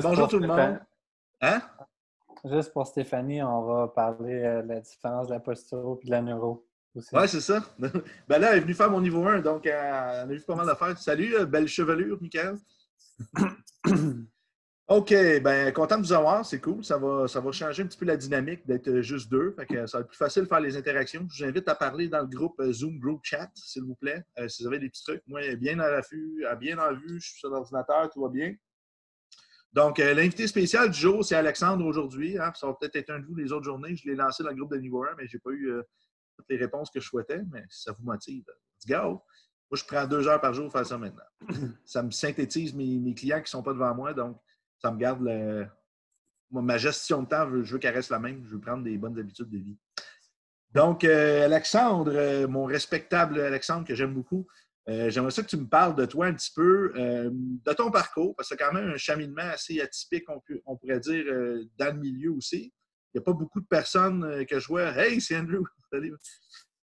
bonjour tout le monde. Hein? Juste pour Stéphanie, on va parler de la différence de la posture et de la neuro aussi. Ouais, c'est ça. Ben là, elle est venue faire mon niveau 1, donc elle a vu pas mal d'affaires. Salut, belle chevelure, Michael. OK, ben content de vous avoir, c'est cool. Ça va changer un petit peu la dynamique d'être juste deux. Fait que ça va être plus facile de faire les interactions. Je vous invite à parler dans le groupe Zoom Group Chat, s'il vous plaît. Si vous avez des petits trucs, moi, bien à l'affût, bien en vue, je suis sur l'ordinateur, tout va bien. Donc, l'invité spécial du jour, c'est Alexandre aujourd'hui. Hein, ça va peut-être être un de vous les autres journées. Je l'ai lancé dans le groupe de niveau 1, mais je n'ai pas eu toutes les réponses que je souhaitais. Mais si ça vous motive, let's go! Moi, je prends 2 heures par jour pour faire ça maintenant. Ça me synthétise mes clients qui ne sont pas devant moi, donc ça me garde ma gestion de temps. Je veux qu'elle reste la même. Je veux prendre des bonnes habitudes de vie. Donc, Alexandre, mon respectable Alexandre, que j'aime beaucoup, j'aimerais ça que tu me parles de toi un petit peu, de ton parcours, parce que c'est quand même un cheminement assez atypique, on pourrait dire, dans le milieu aussi. Il n'y a pas beaucoup de personnes que je vois. Hey, c'est Andrew! Salut.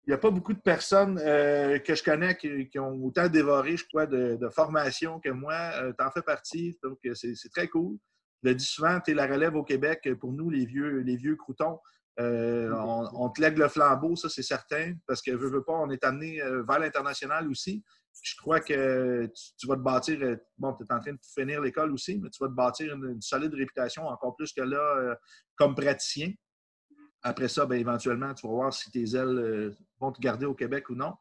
Il n'y a pas beaucoup de personnes que je connais qui ont autant dévoré, je crois, de formation que moi. Tu en fais partie, donc c'est très cool. Je le dis souvent, tu es la relève au Québec pour nous, les vieux croutons. On te lègue le flambeau, ça c'est certain, parce que veux pas, on est amené vers l'international aussi. Je crois que tu vas te bâtir, bon, tu es en train de finir l'école aussi, mais tu vas te bâtir une solide réputation, encore plus que là, comme praticien. Après ça, bien, éventuellement, tu vas voir si tes ailes vont te garder au Québec ou non.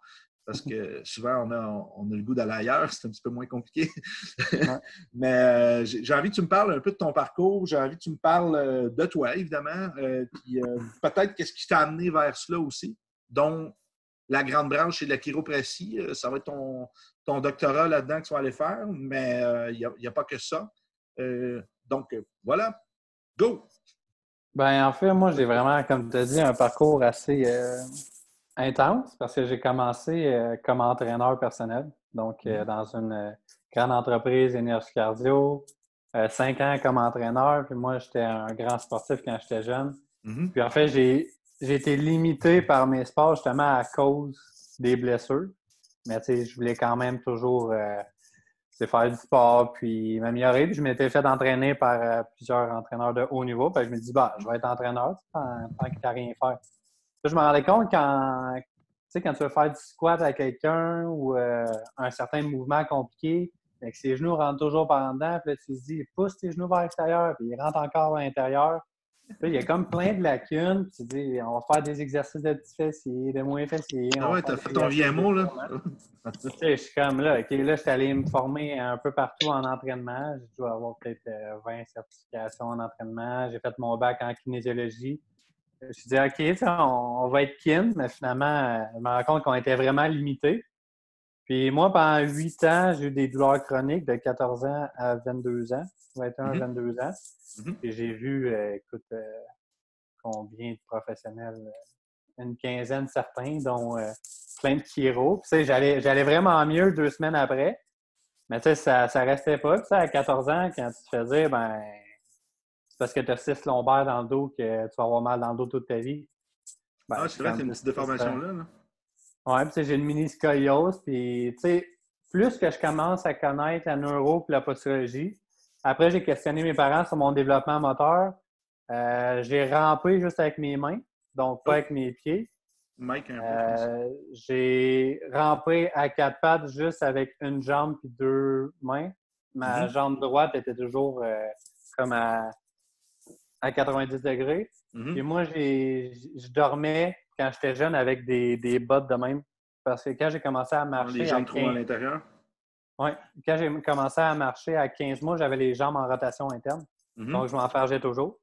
Parce que souvent, on a le goût d'aller ailleurs. C'est un petit peu moins compliqué. Ouais. Mais j'ai envie que tu me parles un peu de ton parcours. J'ai envie que tu me parles de toi, évidemment. Puis peut-être qu'est-ce qui t'a amené vers cela aussi, dont la grande branche, c'est de la chiropratie. Ça va être ton doctorat là-dedans que tu vas aller faire. Mais il n'y a pas que ça. Donc, voilà. Go! Ben, en fait, moi, j'ai vraiment, comme tu as dit, un parcours assez intense parce que j'ai commencé comme entraîneur personnel, donc dans une grande entreprise énergie cardio, 5 ans comme entraîneur, puis moi, j'étais un grand sportif quand j'étais jeune. Mm-hmm. Puis en fait, j'ai été limité par mes sports justement à cause des blessures, mais tu sais, je voulais quand même toujours faire du sport puis m'améliorer. Puis je m'étais fait entraîner par plusieurs entraîneurs de haut niveau. Puis je me dis, bah, je vais être entraîneur tant qu'il n'y a rien à faire. Là, je me rendais compte quand tu veux faire du squat à quelqu'un ou un certain mouvement compliqué, que ses genoux rentrent toujours par en dedans, puis là, tu te dis, pousse tes genoux vers l'extérieur, puis ils rentrent encore à l'intérieur. Puis il y a comme plein de lacunes. Puis tu dis, on va faire des exercices de petits fessiers, de moins fessiers. Ah On va ouais, faire t'as des fait ton exercices VMO, là? d'étirement. Tu sais, je suis comme là, OK, là, je suis allé me former un peu partout en entraînement. J'ai dû avoir peut-être 20 certifications en entraînement. J'ai fait mon bac en kinésiologie. Je me suis dit, OK, on va être kin, mais finalement, je me rends compte qu'on était vraiment limité. Puis moi, pendant 8 ans, j'ai eu des douleurs chroniques de 14 ans à 22 ans, 21, 22 ans. Mm-hmm. Et j'ai vu, écoute, combien de professionnels? Une quinzaine certains, dont plein de chiro. Puis, tu sais, j'allais vraiment mieux 2 semaines après. Mais tu sais, ça restait pas. Puis, à 14 ans, quand tu te fais dire, ben, c'est parce que tu as 6 lombaires dans le dos que tu vas avoir mal dans le dos toute ta vie. Ben, Ah, c'est c'est vrai, comme t'as une petite déformation là, là. Ouais, puis j'ai une mini scoliose. Puis, tu sais, plus que je commence à connaître la neuro et la posturologie, après, j'ai questionné mes parents sur mon développement moteur. J'ai rampé juste avec mes mains, donc pas Oh, avec mes pieds. Mike, un peu, je pense. J'ai rampé à 4 pattes juste avec une jambe et 2 mains. Ma jambe droite était toujours comme à 90 degrés. Puis moi, je dormais quand j'étais jeune avec des bottes de même. Parce que quand j'ai commencé à Les marcher à jambes trop à 15, l'intérieur. ouais, quand j'ai commencé à marcher à 15 mois, j'avais les jambes en rotation interne. Donc, je m'enfargeais toujours.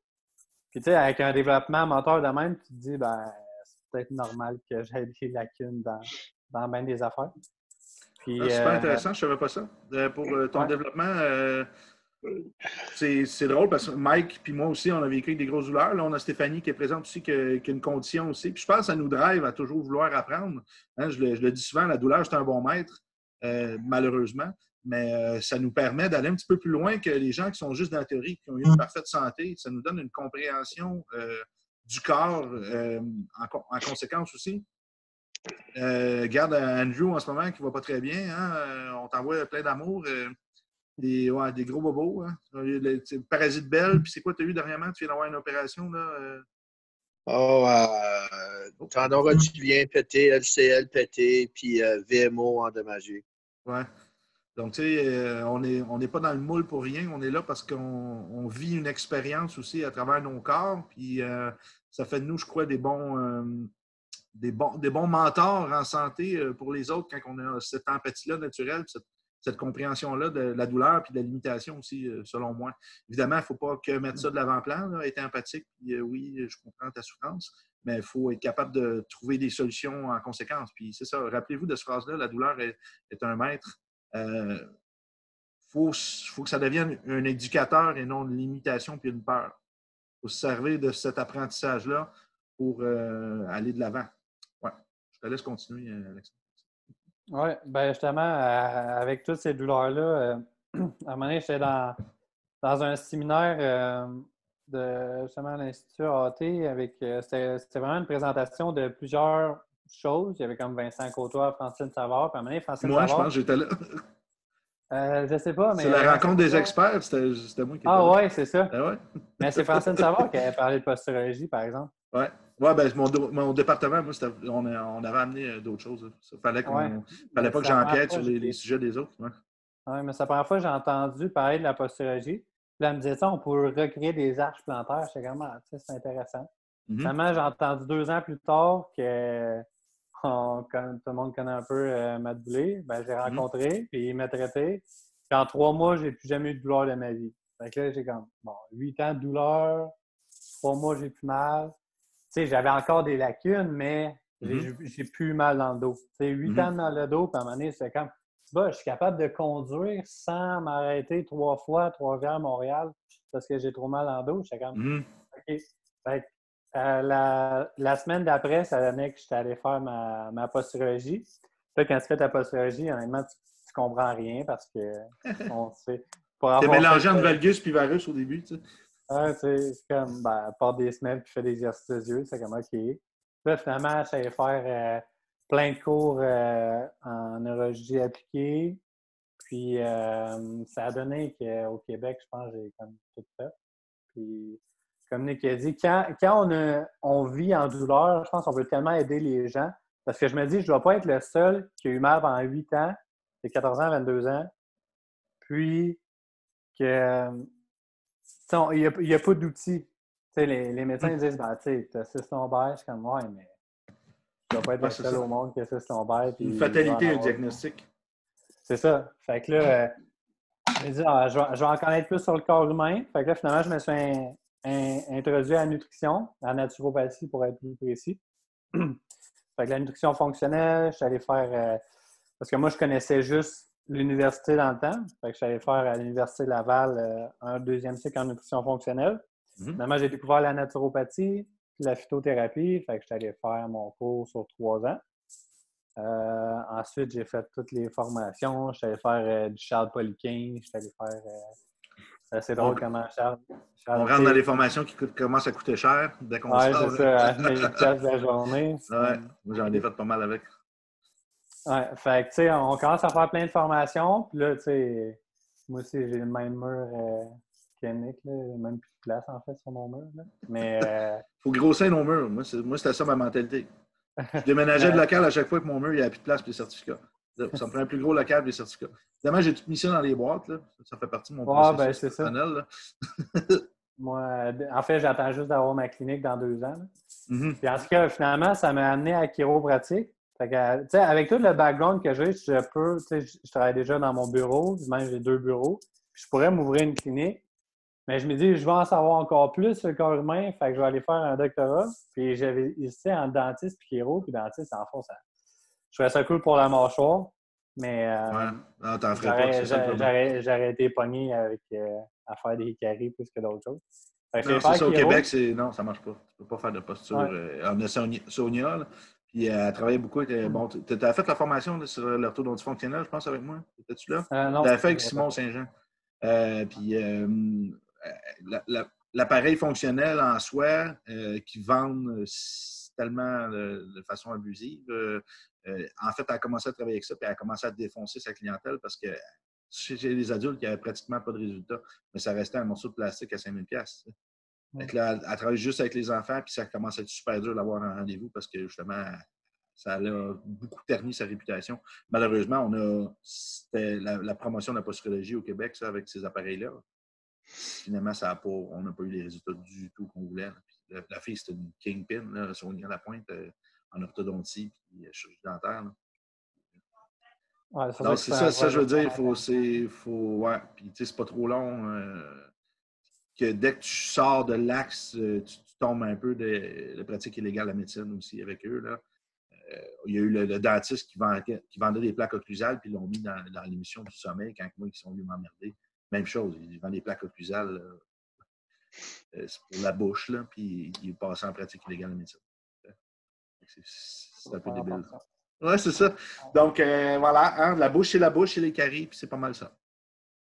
Puis, tu sais, avec un développement moteur de même, tu te dis, ben, c'est peut-être normal que j'aie des lacunes dans bien des affaires. Ah, Puis, super intéressant, je ne savais pas ça. Pour ton ouais, développement, c'est drôle parce que Mike puis moi aussi, on a vécu avec des grosses douleurs. Là, on a Stéphanie qui est présente aussi, qui a une condition aussi. Puis je pense que ça nous drive à toujours vouloir apprendre. Hein, je le dis souvent, la douleur, c'est un bon maître, malheureusement. Mais ça nous permet d'aller un petit peu plus loin que les gens qui sont juste dans la théorie, qui ont eu une parfaite santé. Ça nous donne une compréhension du corps en conséquence aussi. Regarde Andrew en ce moment qui ne va pas très bien. Hein? On t'envoie plein d'amour. des gros bobos. Hein? Parasite belle, puis c'est quoi tu as eu dernièrement? Tu viens d'avoir une opération, là? Oh, Oh, tendon rotulien pété, LCL pété, puis VMO endommagé. ouais. Donc, tu sais, on n'est pas dans le moule pour rien. On est là parce qu'on vit une expérience aussi à travers nos corps. Puis, ça fait de nous, je crois, des bons mentors en santé pour les autres quand on a cette empathie-là naturelle, cette compréhension-là de la douleur puis de la limitation aussi, selon moi. Évidemment, il ne faut pas que mettre ça de l'avant-plan, là, être empathique. Puis, oui, je comprends ta souffrance, mais il faut être capable de trouver des solutions en conséquence. Puis, c'est ça. Rappelez-vous de cette phrase-là, la douleur est un maître. Il faut que ça devienne un éducateur et non une limitation puis une peur. Il faut se servir de cet apprentissage-là pour aller de l'avant. Ouais. Je te laisse continuer, Alexandre. Oui, ben justement, avec toutes ces douleurs-là, à un moment donné, j'étais dans un séminaire de justement l'Institut AAT avec c'était vraiment une présentation de plusieurs choses. Il y avait comme Vincent Côtois, Francine Savard, puis à un moment donné, Francine Moi, je pense Savard. que j'étais là. Je sais pas, mais. C'est la rencontre des Côtois... experts, c'était moi qui étais Ah là. ouais, c'est ça. Ah ouais? Mais c'est Francine Savard qui avait parlé de posturologie, par exemple. Oui. Ouais, ben, mon département, moi, on avait amené d'autres choses. Il fallait Mais pas que c'est la première j'empiète fois sur les sujets des autres. Ouais. Ouais, mais c'est la première fois que j'ai entendu parler de la posturologie. Puis là, elle me disait ça, on pourrait recréer des arches plantaires. J'étais comme, ah, tu sais, c'est intéressant. Finalement, j'ai entendu 2 ans plus tard que tout le monde connaît un peu Matt Boulay. Ben, je l'ai rencontré, puis il m'a traité. Puis en 3 mois, j'ai plus jamais eu de douleur de ma vie. Fait que là, j'ai comme, bon, 8 ans de douleur, 3 mois, j'ai plus mal. Tu sais, j'avais encore des lacunes, mais j'ai plus mal dans le dos. Tu sais, 8 ans de mal de dos, puis à un moment donné, c'est comme, bah, je suis capable de conduire sans m'arrêter 3 fois, 3 fois à Montréal parce que j'ai trop mal dans le dos. J'étais comme, OK. Fait que, la semaine d'après, ça donnait que j'étais allé faire ma posturologie. Puis quand tu fais ta posturologie, honnêtement, tu comprends rien parce que on sait. T'es mélangé entre valgus et varus au début, tu sais. C'est comme, porte des semelles puis fais des exercices de yeux. C'est comme, OK. Là, finalement, j'allais faire plein de cours en neurologie appliquée. Puis, ça a donné qu'au Québec, je pense, j'ai comme tout fait. Puis, comme Nick a dit, quand on vit en douleur, je pense qu'on veut tellement aider les gens. Parce que je me dis, je ne dois pas être le seul qui a eu mal pendant 8 ans, de 14 ans à 22 ans. Puis, que il n'y a pas d'outils. Les médecins disent, tu as 6 lombaires. Je suis comme, ouais, mais je ne dois pas être le seul au monde qui a 6 lombaires. Une fatalité, un diagnostic. C'est ça. Fait que là, je me dis, je vais en connaître plus sur le corps humain. Fait que là, finalement, je me suis introduit à la nutrition, à la naturopathie pour être plus précis. Fait que la nutrition fonctionnelle, je suis allé faire. Parce que moi, je connaissais juste l'université dans le temps. Fait que je suis allé faire à l'Université Laval un 2e cycle en nutrition fonctionnelle. Finalement, j'ai découvert la naturopathie, puis la phytothérapie. Fait que je suis allé faire mon cours sur 3 ans. Ensuite, j'ai fait toutes les formations. Je suis allé faire du Charles Poliquin. Je suis allé faire. C'est drôle comment Charles. On rentre dans les formations qui commencent à coûter cher dès qu'on sort. C'est ça, à 1000 piastres de la journée. Ouais, moi j'en ai fait pas mal avec. Ouais, fait que, tu sais, on commence à faire plein de formations. Puis là, tu sais, moi aussi, j'ai le même mur que Nick, là. J'ai même plus de place, en fait, sur mon mur. Là. Mais. Faut grossir nos murs. Moi, c'était ça ma mentalité. Je déménageais de local à chaque fois que mon mur, il n'y avait plus de place pour les certificats. Ça me prend un plus gros local pour les certificats. Évidemment, j'ai tout mis ça dans les boîtes. Là. Ça fait partie de mon processus personnel. Moi, en fait, j'attends juste d'avoir ma clinique dans 2 ans. Puis en tout cas, finalement, ça m'a amené à chiropratique. Fait que, avec tout le background que j'ai, je travaille déjà dans mon bureau, même j'ai 2 bureaux. Puis je pourrais m'ouvrir une clinique. Mais je me dis, je vais en savoir encore plus sur le corps humain, fait que je vais aller faire un doctorat. Puis j'avais hésité en dentiste puis chiro, puis dentiste, en fond, je trouvais ça cool pour la mâchoire. Mais non, t'en ferais pas, c'est ça. J'aurais été pogné avec à faire des caries plus que d'autres choses. Non, c'est ça, au Québec, non, ça marche pas. Tu peux pas faire de posture. On a Sonia, là, puis elle travaillait beaucoup. Bon, tu as fait la formation là, sur l'orthodontie fonctionnelle, je pense, avec moi. Étais-tu là? Non. Tu avais fait avec Simon Saint-Jean. Puis l'appareil fonctionnel en soi qui vendent tellement de façon abusive. En fait, elle a commencé à travailler avec ça, puis elle a commencé à défoncer sa clientèle parce que chez les adultes qui n'avaient pratiquement pas de résultats. Mais ça restait un morceau de plastique à 5 000 $. Donc là, elle travaille juste avec les enfants, puis ça commence à être super dur d'avoir un rendez-vous parce que justement, ça a beaucoup terni sa réputation. Malheureusement, c'était la promotion de la posturologie au Québec, ça, avec ces appareils-là. Finalement, on n'a pas eu les résultats du tout qu'on voulait. La fille, c'était une kingpin, là, Sonia Lapointe, en orthodontie et chirurgie dentaire. Ouais, Donc, c'est ça, je veux dire, ouais. Puis, tu sais, c'est pas trop long. Que dès que tu sors de l'axe, tu tombes un peu de la pratique illégale de la médecine aussi avec eux. Là. Il y a eu le dentiste qui vendait des plaques occlusales, puis ils l'ont mis dans l'émission du sommeil quand moi, ils sont venus m'emmerder. Même chose, ils vendent des plaques occlusales c'est pour la bouche, là, puis ils passent en pratique illégale de la médecine. C'est un peu débile. Oui, c'est ça. Donc, voilà, hein, la bouche, c'est la bouche, c'est les caries, puis c'est pas mal ça.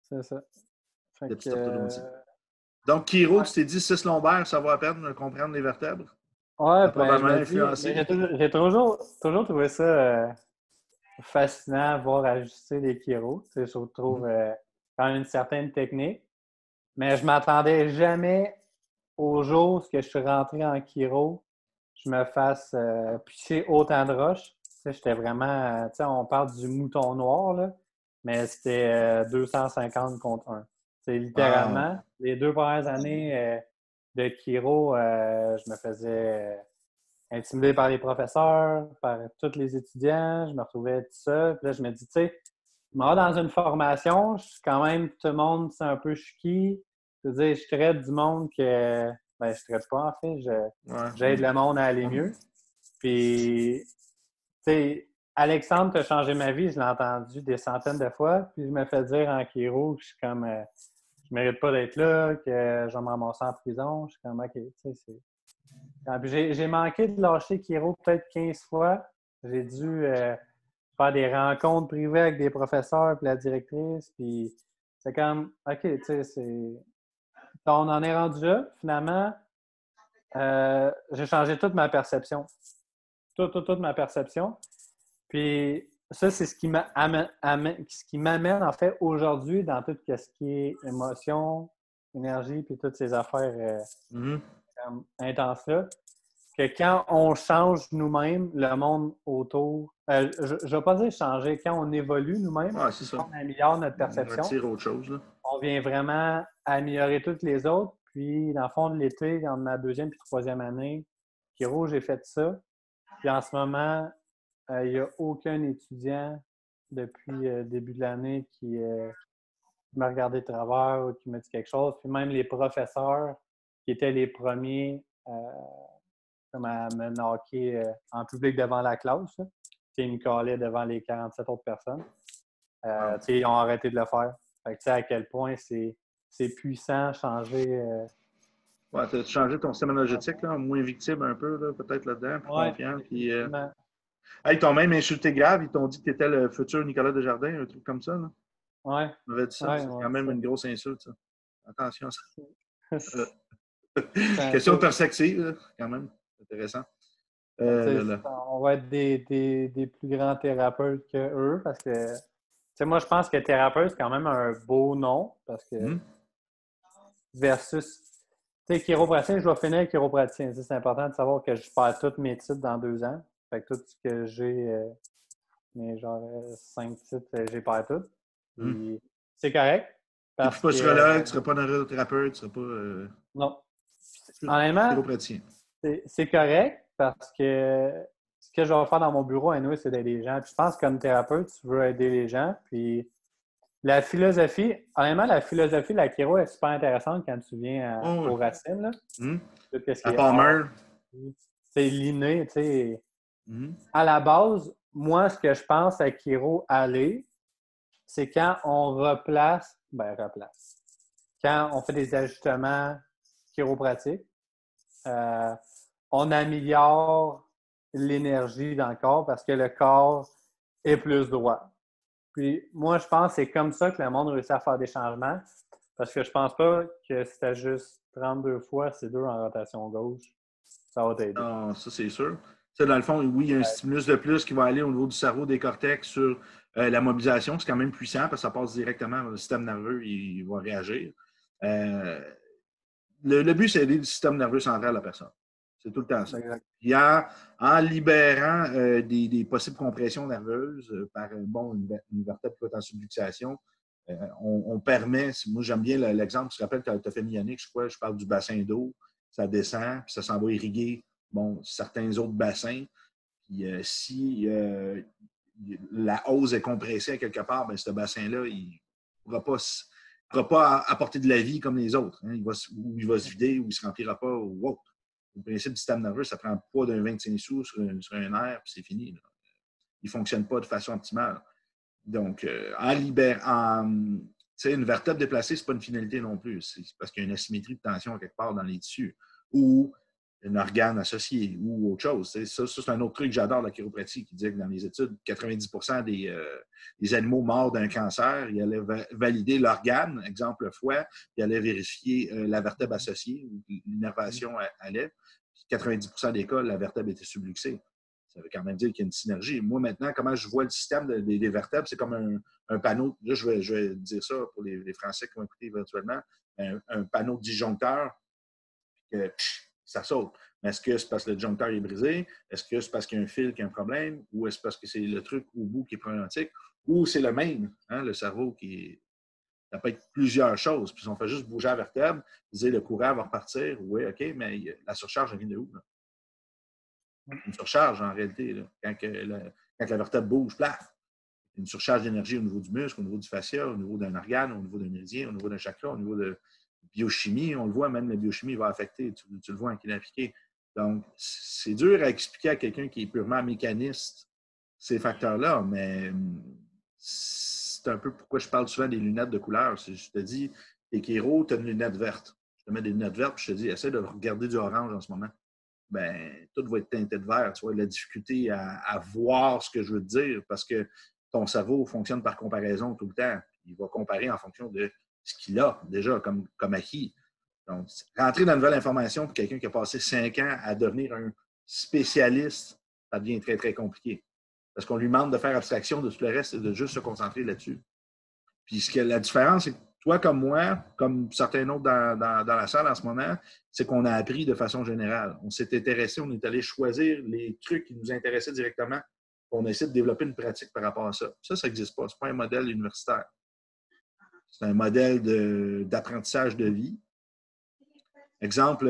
C'est ça. La petite orthodontie. Donc, chiro, tu t'es dit 6 lombaires, ça vaut la peine de comprendre les vertèbres? Ouais, ben, j'ai toujours trouvé ça fascinant, voir ajuster les chiros. Je trouve quand même une certaine technique. Mais je m'attendais jamais au jour où je suis rentré en chiro, je me fasse pisser autant de roches. J'étais vraiment, on parle du mouton noir, là, mais c'était 250 contre 1. C'est littéralement, les 2 premières années de chiro, je me faisais intimider par les professeurs, par tous les étudiants. Je me retrouvais tout seul. Puis là, je me dis, tu sais, je m'en vais dans une formation, je suis quand même, tout le monde, c'est un peu chouki. Je veux dire, je traite du monde que, ben, je traite pas, en fait. J'aide le monde à aller mieux. Puis, tu sais, Alexandre, t'as changé ma vie, je l'ai entendu des centaines de fois. Puis, je me fais dire en chiro que je suis comme, je mérite pas d'être là, que je vais me ramasser en prison. Je suis comme, OK, tu sais, c'est. J'ai manqué de lâcher chiro peut-être 15 fois. J'ai dû faire des rencontres privées avec des professeurs et la directrice. Puis c'est comme, OK, tu sais, on en est rendu là. Finalement, j'ai changé toute ma perception. Toute ma perception. Puis ça, c'est ce qui m'amène, en fait, aujourd'hui dans tout ce qui est émotion, énergie, puis toutes ces affaires intenses-là. Que quand on change nous-mêmes, le monde autour, je ne vais pas dire changer, quand on évolue nous-mêmes, on améliore notre perception. On autre chose, là. On vient vraiment améliorer toutes les autres. Puis, dans le fond de l'été, dans ma 2e et 3e année, chiro, j'ai fait ça. Puis, en ce moment, il n'y a aucun étudiant depuis le début de l'année qui m'a regardé de travers ou qui m'a dit quelque chose. Puis, même les professeurs qui étaient les premiers comme à me knocker en public devant la classe. Ils me callaient devant les 47 autres personnes. Ils ont arrêté de le faire. Fait que, à quel point c'est puissant changer. Ouais, tu as changé ton système énergétique, là, moins victime un peu, là, peut-être là-dedans, plus confiant. Puis, ils t'ont même insulté grave, ils t'ont dit que tu étais le futur Nicolas Desjardins, un truc comme ça. Là. Ouais. On avait dit ça, c'est quand même une grosse insulte, ça. Attention à ça. Question perspective, là, quand même. Intéressant. On va être des plus grands thérapeutes qu'eux parce que moi, je pense que thérapeute, c'est quand même un beau nom parce que versus chiropraticien, je vais finir avec chiropraticien. C'est important de savoir que je perds tous mes titres dans 2 ans. Fait que tout ce que j'ai, mes genre 5 titres, j'ai perdu tout. C'est correct. Tu ne seras pas psychologue, tu ne seras pas neurothérapeute, tu ne seras pas. Non. Honnêtement, c'est correct parce que ce que je vais faire dans mon bureau, anyway, c'est d'aider les gens. Puis je pense que comme thérapeute, tu veux aider les gens. Puis la philosophie, honnêtement, la philosophie de la chiro est super intéressante quand tu viens aux racines. Là. À Palmer. C'est l'inné, tu sais. À la base, moi, ce que je pense à chiro aller, c'est quand on replace. Quand on fait des ajustements chiropratiques, on améliore l'énergie dans le corps parce que le corps est plus droit. Puis moi, je pense que c'est comme ça que le monde réussit à faire des changements parce que je pense pas que si tu as juste 32 fois ces 2 en rotation gauche, ça va t'aider. Non, ça c'est sûr. Dans le fond, oui, il y a un stimulus de plus qui va aller au niveau du cerveau, des cortex, sur La mobilisation, c'est quand même puissant parce que ça passe directement dans le système nerveux, il va réagir. Le but, c'est aider le système nerveux central de la personne. C'est tout le temps ça. Puis en libérant des possibles compressions nerveuses par une vertèbre qui va être en subluxation, on permet, moi j'aime bien l'exemple, tu te rappelles quand tu as fait Mianique, je parle du bassin d'eau, ça descend, puis ça s'en va irriguer certains autres bassins. Puis si la hausse est compressée à quelque part, bien, ce bassin-là, il ne pourra pas apporter de la vie comme les autres. Hein. Il va se vider ou il ne se remplira pas ou autre. Le principe du système nerveux, ça prend pas d'un 25 sous sur un nerf, puis c'est fini. Là. Il ne fonctionne pas de façon optimale. Donc, une vertèbre déplacée, ce n'est pas une finalité non plus. C'est parce qu'il y a une asymétrie de tension quelque part dans les tissus ou un organe associé ou autre chose. Ça, c'est un autre truc que j'adore de la chiropratie qui dit que dans les études, 90% des animaux morts d'un cancer, ils allaient valider l'organe, exemple le foie, ils allaient vérifier la vertèbre associée ou l'innervation allait. 90% des cas, la vertèbre était subluxée. Ça veut quand même dire qu'il y a une synergie. Moi, maintenant, comment je vois le système des vertèbres, c'est comme un panneau. Là, je vais dire ça pour les Français qui vont écouter éventuellement. Un panneau disjoncteur, que ça saute. Mais est-ce que c'est parce que le disjoncteur est brisé? Est-ce que c'est parce qu'il y a un fil qui a un problème? Ou est-ce parce que c'est le truc au bout qui est problématique? Ou c'est le même, hein, le cerveau qui est. Ça peut être plusieurs choses. Puis si on fait juste bouger la vertèbre, dire le courant va repartir, oui, OK, mais la surcharge, elle vient de où? Là? Une surcharge, en réalité, là, quand la vertèbre bouge, plaf, une surcharge d'énergie au niveau du muscle, au niveau du fascia, au niveau d'un organe, au niveau d'un méridien, au niveau d'un chakra, au niveau de biochimie. On le voit, même la biochimie va affecter. Tu le vois en kiné appliqué. Donc, c'est dur à expliquer à quelqu'un qui est purement mécaniste ces facteurs-là, mais c'est un peu pourquoi je parle souvent des lunettes de couleur. Je te dis, t'es Kéro, tu as une lunette verte. Je te mets des lunettes vertes, puis je te dis, essaie de regarder du orange en ce moment. Ben, tout va être teinté de vert. Tu vois, la difficulté à voir ce que je veux te dire parce que ton cerveau fonctionne par comparaison tout le temps. Il va comparer en fonction de ce qu'il a déjà comme acquis. Donc, rentrer dans une nouvelle information pour quelqu'un qui a passé 5 ans à devenir un spécialiste, ça devient très, très compliqué. Parce qu'on lui demande de faire abstraction de tout le reste et de juste se concentrer là-dessus. Puis la différence, c'est que toi comme moi, comme certains autres dans la salle en ce moment, c'est qu'on a appris de façon générale. On s'est intéressé, on est allé choisir les trucs qui nous intéressaient directement. On a essayé de développer une pratique par rapport à ça. Ça n'existe pas. Ce n'est pas un modèle universitaire. C'est un modèle d'apprentissage de vie. Exemple,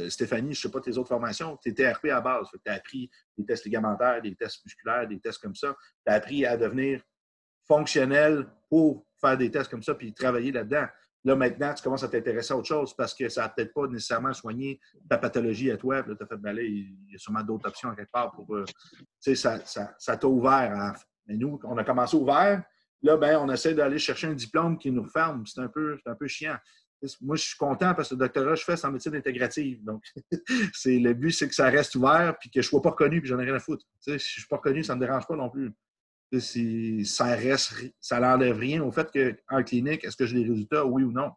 Stéphanie, je ne sais pas tes autres formations, tu es TRP à base. Tu as appris des tests ligamentaires, des tests musculaires, des tests comme ça. Tu as appris à devenir fonctionnel pour faire des tests comme ça puis travailler là-dedans. Là, maintenant, tu commences à t'intéresser à autre chose parce que ça n'a peut-être pas nécessairement soigné ta pathologie à toi. Puis là, tu as fait, ben là, il y a sûrement d'autres options quelque part pour. Tu sais, ça t'a ouvert. Mais nous, on a commencé ouvert. Là, ben, on essaie d'aller chercher un diplôme qui nous referme. C'est un peu chiant. Moi, je suis content parce que le doctorat, je fais, c'est en médecine intégrative. Donc, le but, c'est que ça reste ouvert puis que je ne sois pas reconnu puis j'en ai rien à foutre. Tu sais, si je ne suis pas reconnu, ça ne me dérange pas non plus. Ça n'enlève rien au fait qu'en clinique, est-ce que j'ai des résultats, oui ou non?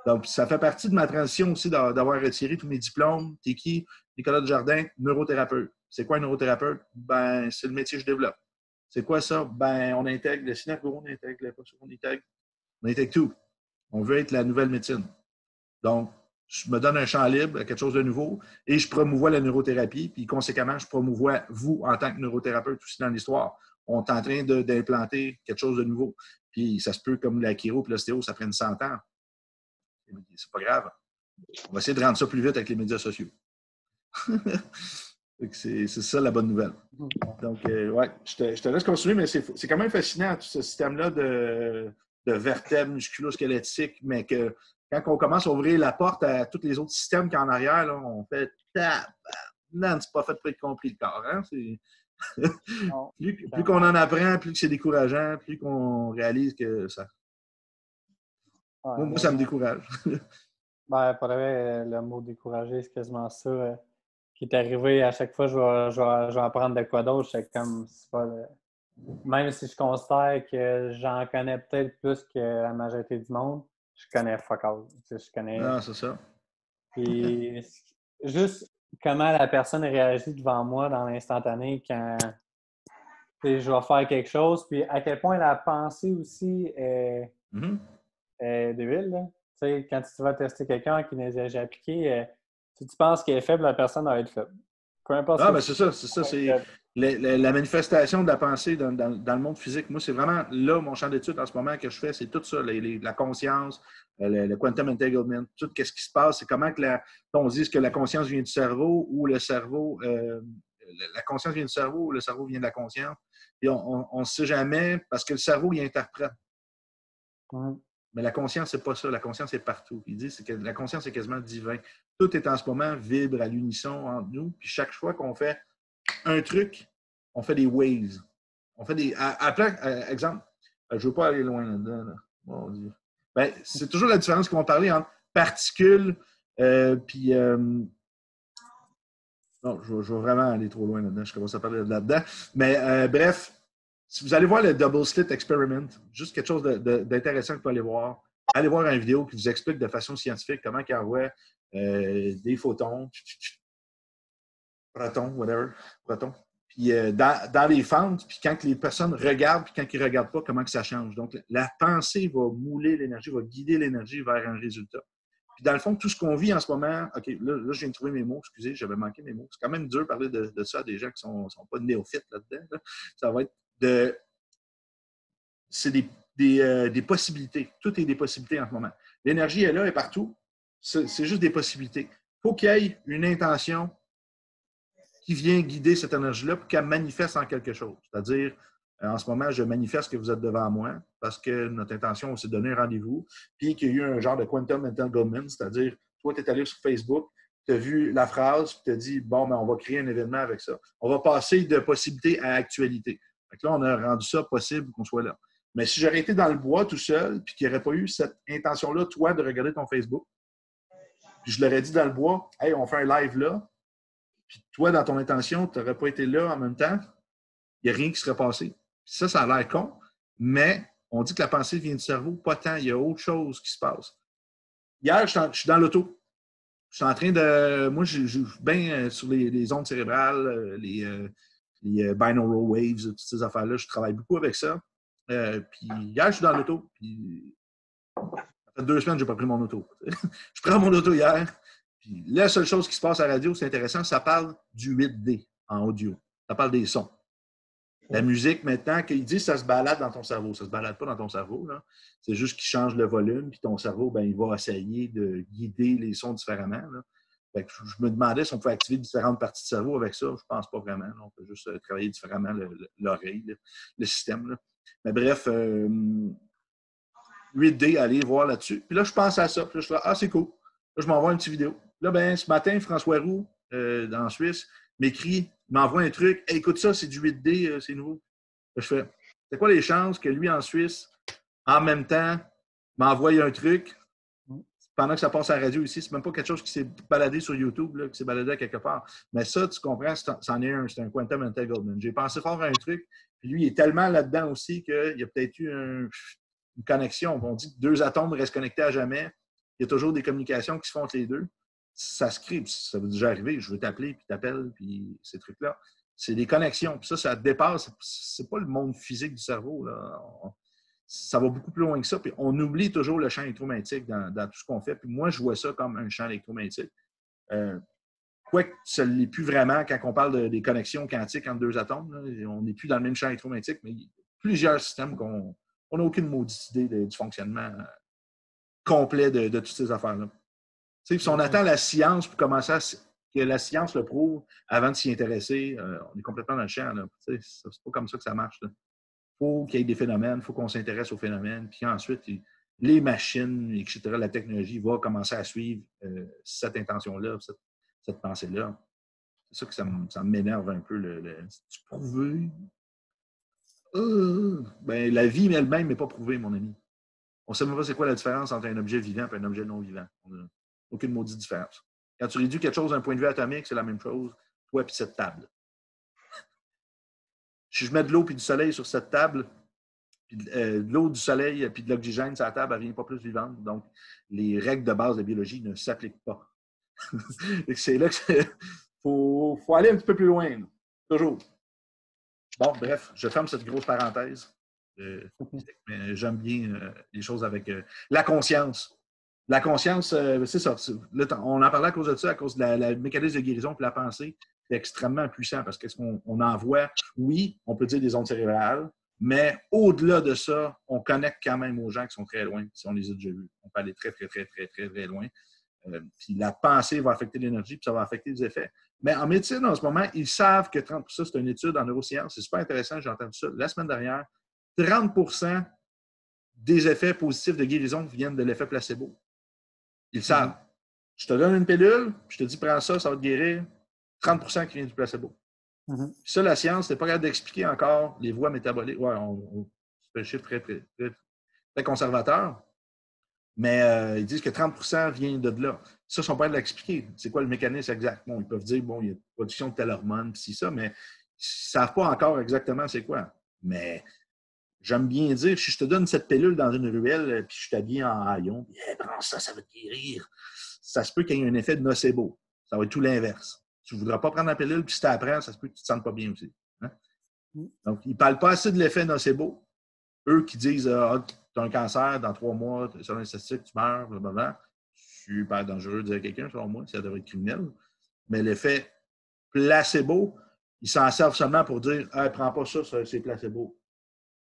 Donc, ça fait partie de ma transition aussi d'avoir retiré tous mes diplômes. T'es qui? Nicolas Desjardins, neurothérapeute. C'est quoi un neurothérapeute? Ben, c'est le métier que je développe. C'est quoi ça? Ben, on intègre le synago, on intègre on intègre tout. On veut être la nouvelle médecine. Donc, je me donne un champ libre, quelque chose de nouveau, et je promouvois la neurothérapie, puis conséquemment, je promouvois vous en tant que neurothérapeute aussi dans l'histoire. On est en train d'implanter quelque chose de nouveau. Puis ça se peut, comme la chiro et l'ostéo, ça prenne 100 ans. C'est pas grave. On va essayer de rendre ça plus vite avec les médias sociaux. C'est ça la bonne nouvelle. Donc, ouais, je te laisse continuer, mais c'est quand même fascinant, tout ce système-là de vertèbres musculo-squelettiques, mais que quand on commence à ouvrir la porte à tous les autres systèmes qu'il y a en arrière, là, on fait non, c'est pas fait pour être compris le corps. Hein? Plus qu'on en apprend, plus que c'est décourageant, plus qu'on réalise que ça. Ouais, moi, ça me décourage. Ben, pour vrai, le mot décourager, c'est quasiment ça qui est arrivé. À chaque fois, je vais apprendre de quoi d'autre. C'est comme, c'est pas même si je considère que j'en connais peut-être plus que la majorité du monde, je connais fuck all. Je connais. Ah, c'est ça. Puis, juste comment la personne réagit devant moi dans l'instantané quand je vais faire quelque chose, puis à quel point la pensée aussi est débile. Là. Quand tu vas tester quelqu'un qui n'est déjà appliqué, si tu penses qu'il est faible, la personne va être faible. Peu importe ce Ah, que ben tu c'est ça, c'est ça. C'est la manifestation de la pensée dans le monde physique. Moi, c'est vraiment là, mon champ d'étude en ce moment que je fais, c'est tout ça, la conscience, le quantum entanglement, tout ce qui se passe, c'est comment que on dit que la conscience vient du cerveau ou le cerveau, la conscience vient du cerveau ou le cerveau vient de la conscience. Et on ne sait jamais parce que le cerveau, il interprète. Mais la conscience, c'est pas ça. La conscience est partout. Il dit que la conscience est quasiment divin. Tout est en ce moment vibre à l'unisson entre nous. Puis chaque fois qu'on fait un truc, on fait des waves. On fait des. Exemple, je ne veux pas aller loin là-dedans. Là. Mon Dieu. Ben, c'est toujours la différence qu'on va parler entre particules puis. Non, je vais vraiment aller trop loin là-dedans. Je commence à parler là-dedans. Mais bref, si vous allez voir le Double Slit Experiment, juste quelque chose d'intéressant que vous pouvez aller voir. Allez voir une vidéo qui vous explique de façon scientifique comment il envoie des photons, protons, whatever, protons. Puis dans les fentes, puis quand les personnes regardent, puis quand ils ne regardent pas, comment que ça change. Donc, la pensée va mouler l'énergie, va guider l'énergie vers un résultat. Puis dans le fond, tout ce qu'on vit en ce moment, OK, là je viens de trouver mes mots, excusez, j'avais manqué mes mots. C'est quand même dur de parler de ça à des gens qui ne sont pas néophytes là-dedans. Là. Ça va être c'est des possibilités. Tout est des possibilités en ce moment. L'énergie est là, elle est partout. C'est juste des possibilités. Il faut qu'il y ait une intention qui vient guider cette énergie-là pour qu'elle manifeste en quelque chose. C'est-à-dire, en ce moment, je manifeste que vous êtes devant moi parce que notre intention, c'est de donner un rendez-vous, puis qu'il y a eu un genre de quantum entanglement, c'est-à-dire, toi, tu es allé sur Facebook, tu as vu la phrase, puis tu as dit, bon, ben, on va créer un événement avec ça. On va passer de possibilité à actualité. Donc là, on a rendu ça possible qu'on soit là. Mais si j'aurais été dans le bois tout seul, puis qu'il n'y aurait pas eu cette intention-là, toi, de regarder ton Facebook, puis je l'aurais dit dans le bois, hey, on fait un live là, puis toi, dans ton intention, tu n'aurais pas été là en même temps, il n'y a rien qui serait passé. Ça a l'air con, mais on dit que la pensée vient du cerveau, pas tant, il y a autre chose qui se passe. Hier, je suis dans l'auto. Je suis en train de. Moi, je joue bien sur les ondes cérébrales, les binaural waves, toutes ces affaires-là. Je travaille beaucoup avec ça. Puis hier, je suis dans l'auto. Puis ça fait 2 semaines que je n'ai pas pris mon auto. Je prends mon auto hier. Puis la seule chose qui se passe à la radio, c'est intéressant, ça parle du 8D en audio. Ça parle des sons. La musique, maintenant, qu'il dit ça se balade dans ton cerveau. Ça ne se balade pas dans ton cerveau. Là. C'est juste qu'il change le volume, puis ton cerveau, ben, il va essayer de guider les sons différemment. Là. Fait que je me demandais si on pouvait activer différentes parties du cerveau avec ça. Je ne pense pas vraiment. Là. On peut juste travailler différemment l'oreille, le système. Là. Mais bref, 8D, allez voir là-dessus. Puis là, je pense à ça. Puis là, je suis là, ah, c'est cool. Là, je m'envoie une petite vidéo. Là, ben, ce matin, François Roux, en Suisse, m'écrit, m'envoie un truc. Hey, écoute ça, c'est du 8D, c'est nouveau. Là, je fais, c'est quoi les chances que lui, en Suisse, en même temps, m'envoie un truc pendant que ça passe à la radio ici? C'est même pas quelque chose qui s'est baladé sur YouTube, là, qui s'est baladé à quelque part. Mais ça, tu comprends, c'en est un. C'est un quantum entanglement. J'ai pensé fort à un truc. Puis lui, il est tellement là-dedans aussi qu'il y a peut-être eu une connexion. On dit que 2 atomes restent connectés à jamais. Il y a toujours des communications qui se font entre les deux. Ça se crée, ça va déjà arriver. Je veux t'appeler, puis t'appelles, puis ces trucs-là. C'est des connexions. Puis ça dépasse. C'est pas le monde physique du cerveau. Là. Ça va beaucoup plus loin que ça. Puis on oublie toujours le champ électromagnétique dans tout ce qu'on fait. Puis moi, je vois ça comme un champ électromagnétique. Quoique ça ne l'est plus vraiment quand on parle des connexions quantiques entre 2 atomes. Là. On n'est plus dans le même champ électromagnétique, mais il y a plusieurs systèmes qu'on n'a aucune maudite idée du fonctionnement complet de toutes ces affaires-là. Si on attend la science pour commencer que la science le prouve avant de s'y intéresser, on est complètement dans le champ. C'est pas comme ça que ça marche. Il faut qu'il y ait des phénomènes, il faut qu'on s'intéresse aux phénomènes, puis ensuite, les machines, etc., la technologie va commencer à suivre cette intention-là, cette pensée-là. C'est ça que ça m'énerve un peu. C'est-tu prouvé? Ben, la vie elle-même n'est pas prouvée, mon ami. On ne sait même pas c'est quoi la différence entre un objet vivant et un objet non vivant. On n'a aucune maudite différence. Quand tu réduis quelque chose d'un point de vue atomique, c'est la même chose, toi et cette table. Si je mets de l'eau et du soleil sur cette table, puis de l'eau, du soleil et de l'oxygène sur la table, elle ne devient pas plus vivante. Donc, les règles de base de la biologie ne s'appliquent pas. C'est là qu'il faut aller un petit peu plus loin. Toujours. Bon, bref, je ferme cette grosse parenthèse. Mais j'aime bien les choses avec la conscience. La conscience, c'est ça. Là, on en parlait à cause de ça, à cause de la mécanisme de guérison et la pensée. C'est extrêmement puissant parce qu'on envoie, oui, on peut dire des ondes cérébrales, mais au-delà de ça, on connecte quand même aux gens qui sont très loin, si on les a déjà vus. On peut aller très, très, très, très, très, très loin. Puis la pensée va affecter l'énergie, puis ça va affecter les effets. Mais en médecine, en ce moment, ils savent que 30%, ça, c'est une étude en neurosciences, c'est super intéressant, j'ai entendu ça la semaine dernière, 30% des effets positifs de guérison viennent de l'effet placebo. Ils le savent. Je te donne une pilule, je te dis prends ça, ça va te guérir. 30% qui vient du placebo. Ça, la science n'est pas capable d'expliquer encore les voies métaboliques. Ouais, c'est un chiffre très, très, très, très conservateur. Mais ils disent que 30% vient de là. Ça, ils sont pas capables d'expliquer. C'est quoi le mécanisme exact? Bon, ils peuvent dire, bon, il y a une production de telle hormone, puis c'est ça, mais ils ne savent pas encore exactement c'est quoi. Mais j'aime bien dire, si je te donne cette pilule dans une ruelle, puis je t'habille en haillon, puis prends ça, ça va te guérir. Ça se peut qu'il y ait un effet de nocebo. Ça va être tout l'inverse. Tu ne voudras pas prendre la pilule, puis si tu apprends, ça se peut que tu ne te sentes pas bien aussi. Hein? Donc, ils ne parlent pas assez de l'effet nocebo. Eux qui disent tu as un cancer, dans 3 mois, sur un statistique, tu meurs, blablabla. Super dangereux de dire à quelqu'un, selon moi, ça devrait être criminel. Mais l'effet placebo, ils s'en servent seulement pour dire prends pas ça, c'est placebo.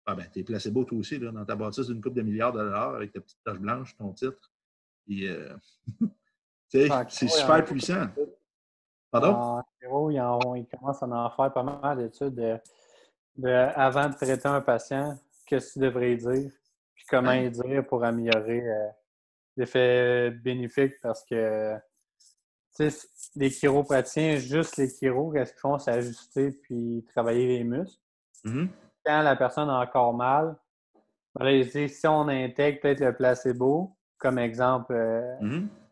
Ah ben, t'es placebo toi aussi, là, dans ta bâtisse d'une couple de milliards de dollars avec ta petite tache blanche, ton titre. Puis, c'est super puissant. Pardon? En chiro, ils commencent à en faire pas mal d'études avant de traiter un patient, qu'est-ce que tu devrais dire, puis comment y dire pour améliorer l'effet bénéfique parce que les chiropraticiens, juste les chiros, qu'est-ce qu'ils font? C'est ajuster puis travailler les muscles. Quand la personne a encore mal, ben là, ils disent si on intègre peut-être le placebo, comme exemple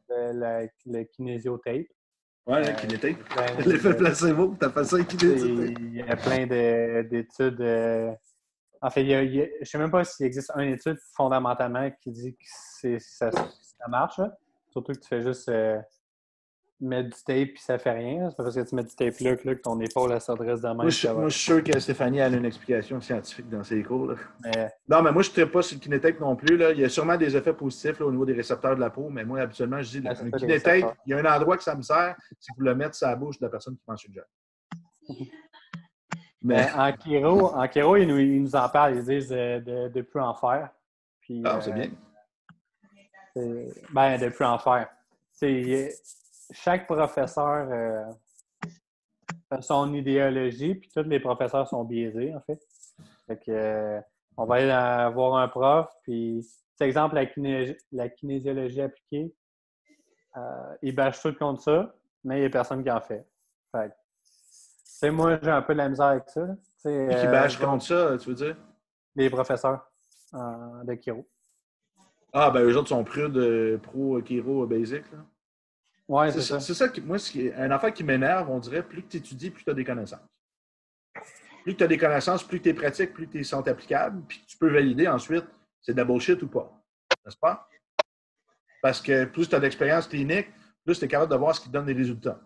le kinésiotape. Oui, le kinétape. L'effet placebo, tu as fait ça avec kinésiotape. Il y a plein d'études. En fait, je ne sais même pas s'il existe une étude fondamentalement qui dit que ça marche. Là. Surtout que tu fais juste mettre du tape puis ça fait rien. C'est pas parce que tu mets du tape là que ton épaule s'adresse de même. Moi, je suis sûr que Stéphanie a une explication scientifique dans ses cours. Là. Mais... Non, mais moi, je ne traite pas sur le kinétape non plus. Là. Il y a sûrement des effets positifs là, au niveau des récepteurs de la peau, mais moi, habituellement, je dis un kinétape, il y a un endroit que ça me sert, c'est pour le mettre sur la bouche de la personne qui m'en suggère. Mais en chiro, ils nous en parlent, ils disent de ne plus en faire. Puis, c'est bien. De ne plus en faire. Chaque professeur a son idéologie, puis tous les professeurs sont biaisés, en fait. Fait que, on va aller voir un prof, puis, par exemple, la kinésiologie appliquée, ils bâchent tout contre ça, mais il n'y a personne qui en fait. Fait que, moi, j'ai un peu de la misère avec ça. Qui bâche contre ça, tu veux dire? Les professeurs de chiro. Ah, ben eux autres sont pro chiro basic, là. Oui, c'est ça. C'est ça que moi, un affaire qui m'énerve, on dirait, plus que tu étudies, plus tu as des connaissances. Plus que tu as des connaissances, plus tu es pratique, plus ils sont applicables, puis tu peux valider ensuite, c'est de la bullshit ou pas. N'est-ce pas? Parce que plus tu as d'expérience clinique, plus tu es capable de voir ce qui te donne des résultats.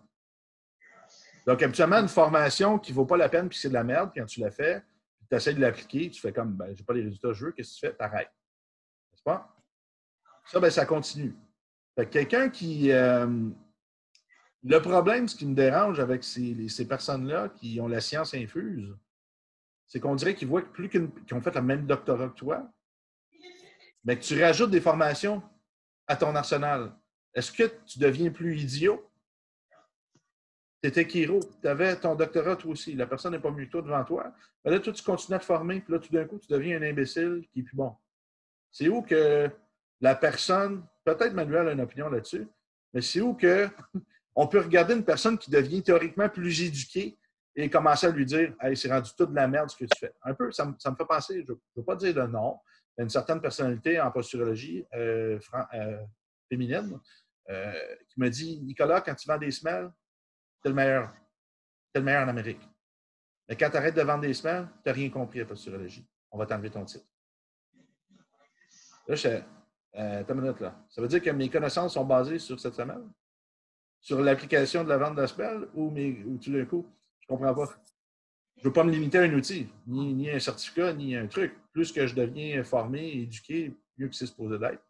Donc, habituellement, une formation qui ne vaut pas la peine, puis c'est de la merde, quand tu la fais, puis tu essaies de l'appliquer, tu fais comme, ben, j'ai pas les résultats que je veux, qu'est-ce que tu fais? T'arrêtes. N'est-ce pas? Ça, ben, ça continue. Fait que quelqu'un qui... le problème, ce qui me dérange avec ces personnes-là qui ont la science infuse, c'est qu'on dirait qu'ils voient que plus qu'ils ont fait le même doctorat que toi, mais que tu rajoutes des formations à ton arsenal. Est-ce que tu deviens plus idiot? Tu étais chiro, tu avais ton doctorat toi aussi. La personne n'est pas mieux que toi devant toi. Mais là, toi, tu continues à te former, puis là, tout d'un coup, tu deviens un imbécile qui est plus bon. C'est où que la personne, peut-être Manuel a une opinion là-dessus, mais c'est où que on peut regarder une personne qui devient théoriquement plus éduquée et commencer à lui dire hey, c'est rendu tout de la merde ce que tu fais. Un peu, ça me fait penser, je ne veux pas dire de nom, il y a une certaine personnalité en posturologie féminine qui me dit Nicolas, quand tu vends des semelles, t'es le meilleur. T'es le meilleur en Amérique. Mais quand tu arrêtes de vendre des semelles, tu n'as rien compris à la posturologie. On va t'enlever ton titre. Là, je fais t'as une minute là. Ça veut dire que mes connaissances sont basées sur cette semelle? Sur l'application de la vente de semelles ou tout d'un coup, je ne comprends pas. je ne veux pas me limiter à un outil, ni un certificat, ni un truc. Plus que je deviens formé, éduqué, mieux que c'est supposé d'être.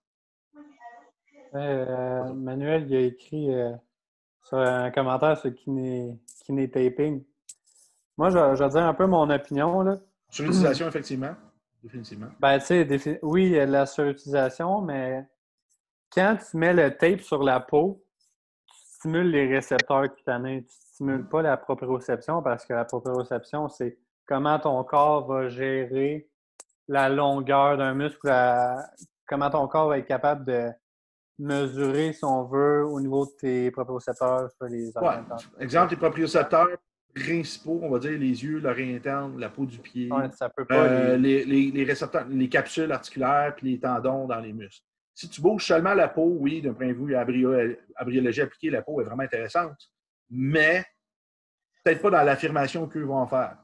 Manuel, il a écrit sur un commentaire sur Kinetaping. Moi, je vais dire un peu mon opinion, là. Sur l'utilisation, effectivement. Définitivement. Ben, tu sais, oui, il y a de la surutilisation, mais quand tu mets le tape sur la peau, tu stimules les récepteurs cutanés. Tu ne stimules pas la proprioception parce que la proprioception, c'est comment ton corps va gérer la longueur d'un muscle, comment ton corps va être capable de mesurer, si on veut, au niveau de tes propriocepteurs sur les Ouais. organes. Exemple, les propriocépteurs principaux, on va dire les yeux, l'oreille interne, la peau du pied, Ouais, ça peut pas les récepteurs, les capsules articulaires puis les tendons dans les muscles. Si tu bouges seulement la peau, oui, d'un point de vue embryologie appliquée, la peau est vraiment intéressante, mais peut-être pas dans l'affirmation qu'eux vont en faire.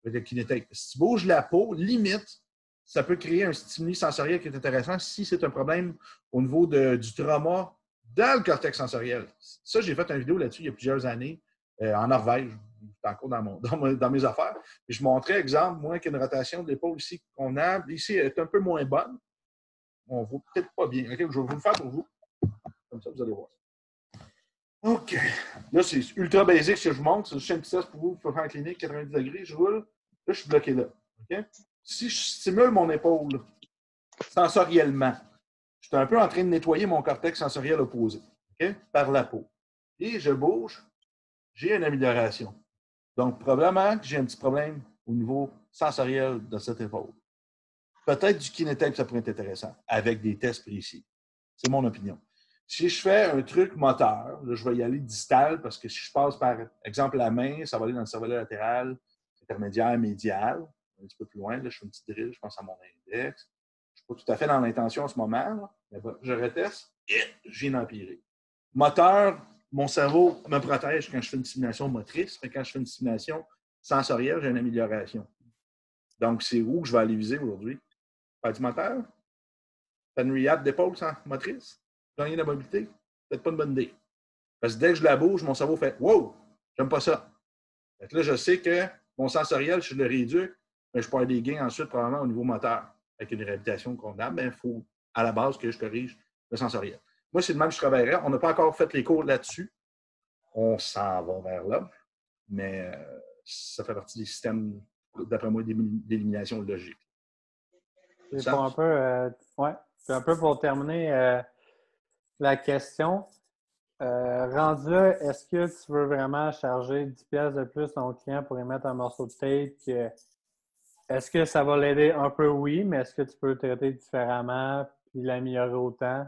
Si tu bouges la peau, limite, ça peut créer un stimuli sensoriel qui est intéressant si c'est un problème au niveau du trauma dans le cortex sensoriel. Ça, j'ai fait une vidéo là-dessus il y a plusieurs années en Norvège. C'est encore dans mes affaires. Et je montrais, exemple, moi, qu'une rotation de l'épaule ici qu'on a, ici, est un peu moins bonne. On ne voit peut-être pas bien. Okay, je vais vous le faire pour vous. Comme ça, vous allez voir. OK. Là, c'est ultra basique ce que je vous montre. C'est juste un petit test pour vous. Vous pouvez faire en clinique, 90 degrés. Je roule. Là, je suis bloqué là. OK? Si je stimule mon épaule sensoriellement, je suis un peu en train de nettoyer mon cortex sensoriel opposé, OK? Par la peau. Et je bouge, j'ai une amélioration. Donc, probablement que j'ai un petit problème au niveau sensoriel de cette épaule. Peut-être du kinétape, ça pourrait être intéressant, avec des tests précis. C'est mon opinion. Si je fais un truc moteur, là, je vais y aller distal parce que si je passe par exemple la main, ça va aller dans le cervelet latéral, intermédiaire, médial, un petit peu plus loin. Là, je fais une petite drill, je pense à mon index. Je ne suis pas tout à fait dans l'intention en ce moment. Là, mais bon, je reteste et je viens d'empirer. Moteur, mon cerveau me protège quand je fais une stimulation motrice, mais quand je fais une stimulation sensorielle, j'ai une amélioration. Donc, c'est où que je vais aller viser aujourd'hui? Faire du moteur? Faire une rehab d'épaule sans motrice? Gagner de la mobilité? Peut-être pas une bonne idée. Parce que dès que je la bouge, mon cerveau fait « Wow! J'aime pas ça! » Fait que là, je sais que mon sensoriel, je le rééduque, mais je peux avoir des gains ensuite probablement au niveau moteur. Avec une réhabilitation condamnable, mais il faut à la base que je corrige le sensoriel. Moi, c'est le même que je travaillerais. On n'a pas encore fait les cours là-dessus. On s'en va vers là, mais ça fait partie des systèmes, d'après moi, d'élimination logique. C'est pour un peu, ouais. Puis un peu pour terminer la question. Rendu là, est-ce que tu veux vraiment charger 10$ de plus ton client pour y mettre un morceau de tape? Est-ce que ça va l'aider un peu? Oui, mais est-ce que tu peux le traiter différemment puis l'améliorer autant?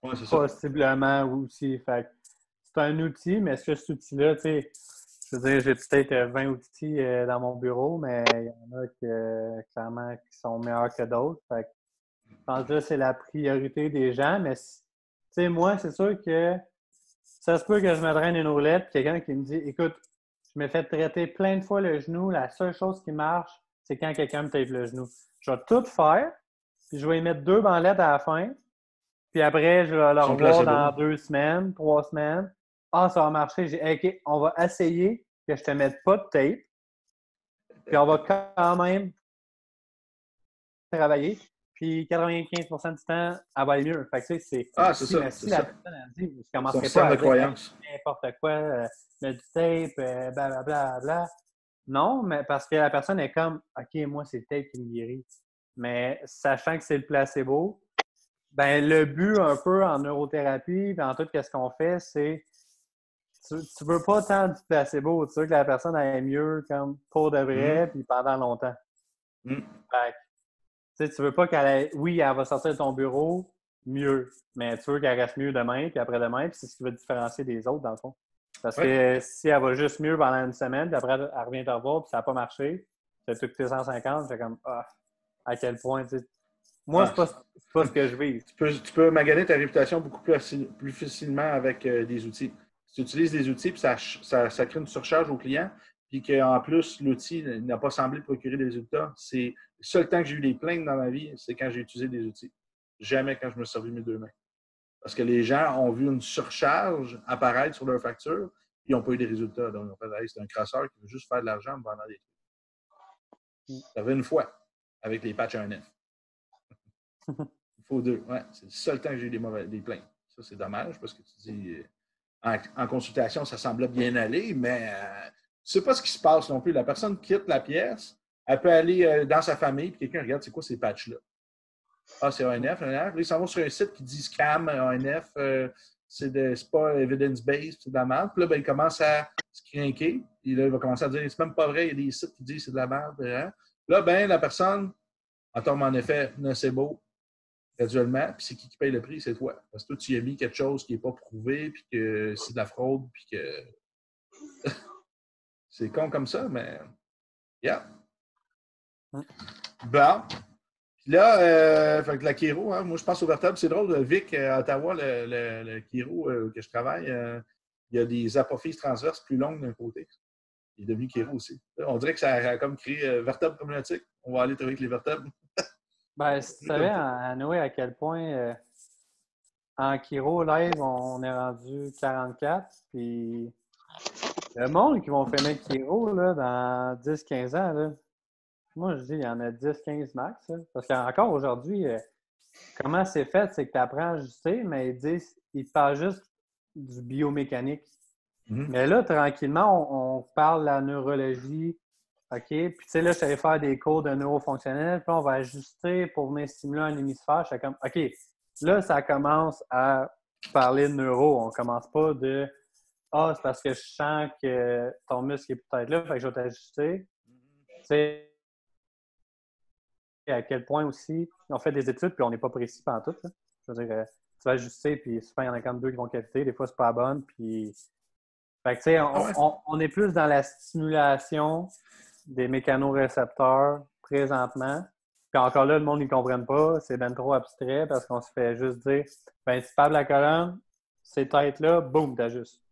Oui, c'est ça. Possiblement aussi. Fait que c'est un outil, mais est-ce que cet outil-là, tu sais, je veux dire, j'ai peut-être 20 outils dans mon bureau, mais il y en a clairement qui sont meilleurs que d'autres. Fait que je pense que c'est la priorité des gens, mais tu sais, moi, c'est sûr que ça se peut que je me draine une roulette, puis quelqu'un qui me dit écoute, je me fais traiter plein de fois le genou, la seule chose qui marche, c'est quand quelqu'un me tape le genou. Je vais tout faire, puis je vais y mettre 2 bandelettes à la fin, puis après, je vais le revoir dans 2 semaines, 3 semaines. Ah, ça va marcher. OK, on va essayer que je te mette pas de tape, puis on va quand même travailler. Puis 95% du temps, elle va aller mieux. Fait que, tu sais, c'est ça. Mais si la personne a dit, je commencerai pas à dire n'importe quoi, mettre du tape, blablabla. Non, mais parce que la personne est comme, OK, moi, c'est le tape qui me guérit. Mais sachant que c'est le placebo, ben le but un peu en neurothérapie, dans tout ce qu'on fait, c'est tu veux pas tant du placebo, tu veux que la personne aille mieux comme pour de vrai, puis pendant longtemps. Fait que, tu veux pas qu'elle ait, oui, elle va sortir de ton bureau mieux, mais tu veux qu'elle reste mieux demain, puis après-demain, puis c'est ce qui va te différencier des autres, dans le fond. Parce que si elle va juste mieux pendant une semaine, puis après, elle revient te revoir, puis ça n'a pas marché, tu as tout tes 150, c'est comme, à quel point, tu sais. Moi, c'est pas ce que je vise. Tu peux maganer ta réputation beaucoup plus facilement avec des outils. Si tu utilises des outils, puis ça crée une surcharge au client, puis qu'en plus, l'outil n'a pas semblé procurer des résultats, c'est le seul temps que j'ai eu des plaintes dans ma vie, c'est quand j'ai utilisé des outils. Jamais quand je me suis servi mes 2 mains. Parce que les gens ont vu une surcharge apparaître sur leur facture, Ils n'ont pas eu des résultats. Donc, on fait, hey, c'est un crosseur qui veut juste faire de l'argent en vendant des trucs. Ça avait une fois avec les patchs 1F. Il faut 2. Ouais, c'est le seul temps que j'ai eu des plaintes. Ça, c'est dommage parce que tu dis, en consultation, ça semblait bien aller, mais tu ne sais pas ce qui se passe non plus. La personne quitte la pièce, elle peut aller dans sa famille, puis quelqu'un regarde, c'est quoi ces patchs-là? Ah, c'est ANF. Là, ils s'en vont sur un site qui dit scam, ANF, c'est pas evidence-based, c'est de la merde. Puis là, ben, il commence à se craquer. Puis là, il va commencer à dire, c'est même pas vrai, il y a des sites qui disent c'est de la merde. Hein? Là, ben, la personne, en tombe en effet, nocebo, graduellement, puis c'est qui paye le prix? C'est toi. Parce que toi, tu y as mis quelque chose qui n'est pas prouvé, puis que c'est de la fraude, puis que c'est con comme ça, mais yeah. Bon. Puis là, fait que la Kiro, hein, moi je pense au vertèbre. C'est drôle, Vic, à Ottawa, le Kiro que je travaille, il y a des apophyses transverses plus longues d'un côté. Il est devenu Kiro aussi. On dirait que ça a comme créé vertèbre communautaire. On va aller travailler avec les vertèbres. Ben, si tu savais, Noé, à quel point en Kiro live, on est rendu 44, puis le monde qui vont finir Kiro là, dans 10-15 ans, là, moi je dis il y en a 10-15 max. Là, parce qu'encore aujourd'hui, comment c'est fait, c'est que tu apprends à ajuster, mais ils parlent juste du biomécanique. Mais là, tranquillement, on parle de la neurologie. OK? Puis, tu sais, là, je suis allé faire des cours de neurofonctionnel, puis on va ajuster pour venir stimuler un hémisphère. Je suis comme, OK, là, ça commence à parler de neuro. On commence pas de c'est parce que je sens que ton muscle est peut-être là, fait que je vais t'ajuster. Tu sais, à quel point aussi, on fait des études, puis on n'est pas précis pantoute. Là. Je veux dire, tu vas ajuster, puis souvent, il y en a quand même deux qui vont caviter. Des fois, c'est pas la bonne, puis... Fait que, tu sais, on est plus dans la stimulation des mécanorécepteurs présentement. Puis encore là, le monde ne comprenne pas. C'est bien trop abstrait parce qu'on se fait juste dire tu parles la colonne, ces têtes-là, boum, t'ajustes.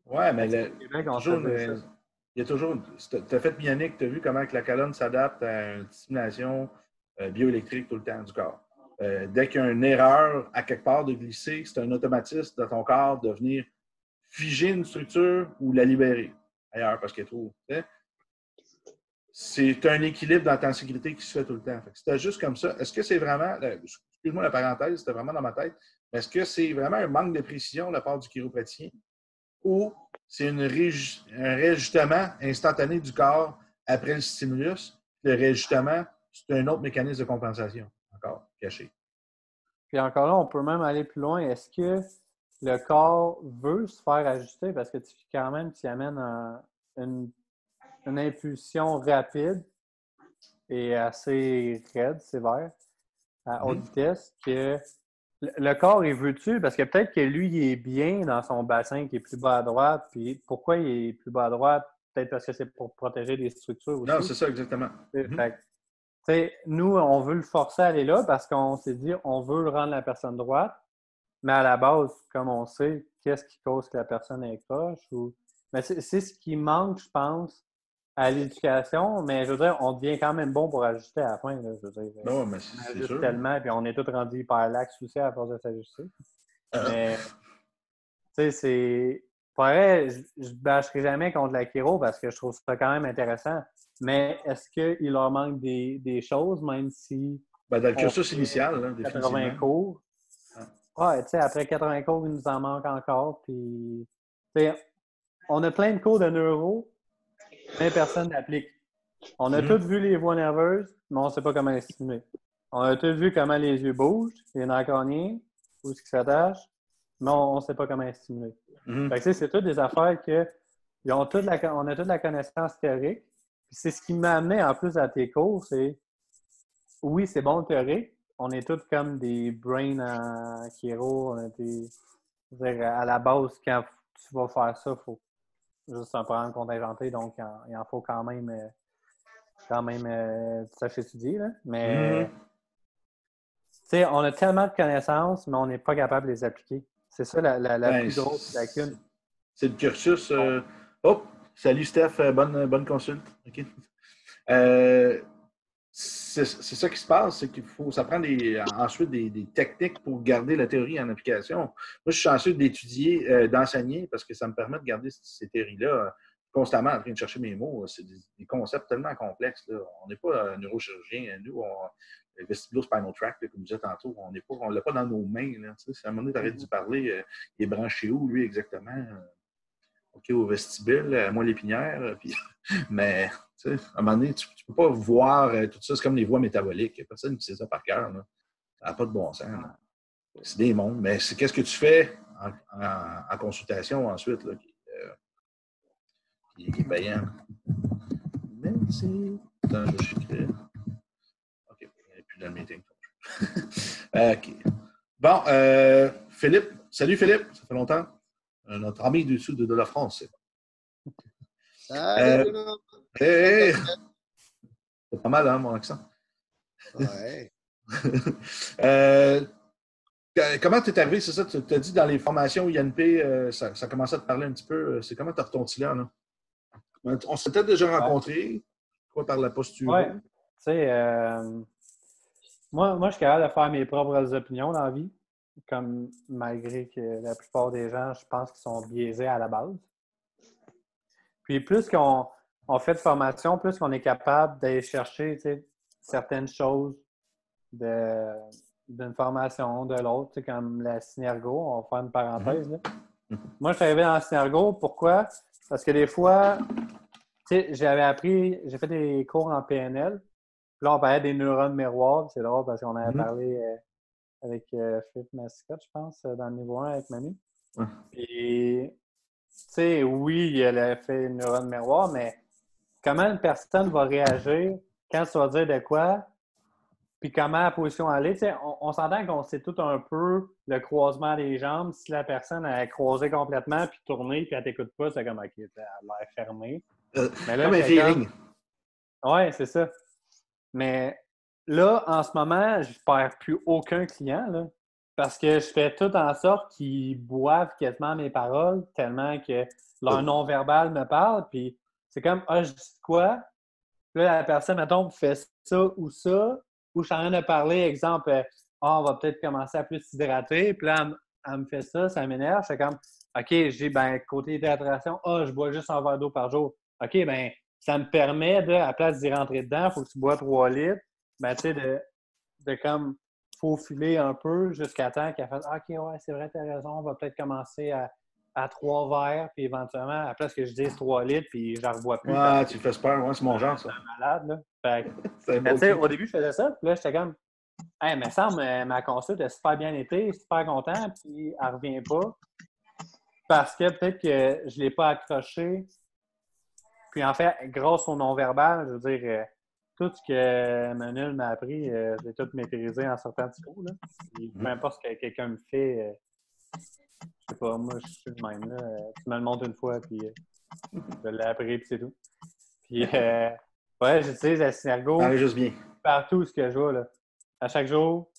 Ouais, mais il y a toujours. Tu as fait Bionic, tu as vu comment que la colonne s'adapte à une stimulation bioélectrique tout le temps du corps. Dès qu'il y a une erreur à quelque part de glisser, c'est un automatisme de ton corps de venir figer une structure ou la libérer ailleurs parce qu'elle est trop. C'est un équilibre dans la tensibilité qui se fait tout le temps. C'était juste comme ça. Est-ce que c'est vraiment, excuse-moi la parenthèse, c'était vraiment dans ma tête, mais est-ce que c'est vraiment un manque de précision de la part du chiropraticien ou c'est un réajustement instantané du corps après le stimulus? Le réajustement, c'est un autre mécanisme de compensation, encore caché. Puis encore là, on peut même aller plus loin. Est-ce que le corps veut se faire ajuster parce que tu amènes une impulsion rapide et assez raide, sévère, à haute vitesse, que le corps, il veut-tu? Parce que peut-être que lui, il est bien dans son bassin qui est plus bas à droite. Puis pourquoi il est plus bas à droite? Peut-être parce que c'est pour protéger des structures aussi. Non, c'est ça, exactement. Fait, nous, on veut le forcer à aller là parce qu'on s'est dit on veut rendre la personne droite. Mais à la base, comme on sait, qu'est-ce qui cause que la personne est croche? Mais c'est ce qui manque, je pense, à l'éducation. Mais je veux dire, on devient quand même bon pour ajuster à la fin. Là, je veux dire, non, mais c'est sûr. Tellement, puis on est tous rendus hyper lax aussi à force de s'ajuster. Mais, tu sais, c'est... Pareil, je ne bâcherai jamais contre la chiro parce que je trouve ça quand même intéressant. Mais est-ce qu'il leur manque des choses, même si... Dans le cursus initial, là, 80 cours. Ouais, tu sais, après 80 cours, il nous en manque encore. Puis, on a plein de cours de neuro, mais personne n'applique. On a tous vu les voies nerveuses, mais on ne sait pas comment les stimuler. On a tous vu comment les yeux bougent, les nerfs crâniens, où ce qui s'attache, mais on ne sait pas comment les stimuler. Fait que, c'est toutes des affaires que on a toute la connaissance théorique. Puis c'est ce qui m'a amené en plus à tes cours, c'est oui, c'est bon le théorique. On est tous comme des brains en chiro. À la base, quand tu vas faire ça, il faut juste un programme contingenté, donc il en faut quand même tu saches étudier. Là. Mais on a tellement de connaissances, mais on n'est pas capable de les appliquer. C'est ça la plus grosse lacune. C'est le cursus. Salut Steph, bonne consulte. OK. c'est ça qui se passe, c'est qu'il faut, ça prend ensuite des techniques pour garder la théorie en application. Moi, je suis chanceux d'étudier, d'enseigner, parce que ça me permet de garder ces théories-là constamment en train de chercher mes mots. C'est des concepts tellement complexes. Là. On n'est pas neurochirurgien. Nous, le vestibulo-spinal tract, là, comme je disais tantôt, on ne l'a pas dans nos mains. Là, à un moment donné, tu arrêtes d'y parler. Il est branché où, lui, exactement? OK, au vestibule, moi l'épinière. Puis... Mais, tu sais, à un moment donné, tu ne peux pas voir tout ça. C'est comme les voies métaboliques. Il n'y a personne qui sait ça par cœur. Là. Ça n'a pas de bon sens. Là. C'est des mondes. Mais c'est qu'est-ce que tu fais en consultation ensuite, là, qui est payant. Merci. Attends, je vais écrire. OK, il n'y a plus dans le meeting. OK. Bon, Philippe. Salut Philippe, ça fait longtemps. Notre ami du sud de la France. Salut, hey. C'est pas mal, hein, mon accent? Ouais. Comment tu es arrivé, c'est ça? Tu as dit dans les formations INP, ça commençait à te parler un petit peu. C'est comment tu as retourné là, là? On s'était déjà rencontrés, quoi, par la posture. Oui, tu sais, moi, je suis capable de faire mes propres opinions dans la vie, comme malgré que la plupart des gens, je pense qu'ils sont biaisés à la base. Puis plus qu'on fait de formation, plus qu'on est capable d'aller chercher certaines choses d'une formation, de l'autre, comme la Synergo, on va faire une parenthèse. Là. Moi, je suis arrivé dans la Synergo, pourquoi? Parce que des fois, j'ai fait des cours en PNL, puis là, on parlait des neurones miroirs, c'est drôle parce qu'on avait parlé avec Philippe Mascotte, je pense, dans le niveau 1 avec Mamie. Puis, tu sais, oui, il a fait une neurone miroir, mais comment une personne va réagir quand tu vas dire de quoi, puis comment la position aller. On s'entend qu'on sait tout un peu le croisement des jambes. Si la personne a croisé complètement, puis tourné, puis elle t'écoute pas, c'est comme, OK, elle a l'air fermée. Mais là, comme un feeling. Oui, c'est ça. Mais là, en ce moment, je ne perds plus aucun client, là, parce que je fais tout en sorte qu'ils boivent quasiment mes paroles, tellement que leur non-verbal me parle, puis c'est comme, je dis quoi? Là, la personne, mettons, fait ça, ou je suis en train de parler, exemple, on va peut-être commencer à plus s'hydrater, puis là, elle me fait ça m'énerve. Je fais comme, OK, j'ai, côté hydratation, je bois juste un verre d'eau par jour. OK, ça me permet de, à la place d'y rentrer dedans, il faut que tu bois 3 litres, tu sais, de comme faufiler un peu jusqu'à temps qu'elle fasse, OK, ouais, c'est vrai, t'as raison, on va peut-être commencer à 3 verres, puis éventuellement, à la place que je dise 3 litres, puis je ne revois plus. Ouais, tu fais peur, ouais, c'est mon genre, ça. C'est malade, là. Au début, je faisais ça, puis là, j'étais comme, hey, mais ça, ma consulte a super bien été, super content, puis elle ne revient pas. Parce que peut-être que je ne l'ai pas accroché. Puis en fait, grâce au non-verbal, je veux dire, tout ce que Manuel m'a appris, je l'ai tout maîtrisé en sortant du cours. Là. Puis, peu importe ce que quelqu'un me fait, je sais pas, moi, je suis le même. Là. Tu me le montres une fois, puis je l'ai appris, puis c'est tout. Puis, ouais, j'utilise la Synergo juste bien. partout où je vais. Là. À chaque jour,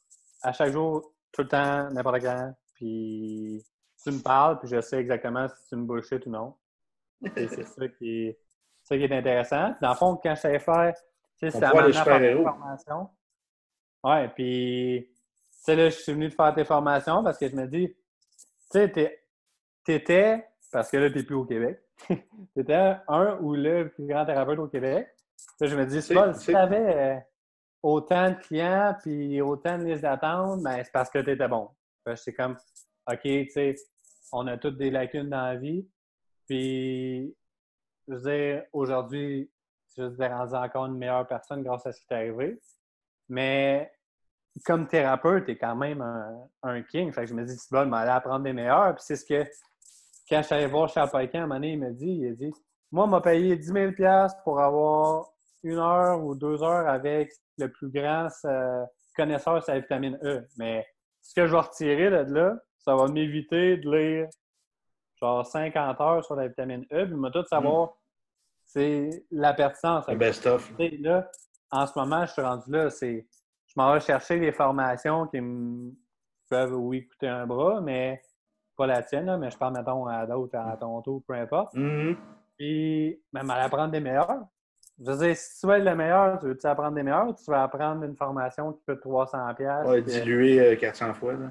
tout le temps, n'importe quand. Puis, tu me parles, puis je sais exactement si tu me bullshit ou non. Et c'est ça qui est intéressant. Puis, dans le fond, quand je savais faire, tu sais, ça m'a amené à faire des formations. Ouais, puis, tu sais, là, je suis venu de faire tes formations parce que je me dis, tu sais, t'étais, parce que là, t'es plus au Québec, t'étais un ou le plus grand thérapeute au Québec. Là, je me dis, si tu avais autant de clients puis autant de listes d'attente, c'est parce que t'étais bon. C'est comme, OK, tu sais, on a toutes des lacunes dans la vie. Puis, je veux dire, aujourd'hui, tu t'es rendu encore une meilleure personne grâce à ce qui t'est arrivé. Mais comme thérapeute, t'es quand même un king. Fait que je me dis, c'est bon, m'aller apprendre des meilleurs. Puis c'est ce que, quand je suis allé voir Charles Paquin, à un moment donné, il a dit, moi, on m'a payé 10 000 $ pour avoir 1 heure ou 2 heures avec le plus grand connaisseur sur la vitamine E. Mais ce que je vais retirer de là, ça va m'éviter de lire genre 50 heures sur la vitamine E. Puis, il m'a tout savoir, c'est la pertinence. Le best-of. Là, en ce moment, je suis rendu là, je m'en vais chercher des formations qui peuvent, oui, coûter un bras, mais pas la tienne, là, mais je parle, mettons, à d'autres, à Toronto, peu importe. Puis, même à apprendre des meilleurs. Je veux dire, si tu veux être le meilleur, tu veux-tu apprendre des meilleurs ou tu veux apprendre une formation qui coûte 300$? Ouais, dilué 400 fois. Là.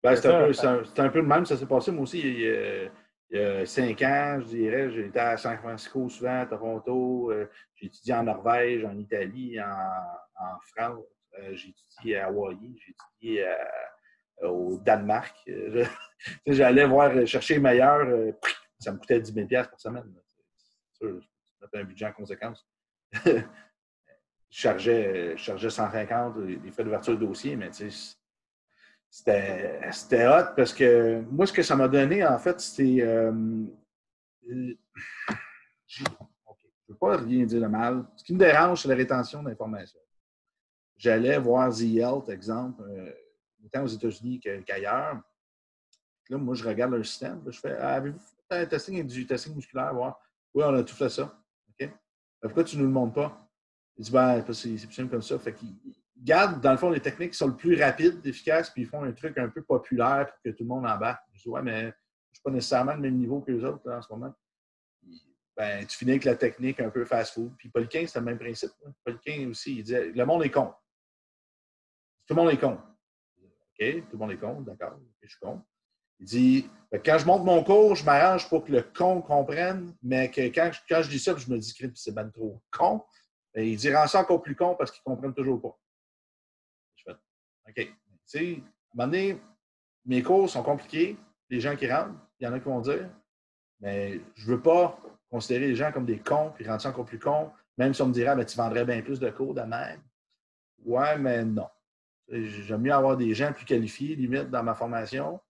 Ben, C'est ça. c'est un peu le même, ça s'est passé. Moi aussi, il y a 5 ans, je dirais, j'étais à San Francisco souvent, à Toronto. J'ai étudié en Norvège, en Italie, en France. J'ai étudié à Hawaï, j'ai étudié au Danemark. J'allais chercher les meilleurs. Ça me coûtait 10 000$ par semaine. C'est sûr, c'était un budget en conséquence. Je chargeais 150 les frais d'ouverture de dossier, mais tu sais, c'était hot parce que moi, ce que ça m'a donné, en fait, c'était. Je ne veux pas rien dire de mal. Ce qui me dérange, c'est la rétention d'informations. J'allais voir The Health, exemple, autant aux États-Unis qu'ailleurs. Là, moi, je regarde leur système. Là, je fais avez-vous fait un testing du testing musculaire? Voir? Oui, on a tout fait ça. OK? Pourquoi tu ne nous le montres pas? Il dit ben, c'est plus simple comme ça. Fait qu'ils gardent, dans le fond, les techniques qui sont le plus rapides, efficaces, puis ils font un truc un peu populaire pour que tout le monde embarque. Je dis ouais, mais je ne suis pas nécessairement le même niveau que les autres là, en ce moment. Ben, tu finis avec la technique un peu fast-food. Puis Paul Quin, c'est le même principe. Là. Paul Quin aussi, il disait le monde est con. Tout le monde est con. OK, tout le monde est con, d'accord, je suis con. Il dit quand je monte mon cours, je m'arrange pour que le con comprenne, mais que quand je dis ça, je me dis que c'est ben trop con. Et il dit rend ça encore plus con parce qu'ils ne comprennent toujours pas. Je fais OK. Tu sais, à un moment donné, mes cours sont compliqués. Les gens qui rentrent, il y en a qui vont dire, mais je ne veux pas considérer les gens comme des cons puis rendre ça encore plus con, même si on me dirait ben, tu vendrais bien plus de cours de même. Ouais, mais non. J'aime mieux avoir des gens plus qualifiés, limite, dans ma formation,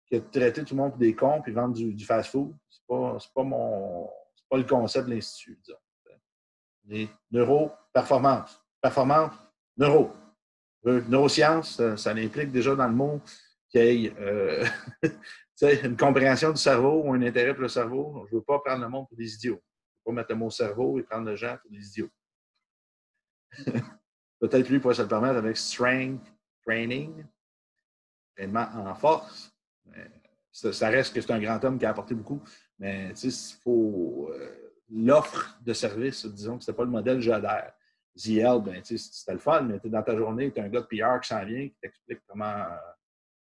que de traiter tout le monde pour des cons puis vendre du fast-food. C'est pas le concept de l'Institut, disons. Les neuro-performance. Performance, neuro. Neurosciences, ça implique déjà dans le mot qu'il y ait une compréhension du cerveau ou un intérêt pour le cerveau. Je ne veux pas prendre le monde pour des idiots. Je ne veux pas mettre le mot cerveau et prendre les gens pour des idiots. Peut-être lui pourrait se le permettre avec strength training, entraînement en force. Ça reste que c'est un grand homme qui a apporté beaucoup, mais il faut l'offre de service, disons que ce n'était pas le modèle que j'adhère. ZL, ben, c'était le fun, mais dans ta journée, tu as un gars de PR qui s'en vient, qui t'explique comment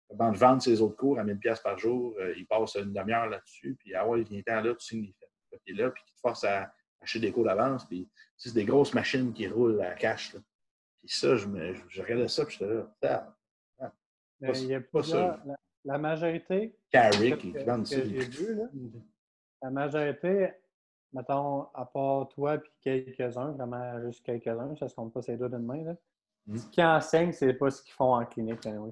vendre ses autres cours à 1000$ par jour. Il passe une demi-heure là-dessus, puis ah ouais, il vient temps là, tu signes les papiers là, puis qui te force à acheter des cours d'avance. Puis c'est des grosses machines qui roulent à cash. Là. Puis ça, je regardais ça, puis j'étais là. Il y a plusieurs, la majorité Carrick, que j'ai vu, là, la majorité, mettons, à part toi puis quelques-uns, vraiment juste quelques-uns, ça ne se compte pas ces doigts d'une main, là. Ce qu'ils enseignent, c'est pas ce qu'ils font en clinique, anyway.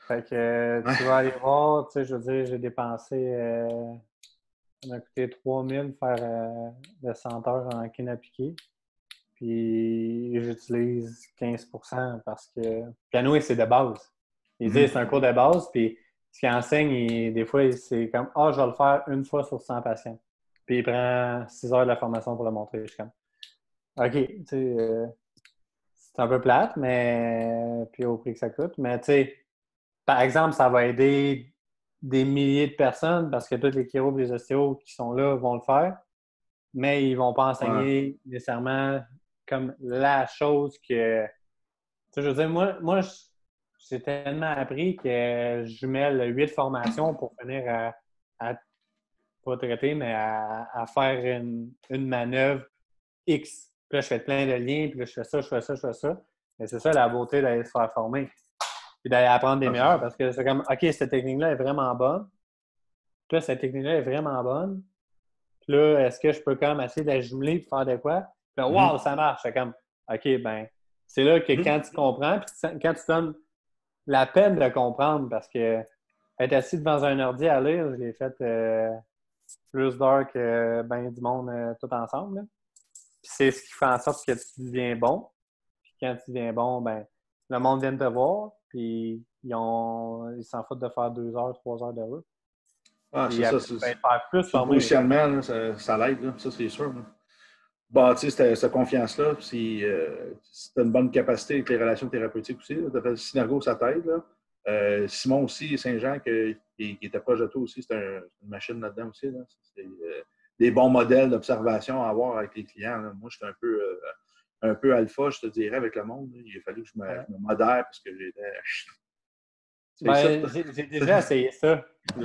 Fait que tu vas aller voir, tu sais, je veux dire, j'ai dépensé, ça m'a coûté 3000 faire le 100 heures en kiné-appliqué. Puis j'utilise 15% parce que piano, c'est de base. Ils disent c'est un cours de base, puis ce qu'ils enseignent, des fois, c'est comme ah, je vais le faire une fois sur 100 patients. Puis il prend 6 heures de la formation pour le montrer. Je suis comme OK, tu sais, c'est un peu plate, mais puis au prix que ça coûte. Mais tu sais, par exemple, ça va aider des milliers de personnes parce que tous les chirurgiens et les ostéos qui sont là vont le faire, mais ils ne vont pas enseigner nécessairement comme la chose que. Tu sais, je veux dire, moi j'ai tellement appris que je mêle 8 formations pour finir à pas traiter, mais à faire une manœuvre X. Puis là, je fais plein de liens, puis là, je fais ça, je fais ça, je fais ça. Mais c'est ça la beauté d'aller se faire former. Puis d'aller apprendre des meilleurs parce que c'est comme, OK, cette technique-là est vraiment bonne. Puis là, cette technique-là est vraiment bonne. Puis là, est-ce que je peux quand même essayer de la jumeler et faire de quoi? Puis là, wow, ça marche. C'est comme, OK, ben, c'est là que quand tu comprends, puis quand tu donnes la peine de comprendre, parce que être assis devant un ordi à lire, je l'ai fait plus d'heures que ben du monde tout ensemble. Là. Puis c'est ce qui fait en sorte que tu deviens bon. Puis quand tu deviens bon, ben le monde vient te voir, puis ils s'en foutent de faire 2 heures, 3 heures de route. Ah, c'est ça. C'est faire plus le positionnement, là, ça l'aide, là, ça c'est sûr. Là. Bâtir cette confiance-là, si tu as une bonne capacité avec les relations thérapeutiques aussi, tu as fait Synergo, ça t'aide. Simon aussi, Saint-Jean, qui était proche de toi aussi, c'est une machine là-dedans aussi. Là. des bons modèles d'observation à avoir avec les clients. Là. Moi, j'étais un peu alpha, je te dirais, avec le monde. Là. Il a fallu que je me modère parce que j'étais... Ben, j'ai déjà essayé ça. Tu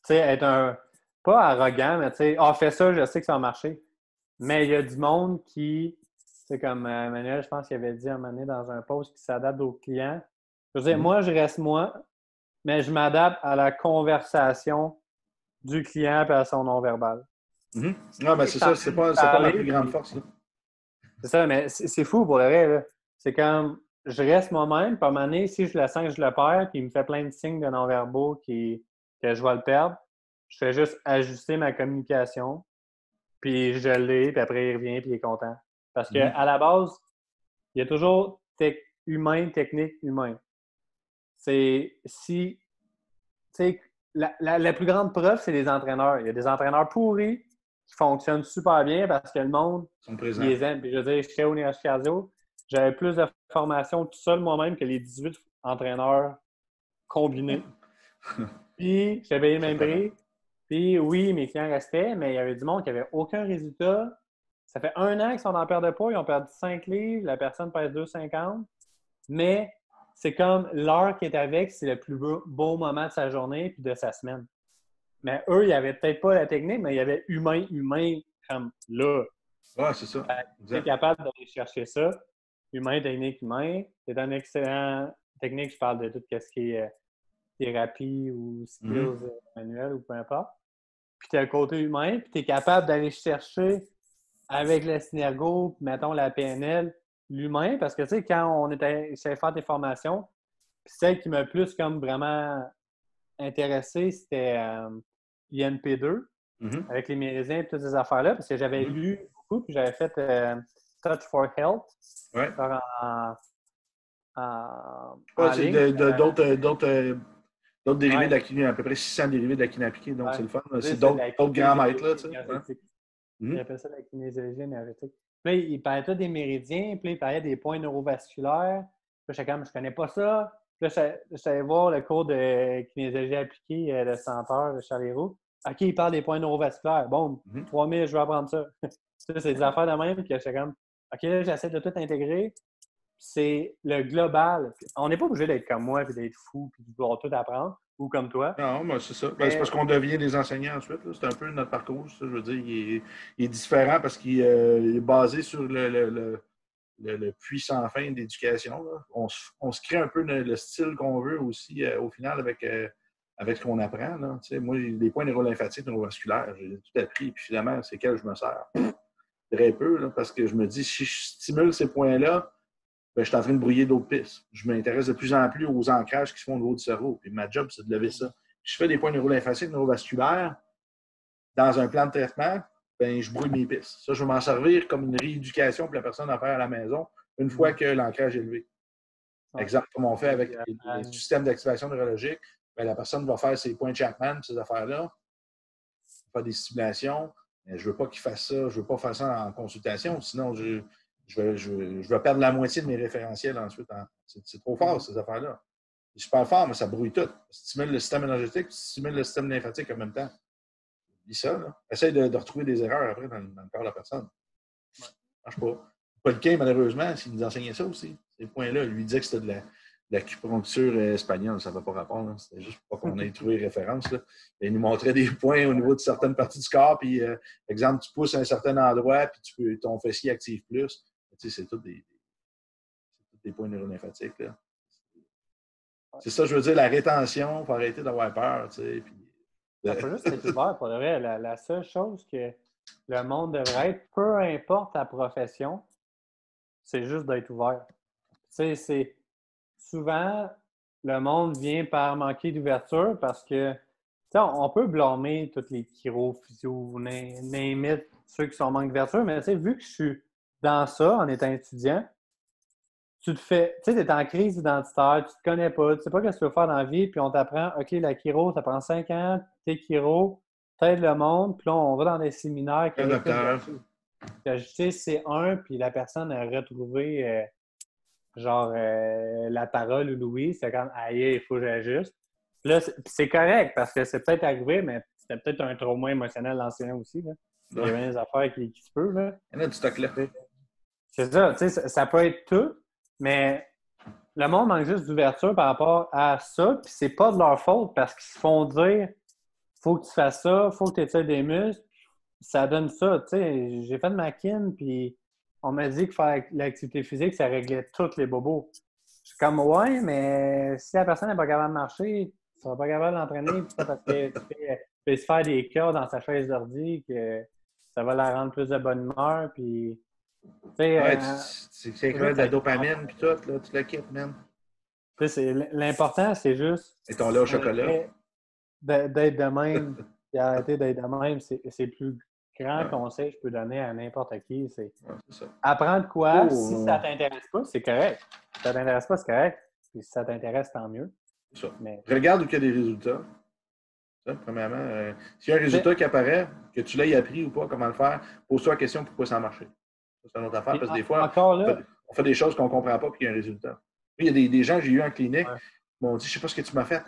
sais, être pas arrogant, mais tu sais, fais ça, je sais que ça va marcher. Mais il y a du monde qui, c'est comme Manuel, je pense qu'il avait dit à un moment donné dans un post qui s'adapte aux clients. Je veux dire, moi, je reste moi, mais je m'adapte à la conversation du client et à son non-verbal. Non, ben c'est ça, c'est pas la plus grande force. Là. C'est ça, mais c'est fou pour le vrai. Là. C'est comme, je reste moi-même, puis à un moment donné, si je le sens que je le perds, puis il me fait plein de signes de non-verbaux que je vais le perdre, je fais juste ajuster ma communication, puis je l'ai, puis après il revient, puis il est content. Parce qu'à la base, il y a toujours humain, technique, humain. C'est si, tu sais, la plus grande preuve, c'est les entraîneurs. Il y a des entraîneurs pourris qui fonctionnent super bien parce que le monde, ils les aime. Puis je veux dire, j'étais au Universitario, j'avais plus de formation tout seul moi-même que les 18 entraîneurs combinés. Puis, j'avais payé le même prix. Puis, oui, mes clients restaient, mais il y avait du monde qui n'avait aucun résultat. Ça fait 1 an qu'ils sont en perte de poids, ils ont perdu 5 livres, la personne pèse 2,50. Mais c'est comme l'heure qui est avec, c'est le plus beau moment de sa journée puis de sa semaine. Mais eux, ils n'avaient peut-être pas la technique, mais il y avait humain comme là. Ouais, c'est ça. Tu es capable d'aller chercher ça. Humain, technique, humain. C'est un excellent technique. Je parle de tout ce qui est thérapie ou skills manuels ou peu importe. Puis tu as le côté humain, puis tu es capable d'aller chercher avec le Synergo, puis mettons la PNL, l'humain, parce que tu sais, quand on était chez faire des formations, puis celle qui m'a plus comme vraiment intéressé, c'était INP2, avec les Méridiens et toutes ces affaires-là, parce que j'avais lu beaucoup, puis j'avais fait Touch for Health. Ouais. C'est d'autres dérivés de la kiné, à peu près 600 dérivés de la kiné appliquée, donc c'est le fun. C'est d'autres grands maîtres, là, tu sais. Il appelle ça la kinésiologie énergétique. Puis là, il parlait tout des méridiens, puis là, il parlait des points neurovasculaires. Puis là, je connais pas ça. Puis là, je suis allé voir le cours de kinésiologie appliquée de Senteur de Charles-Héroux. OK, il parle des points neurovasculaires. Bon, 3000, je vais apprendre ça. C'est des affaires de même, puis j'étais comme, OK, là, j'essaie de tout intégrer. C'est le global. On n'est pas obligé d'être comme moi, puis d'être fou, puis de vouloir tout apprendre, ou comme toi. Non, mais c'est ça. Ben, c'est parce qu'on devient des enseignants ensuite. C'est un peu notre parcours. Ça, je veux dire, il est différent parce qu'il est basé sur le puits sans fin d'éducation. On se crée un peu le style qu'on veut aussi, au final, avec ce qu'on apprend. Là. Tu sais, moi, les points neurolymphatiques, neurovasculaires, j'ai tout appris. Puis finalement, c'est quel je me sers? Très peu, là, parce que je me dis, si je stimule ces points-là, ben, je suis en train de brouiller d'autres pistes. Je m'intéresse de plus en plus aux ancrages qui se font au niveau du cerveau. Puis ma job, c'est de lever ça. Je fais des points neurolymphathiques, neurovasculaires dans un plan de traitement, ben, je brouille mes pistes. Ça, je vais m'en servir comme une rééducation pour la personne à faire à la maison une fois que l'ancrage est levé. Exemple, comme on fait avec les systèmes d'activation neurologique, ben, la personne va faire ses points Chapman, ces affaires-là, faire des stimulations. Mais je ne veux pas qu'il fasse ça. Je ne veux pas faire ça en consultation, sinon je vais perdre la moitié de mes référentiels ensuite. C'est trop fort, ces affaires-là. C'est super fort, mais ça brouille tout. Ça stimule le système énergétique, ça stimule le système lymphatique en même temps. Dis ça, là. Essaye de retrouver des erreurs après dans le corps de la personne. Ça ne marche pas. Paul malheureusement, s'il nous enseignait ça aussi, ces points-là, il lui disait que c'était de l'acupuncture espagnole, ça ne va pas répondre. C'était juste pour qu'on ait trouvé référence. Là. Il nous montrait des points au niveau de certaines parties du corps, puis, exemple, tu pousses à un certain endroit, puis ton fessier active plus. Tu sais, c'est tous des points neurolymphatiques. Là. C'est ça, je veux dire, la rétention, il faut arrêter d'avoir peur. Tu sais, puis, il faut juste être ouvert. Pour le vrai, la seule chose que le monde devrait être, peu importe ta profession, c'est juste d'être ouvert. Tu sais, c'est souvent, le monde vient par manquer d'ouverture parce que, tu sais, on peut blâmer tous les chiro, physio, name it, ceux qui sont en manque d'ouverture, mais tu sais, vu que je suis dans ça en étant étudiant, tu te fais, tu sais, tu es en crise identitaire, tu te connais pas, tu sais pas ce que tu veux faire dans la vie, puis on t'apprend, OK, la chiro, ça prend 5 ans, t'es chiro, t'aides le monde, puis là, on va dans des séminaires. Un docteur. J'ai ajouté C1, puis la personne a retrouvé la parole ou Louis, c'est comme, aïe, il faut que j'ajuste. Là, c'est correct, parce que c'est peut-être arrivé, mais c'était peut-être un trauma émotionnel ancien aussi. Là. Il y Ouais. avait des affaires qui se peuvent. Là. Il y en a du stock là. C'est ça, tu sais, ça peut être tout, mais le monde manque juste d'ouverture par rapport à ça, puis c'est pas de leur faute parce qu'ils se font dire faut que tu fasses ça, faut que tu étires des muscles, ça donne ça, tu sais. J'ai fait de ma kin, puis on m'a dit que faire l'activité physique, ça réglait tous les bobos. Je suis comme, ouais, mais si la personne n'est pas capable de marcher, tu seras pas capable d'entraîner, puis c'est parce que tu peux se faire des cas dans sa chaise d'ordi, que ça va la rendre plus de bonne humeur, puis, tu sais, Ouais, c'est incroyable de la dopamine puis tout, là, tu le quittes, man. l'important, c'est juste Et ton lait au chocolat. d'être de même, puis arrêter d'être de même. C'est le plus grand Ouais. conseil que je peux donner à n'importe qui. C'est Ouais, c'est ça. apprendre quoi. Oh. Si ça t'intéresse pas, c'est correct. Si ça t'intéresse pas, c'est correct. Puis si ça t'intéresse, tant mieux. C'est ça. Mais Regarde où il y a des résultats. Ça, premièrement, s'il y a un résultat qui apparaît, que tu l'aies appris ou pas, comment le faire, pose-toi la question pourquoi ça a marché. Ça, c'est une autre affaire, parce que des fois, encore là, on fait des choses qu'on ne comprend pas et qu'il y a un résultat. Il y a des gens que j'ai eu en clinique ouais. qui m'ont dit, je ne sais pas ce que tu m'as fait,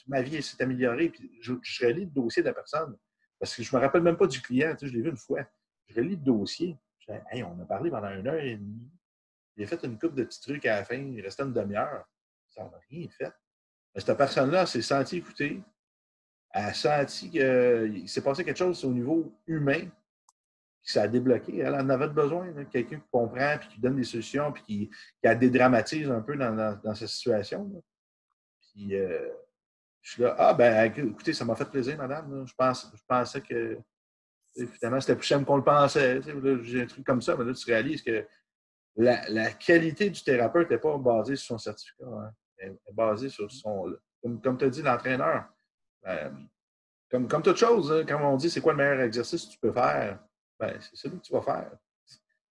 ma vie s'est améliorée. Puis je relis le dossier de la personne. Parce que je ne me rappelle même pas du client, tu sais, je l'ai vu une fois. Je relis le dossier. Je dis, hey, on a parlé pendant 1 heure et demie. Il a fait une couple de petits trucs à la fin, il restait une demi-heure. Ça n'a rien fait. Mais cette personne-là s'est sentie écoutée. Elle a senti qu'il s'est passé quelque chose au niveau humain, que ça a débloqué. Elle en avait besoin, là, quelqu'un qui comprend, puis qui donne des solutions, puis qui la dédramatise un peu dans sa situation. Là. Puis je suis là, ah ben écoutez, ça m'a fait plaisir, madame. Là. Je pensais que finalement c'était plus simple qu'on le pensait. Là, j'ai un truc comme ça, mais là, tu réalises que la qualité du thérapeute n'est pas basée sur son certificat. Hein. Elle est basée sur son. Comme tu as dit, l'entraîneur. Comme toute chose, hein, quand on dit c'est quoi le meilleur exercice que tu peux faire, ben, c'est celui que tu vas faire.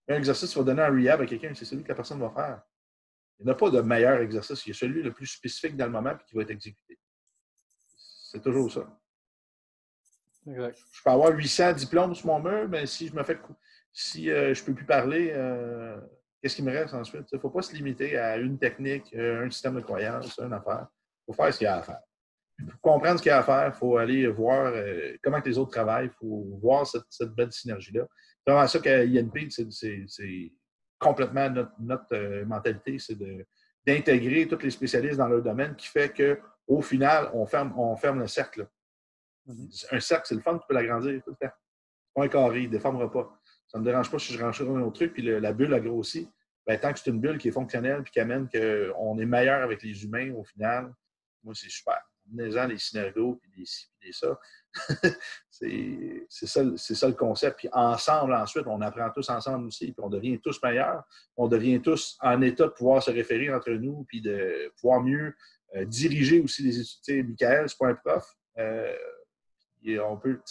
Un exercice que tu vas donner en rehab à quelqu'un, c'est celui que la personne va faire. Il n'y a pas de meilleur exercice. Il y a celui le plus spécifique dans le moment et qui va être exécuté. C'est toujours ça. Exact. Je peux avoir 800 diplômes sur mon mur, mais si je me fais si je ne peux plus parler, qu'est-ce qui me reste ensuite? Il ne faut pas se limiter à une technique, un système de croyance, une affaire. Il faut faire ce qu'il y a à faire. Pour comprendre ce qu'il y a à faire, il faut aller voir comment que les autres travaillent, il faut voir cette belle synergie-là. C'est vraiment ça qu'à INP, c'est complètement notre mentalité, c'est d'intégrer tous les spécialistes dans leur domaine qui fait qu'au final, on ferme le cercle. Mm-hmm. Un cercle, c'est le fun, tu peux l'agrandir tout le temps. Pas un carré, il ne déformera pas. Ça ne me dérange pas si je range un autre truc, puis la bulle a grossi. Ben, tant que c'est une bulle qui est fonctionnelle puis qui amène qu'on est meilleur avec les humains au final, moi, c'est super. Amenez-en les synergos, puis des ci, puis des ça. c'est ça le concept. Puis ensemble, ensuite, on apprend tous ensemble aussi, puis on devient tous meilleurs. On devient tous en état de pouvoir se référer entre nous, puis de pouvoir mieux diriger aussi les étudiants. Michael, c'est pas un prof. Et on peut,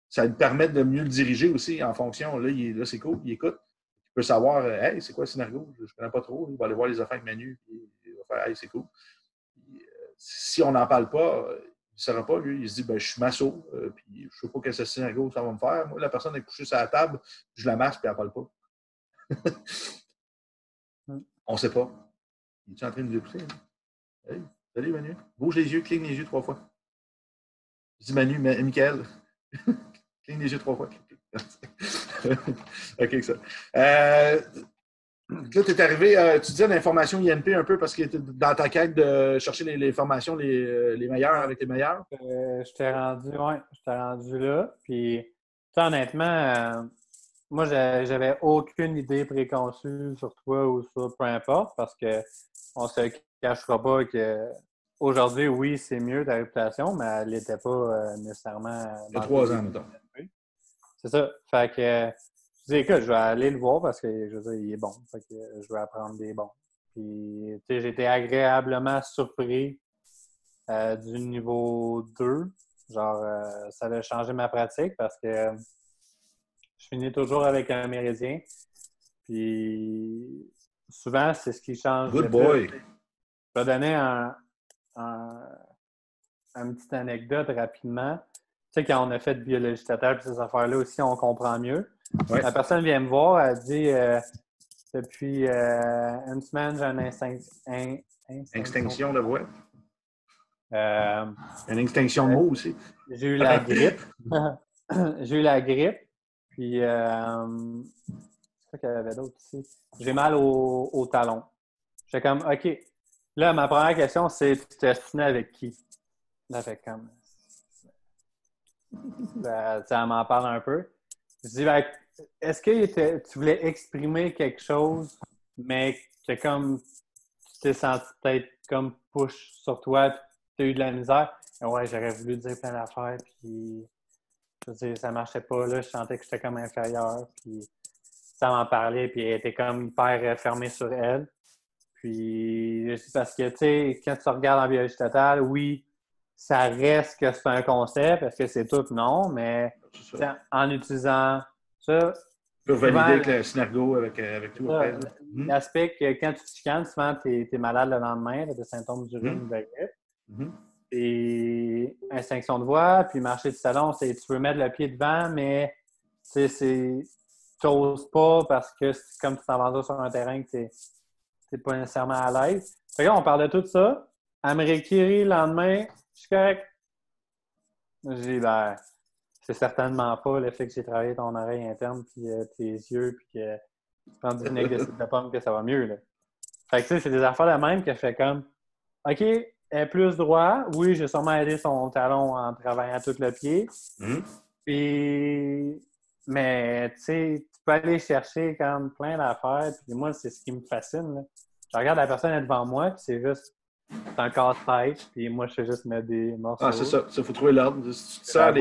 ça lui permet de mieux le diriger aussi en fonction. Là, c'est cool, il écoute. Il peut savoir, hey, c'est quoi le synergo? Je ne connais pas trop. Il va aller voir les affaires avec Manu, puis il va faire, hey, c'est cool. Si on n'en parle pas, il ne saura pas, lui. Il se dit, ben, je suis masso, puis je ne sais pas quel scénario ça va me faire. Moi, la personne est couchée sur la table, je la masse, puis elle ne parle pas. On ne sait pas. Il est en train de nous écouter? Hein? Hey, salut, Manu. Bouge les yeux, cligne les yeux 3 fois. Je dis Manu, Michael. Cligne les yeux 3 fois. OK, ça. Là, tu es arrivé, tu disais l'information INP un peu parce que tu es dans ta quête de chercher les formations les meilleures avec les meilleurs. Je t'ai rendu là. Puis, honnêtement, moi, j'avais aucune idée préconçue sur toi ou sur peu importe parce qu'on ne se cachera pas que aujourd'hui, oui, c'est mieux ta réputation, mais elle n'était pas nécessairement. Il y a 3 ans, mettons. C'est ça. Fait que je dis, écoute, je vais aller le voir parce que je veux dire, il est bon. Fait que je vais apprendre des bons. Puis, tu sais, j'ai été agréablement surpris du niveau 2. Genre, ça a changé ma pratique parce que je finis toujours avec un méridien. Puis, souvent, c'est ce qui change. Good boy! Je vais donner une petite anecdote rapidement. Tu sais, quand on a fait de biologie totale et ces affaires-là aussi, on comprend mieux. Ouais. La personne vient me voir, elle dit depuis une semaine, j'ai une extinction de voix. Une extinction de mots aussi. J'ai eu la grippe. J'ai eu la grippe. Puis, c'est quoi qu'il y avait d'autre ici? J'ai mal au talon. J'étais comme, OK. Là, ma première question, c'est tu t'es assigné avec qui? Là, fait comme. Ça m'en parle un peu. Je dis, ben, est-ce que tu voulais exprimer quelque chose, mais que comme tu t'es senti peut-être comme push sur toi, puis tu as eu de la misère? Ouais, j'aurais voulu dire plein d'affaires, puis je veux dire, ça marchait pas. Là, je sentais que j'étais comme inférieur, puis ça m'en parlait, puis elle était comme hyper fermée sur elle. Puis, c'est parce que, tu sais, quand tu regardes en biologie totale, oui, ça reste que c'est un concept, parce que c'est tout, non, mais en utilisant ça, Tu peux valider souvent, avec le synergo, avec tout après. l'aspect que quand tu te chicanes, souvent, tu es malade le lendemain, des symptômes du rhume, de la grippe. Et instinction de voix, puis marcher du salon, c'est tu veux mettre le pied devant, mais tu n'oses pas parce que c'est comme tu t'en vas sur un terrain que tu n'es pas nécessairement à l'aise. Fait que là, on parle de tout ça. Elle me réécrit le lendemain, je suis correct. J'ai dit, ben, c'est certainement pas le fait que j'ai travaillé ton oreille interne, puis tes yeux, puis que tu prends du vinaigre de cidre de pomme que ça va mieux. Là. Fait que tu sais, c'est des affaires de même que je fais comme, OK, elle est plus droit. Oui, j'ai sûrement aidé son talon en travaillant tout le pied. Puis, mais tu sais, tu peux aller chercher comme plein d'affaires. Puis moi, c'est ce qui me fascine. Là. Je regarde la personne est devant moi, puis c'est juste un casse-tête. Puis moi, je fais juste mettre des morceaux. Ah, c'est ça. Il faut trouver l'ordre. Si tu sens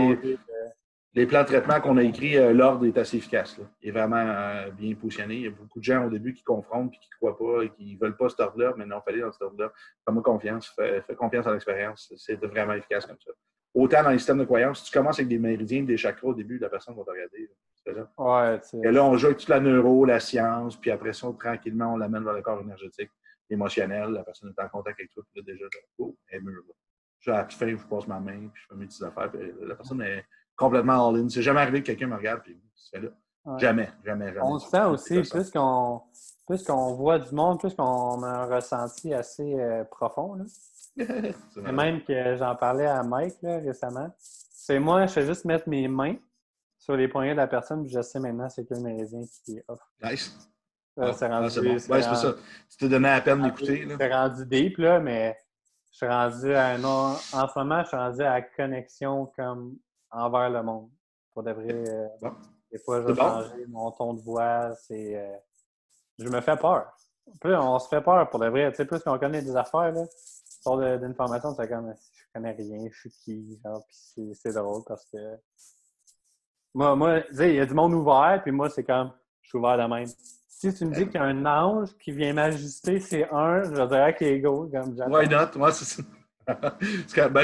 les plans de traitement qu'on a écrits, l'ordre est assez efficace. Là. Il est vraiment bien positionné. Il y a beaucoup de gens au début qui confrontent et qui ne croient pas et qui ne veulent pas cet ordre-là, mais non, fallait dans cet ordre-là. Fais-moi confiance. Fais confiance à l'expérience. C'est vraiment efficace comme ça. Autant dans les systèmes de croyance, si tu commences avec des méridiens, des chakras au début, la personne va te regarder. C'est ça. Ouais, et là, on joue avec toute la neuro, la science, puis après ça, tranquillement, on l'amène vers le corps énergétique, émotionnel. La personne est en contact avec toi, puis là, déjà, elle est mûre. À la fin, je passe ma main, puis je fais mes petites affaires, puis la personne est complètement all-in. C'est jamais arrivé que quelqu'un me regarde, puis se fait là. Ouais. Jamais. On le sent aussi, plus qu'on voit du monde, plus qu'on a un ressenti assez profond. Là. Et même que j'en parlais à Mike là, récemment. C'est moi, je fais juste mettre mes mains sur les poignets de la personne, puis je sais maintenant c'est que le méridien qui est off. Nice. C'est rendu, c'est bon. Ouais, c'est pour ça. Tu t'es donné la peine d'écouter. C'est rendu deep, là, mais je suis rendu à un en ce moment, je suis rendu à la connexion comme envers le monde. Pour de vrai, des fois, je vais changer mon ton de voix. Je me fais peur. Plus on se fait peur pour de vrai. Tu sais, plus qu'on connaît des affaires, là, sur d'informations, c'est comme je connais rien, je suis qui, genre, puis c'est drôle parce que moi, tu sais, il y a du monde ouvert, puis moi, c'est comme je suis ouvert de même. Si tu me dis qu'il y a un ange qui vient m'ajuster, c'est je dirais qu'il est go. Comme why not? Moi, c'est ça.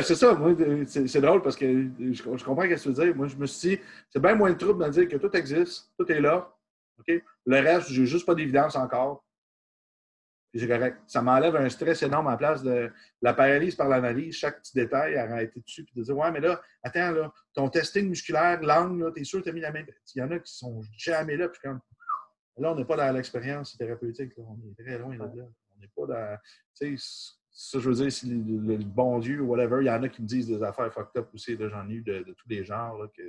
C'est ça. Moi, c'est drôle parce que je comprends ce que tu veux dire. Moi, je me suis dit, c'est bien moins de trouble de dire que tout existe, tout est là. Okay? Le reste, j'ai juste pas d'évidence encore. C'est correct. Ça m'enlève un stress énorme en place de la paralyse par l'analyse, chaque petit détail, arrêter dessus, puis de dire, ouais, mais là, attends, là, ton testing musculaire, langue, t'es sûr que tu as mis la main. Il y en a qui sont jamais là, puis comme, là, on n'est pas dans l'expérience thérapeutique, là. On est très loin de là. On n'est pas dans, tu sais, ça, je veux dire, c'est le bon Dieu ou whatever. Il y en a qui me disent des affaires fucked up aussi. J'en ai eu de tous les genres, là, que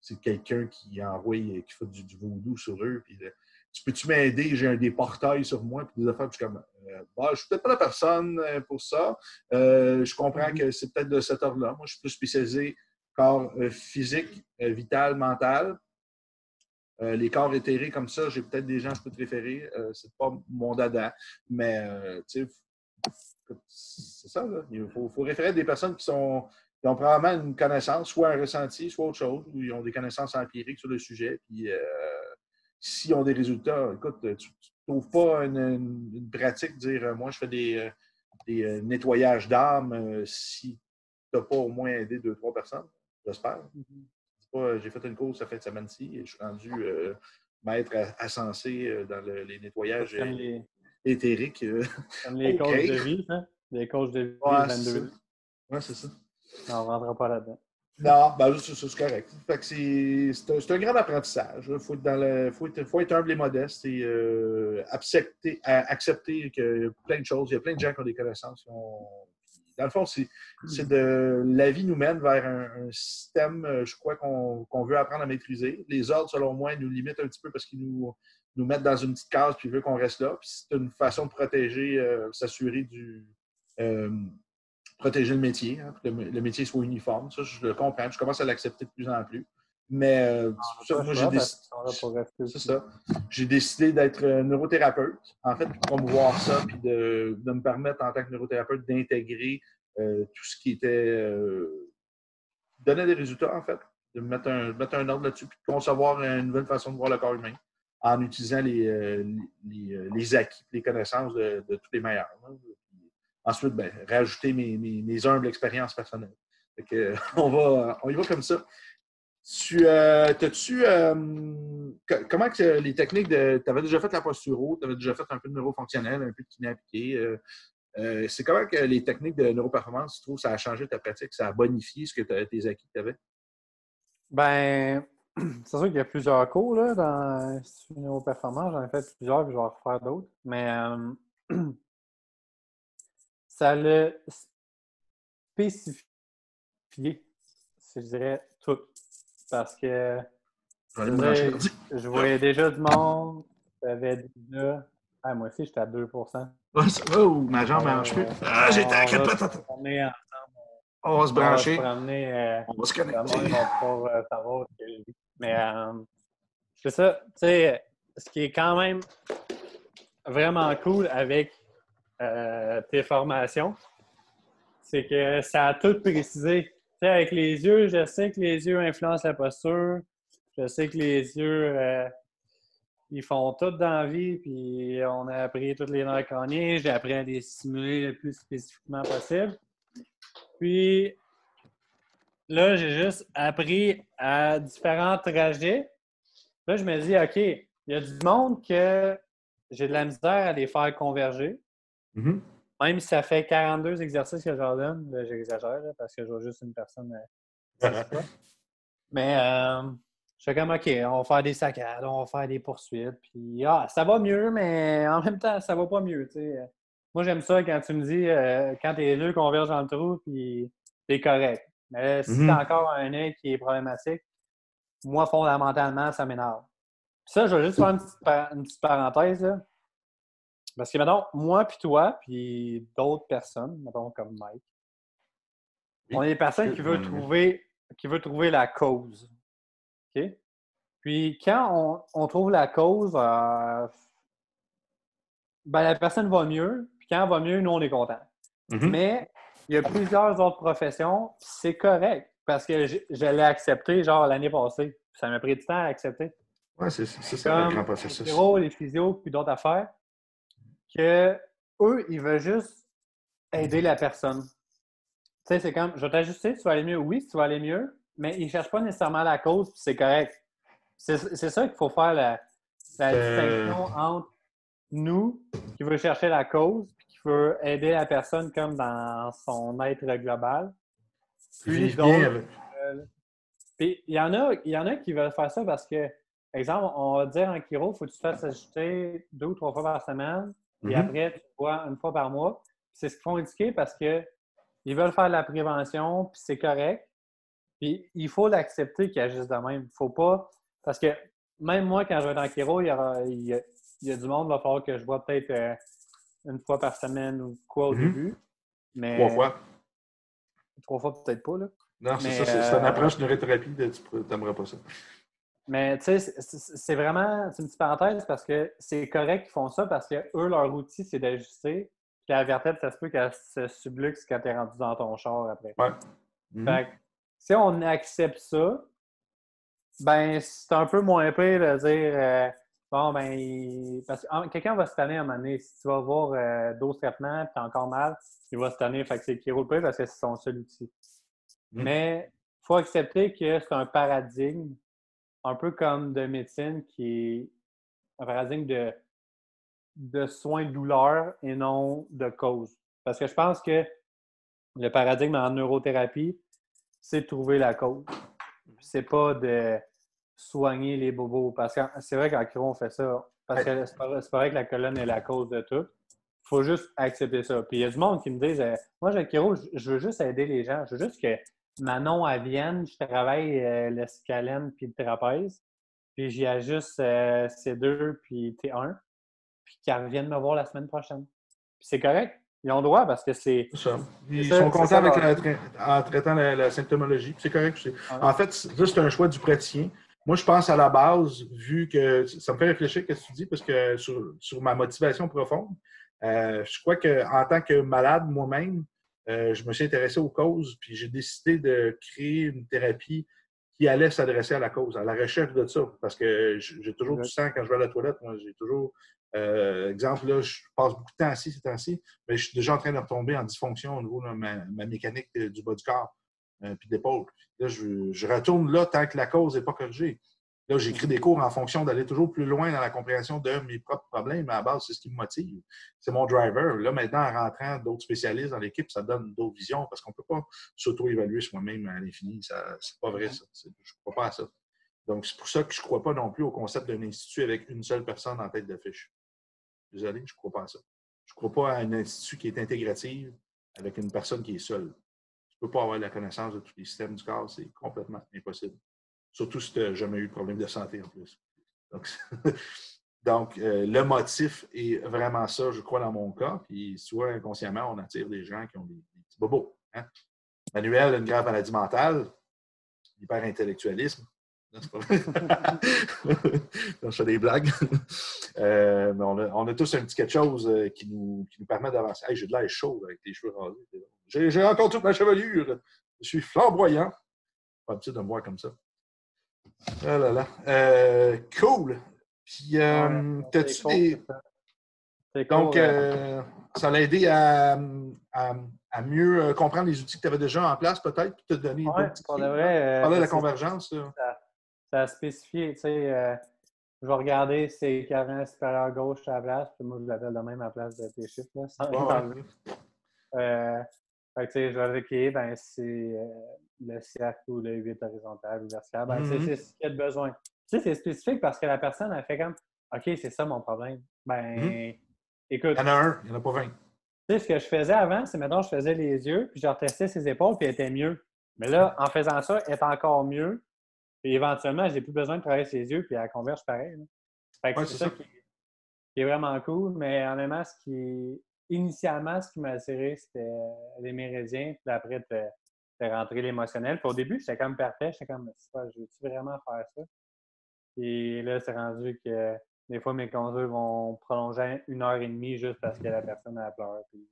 c'est quelqu'un qui envoie, qui fait du voodoo sur eux, puis tu peux-tu m'aider? J'ai des portails sur moi, puis des affaires, puis je suis comme, je suis peut-être pas la personne pour ça. Je comprends que c'est peut-être de cet ordre-là. Moi, je suis plus spécialisé corps physique, vital, mental. Les corps éthérés comme ça, j'ai peut-être des gens que je peux te référer. C'est pas mon dada, mais tu sais, c'est ça, là. Il faut référer à des personnes qui ont probablement une connaissance, soit un ressenti, soit autre chose, ou ils ont des connaissances empiriques sur le sujet, puis s'ils ont des résultats, écoute, tu ne trouves pas une pratique de dire moi, je fais des nettoyages d'âme si tu n'as pas au moins aidé 2-3 personnes, j'espère. J'ai fait une course cette fin de semaine-ci et je suis rendu maître à dans les nettoyages éthériques. Comme les coachs de vie, hein? Les coachs de vie 22. Oui, c'est ça. On ne rentrera pas là-dedans. Non, c'est correct. Fait que c'est un grand apprentissage. Il faut être humble et modeste et accepter que plein de choses. Il y a plein de gens qui ont des connaissances. dans le fond, la vie nous mène vers un système, je crois, qu'on veut apprendre à maîtriser. Les ordres, selon moi, nous limitent un petit peu parce qu'ils nous mettent dans une petite case puis ils veulent qu'on reste là. Puis c'est une façon de protéger, s'assurer euh, protéger le métier, hein, que le métier soit uniforme. Ça, je le comprends. Je commence à l'accepter de plus en plus. Mais moi, c'est ça. J'ai décidé d'être neurothérapeute, en fait, pour promouvoir ça, puis de me permettre, en tant que neurothérapeute, d'intégrer tout ce qui était donner des résultats, en fait, de mettre un ordre là-dessus, puis de concevoir une nouvelle façon de voir le corps humain en utilisant les acquis, les connaissances de tous les meilleurs. Hein. Ensuite, rajouter mes humbles expériences personnelles. Fait que, on y va comme ça. Comment que les techniques tu avais déjà fait la posturo, tu avais déjà fait un peu de neurofonctionnel, un peu de kiné appliqué. C'est comment que les techniques de neuroperformance, tu trouves, ça a changé ta pratique, ça a bonifié tes acquis que tu avais? Ben, c'est sûr qu'il y a plusieurs cours là, dans neuroperformance. J'en ai fait plusieurs, puis je vais en refaire d'autres. Mais ça l'a spécifié, je dirais, tout. Parce que je voyais déjà du monde, j'avais déjà. Ah, moi aussi, j'étais à 2%. Oh, ma jambe ne marche plus. J'ai été à 4 On va se brancher. On va se connecter. Mais c'est ça, tu sais, ce qui est quand même vraiment cool avec tes formations, c'est que ça a tout précisé. Tu sais, avec les yeux, je sais que les yeux influencent la posture. Je sais que les yeux, ils font tout dans la vie, puis on a appris tous les nerfs crâniens. J'ai appris à les stimuler le plus spécifiquement possible. Puis là, j'ai juste appris à différents trajets. Là, je me dis, OK, il y a du monde que j'ai de la misère à les faire converger. Mm-hmm. Même si ça fait 42 exercices que je leur donne, là, j'exagère là, parce que je vois juste une personne 6 fois. Mais je fais comme, OK, on va faire des saccades, on va faire des poursuites. Puis, ça va mieux, mais en même temps, ça va pas mieux. T'sais. Moi, j'aime ça quand tu me dis, quand tes yeux convergent dans le trou, puis t'es correct. Mais si t'as encore un œil qui est problématique, moi, fondamentalement, ça m'énerve. Puis ça, je vais juste faire une petite parenthèse. Là. Parce que, mettons, moi puis toi, puis d'autres personnes, mettons comme Mike, on est des personnes qui veulent trouver la cause. OK? Puis quand on trouve la cause, la personne va mieux. Puis quand elle va mieux, nous, on est contents. Mm-hmm. Mais il y a plusieurs autres professions, c'est correct. Parce que je l'ai accepté, genre, l'année passée. Ça m'a pris du temps à accepter. Oui, c'est ça le grand processus. Les chiro, les physios, puis d'autres affaires, que eux, ils veulent juste aider la personne. Tu sais, c'est comme, je vais t'ajuster, tu vas aller mieux. Oui, tu vas aller mieux, mais ils ne cherchent pas nécessairement la cause, puis c'est correct. C'est ça qu'il faut faire la distinction entre nous, qui veut chercher la cause, puis qui veut aider la personne comme dans son être global. Puis d'autres. Puis il y en a qui veulent faire ça parce que, exemple, on va dire en chiro, il faut que tu te fasses ajuster 2 ou 3 fois par semaine, puis après, tu vois une fois par mois. C'est ce qu'ils font indiquer parce qu'ils veulent faire de la prévention, puis c'est correct. Puis il faut l'accepter qu'il agisse de même. Il faut pas. Parce que même moi, quand je vais être en chiro, il y a du monde, il va falloir que je vois peut-être une fois par semaine ou quoi au début. Mais 3 fois. 3 fois, peut-être pas, là. Non, c'est ça. C'est une approche de neurothérapie, tu n'aimerais pas ça. Mais tu sais, c'est vraiment une petite parenthèse parce que c'est correct qu'ils font ça parce que eux, leur outil, c'est d'ajuster. Puis la vertèbre, ça se peut qu'elle se subluxe quand tu es rendu dans ton char après. Ouais. Fait que si on accepte ça, ben c'est un peu moins pire de dire parce que quelqu'un va se tanner à un moment donné. Si tu vas voir 12 traitements et tu as encore mal, il va se tanner. Fait que c'est qui roule pas parce que c'est son seul outil. Mais il faut accepter que c'est un paradigme, un peu comme de médecine, qui est un paradigme de soins de douleur et non de cause. Parce que je pense que le paradigme en neurothérapie, c'est de trouver la cause. C'est pas de soigner les bobos. Parce que c'est vrai qu'en chiro, on fait ça. Parce que c'est pas vrai que la colonne est la cause de tout. Il faut juste accepter ça. Puis il y a du monde qui me disent moi, Jacques Kiro, je veux juste aider les gens. Je veux juste que Manon, elle vienne, je travaille le scalène puis le trapèze, puis j'y ajuste C2 puis T1, puis qu'elle revienne me voir la semaine prochaine. Puis c'est correct. Ils ont droit parce que c'est. C'est ça. Ils ça, sont contents ça, avec en traitant la symptomologie. C'est correct aussi. Ouais. En fait, c'est un choix du praticien. Moi, je pense à la base, vu que ça me fait réfléchir à ce que tu dis, parce que sur ma motivation profonde, je crois qu'en tant que malade moi-même, je me suis intéressé aux causes, puis j'ai décidé de créer une thérapie qui allait s'adresser à la cause, à la recherche de ça. Parce que j'ai toujours du sang quand je vais à la toilette. Moi, j'ai toujours. Exemple, là, je passe beaucoup de temps assis ces temps-ci, mais je suis déjà en train de retomber en dysfonction au niveau de ma mécanique du bas du corps puis d'épaule. Là, je retourne là tant que la cause n'est pas corrigée. Là, j'écris des cours en fonction d'aller toujours plus loin dans la compréhension de mes propres problèmes, mais à la base, c'est ce qui me motive. C'est mon driver. Là, maintenant, en rentrant d'autres spécialistes dans l'équipe, ça donne d'autres visions parce qu'on ne peut pas s'auto-évaluer soi-même à l'infini. C'est pas vrai, ça. Je ne crois pas à ça. Donc, c'est pour ça que je ne crois pas non plus au concept d'un institut avec une seule personne en tête d'affiche. Désolé, je ne crois pas à ça. Je ne crois pas à un institut qui est intégratif avec une personne qui est seule. Tu ne peux pas avoir la connaissance de tous les systèmes du corps, c'est complètement impossible. Surtout si tu n'as jamais eu de problème de santé en plus. Donc, le motif est vraiment ça, je crois, dans mon cas. Puis, soit inconsciemment, on attire des gens qui ont des petits bobos. Hein? Manuel a une grave maladie mentale, hyper-intellectualisme. Non, c'est pas vrai. Je fais des blagues. Mais on a tous un petit quelque chose qui nous permet d'avancer. Hey, j'ai de l'air chaud avec les cheveux rasés. J'ai encore toute ma chevelure. Je suis flamboyant. Pas habitué de me voir comme ça. Ah là là. Cool. Puis, t'as-tu des. Donc, ça l'a aidé à mieux comprendre les outils que tu avais déjà en place, peut-être, puis te donner d'autres petits trucs. Parler de la convergence. Ça a spécifié, tu sais, je vais regarder c'est carré supérieur gauche à la place, puis moi, je l'appelle de même à la place de tes chiffres, là, sans enlever. Fait que, tu sais, je vais vérifier, ben, c'est le cercle ou le 8 horizontal ou vertical. Ben, c'est ce qu'il y a de besoin. Tu sais, c'est spécifique parce que la personne, elle fait comme, OK, c'est ça mon problème. Ben, écoute. Il y en a un, il n'y en a pas 20. Tu sais, ce que je faisais avant, c'est maintenant, je faisais les yeux, puis je retestais ses épaules, puis elle était mieux. Mais là, en faisant ça, elle est encore mieux. Puis éventuellement, j'ai plus besoin de travailler ses yeux, puis elle converge pareil. Là. Fait que c'est ça qui est vraiment cool. Mais honnêtement, initialement, ce qui m'a attiré, c'était les méridiens, puis après, de rentrer l'émotionnel. Puis au début, j'étais comme parfait, j'étais comme, je veux-tu vraiment faire ça? Et là, c'est rendu que des fois, mes consults vont prolonger 1h30 juste parce que la personne a pleuré. Puis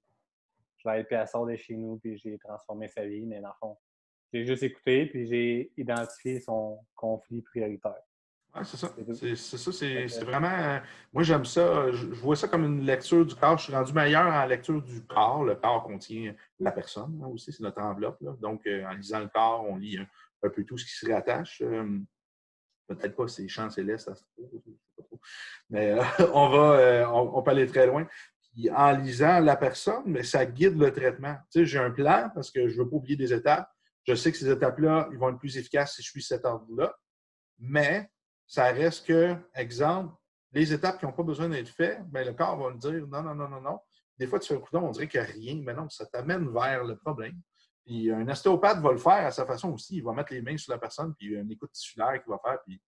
je l'ai puis elle sort de chez nous, puis j'ai transformé sa vie, mais dans le fond, j'ai juste écouté, puis j'ai identifié son conflit prioritaire. Oui, c'est ça. C'est vraiment. Moi, j'aime ça. Je vois ça comme une lecture du corps. Je suis rendu meilleur en lecture du corps. Le corps contient la personne aussi, c'est notre enveloppe. Là. Donc, en lisant le corps, on lit un peu tout ce qui se rattache. Peut-être pas ces champs célestes, ça se trouve, je sais pas trop. Mais on peut aller très loin. Puis, en lisant la personne, mais ça guide le traitement. Tu sais, j'ai un plan parce que je ne veux pas oublier des étapes. Je sais que ces étapes-là, ils vont être plus efficaces si je suis cet ordre-là. Mais ça reste que, exemple, les étapes qui n'ont pas besoin d'être faites, bien, le corps va me dire non. Des fois, tu fais un coup d'ongle, on dirait qu'il n'y a rien, mais non, ça t'amène vers le problème. Puis un ostéopathe va le faire à sa façon aussi. Il va mettre les mains sur la personne, puis une écoute tissulaire qu'il va faire. Puis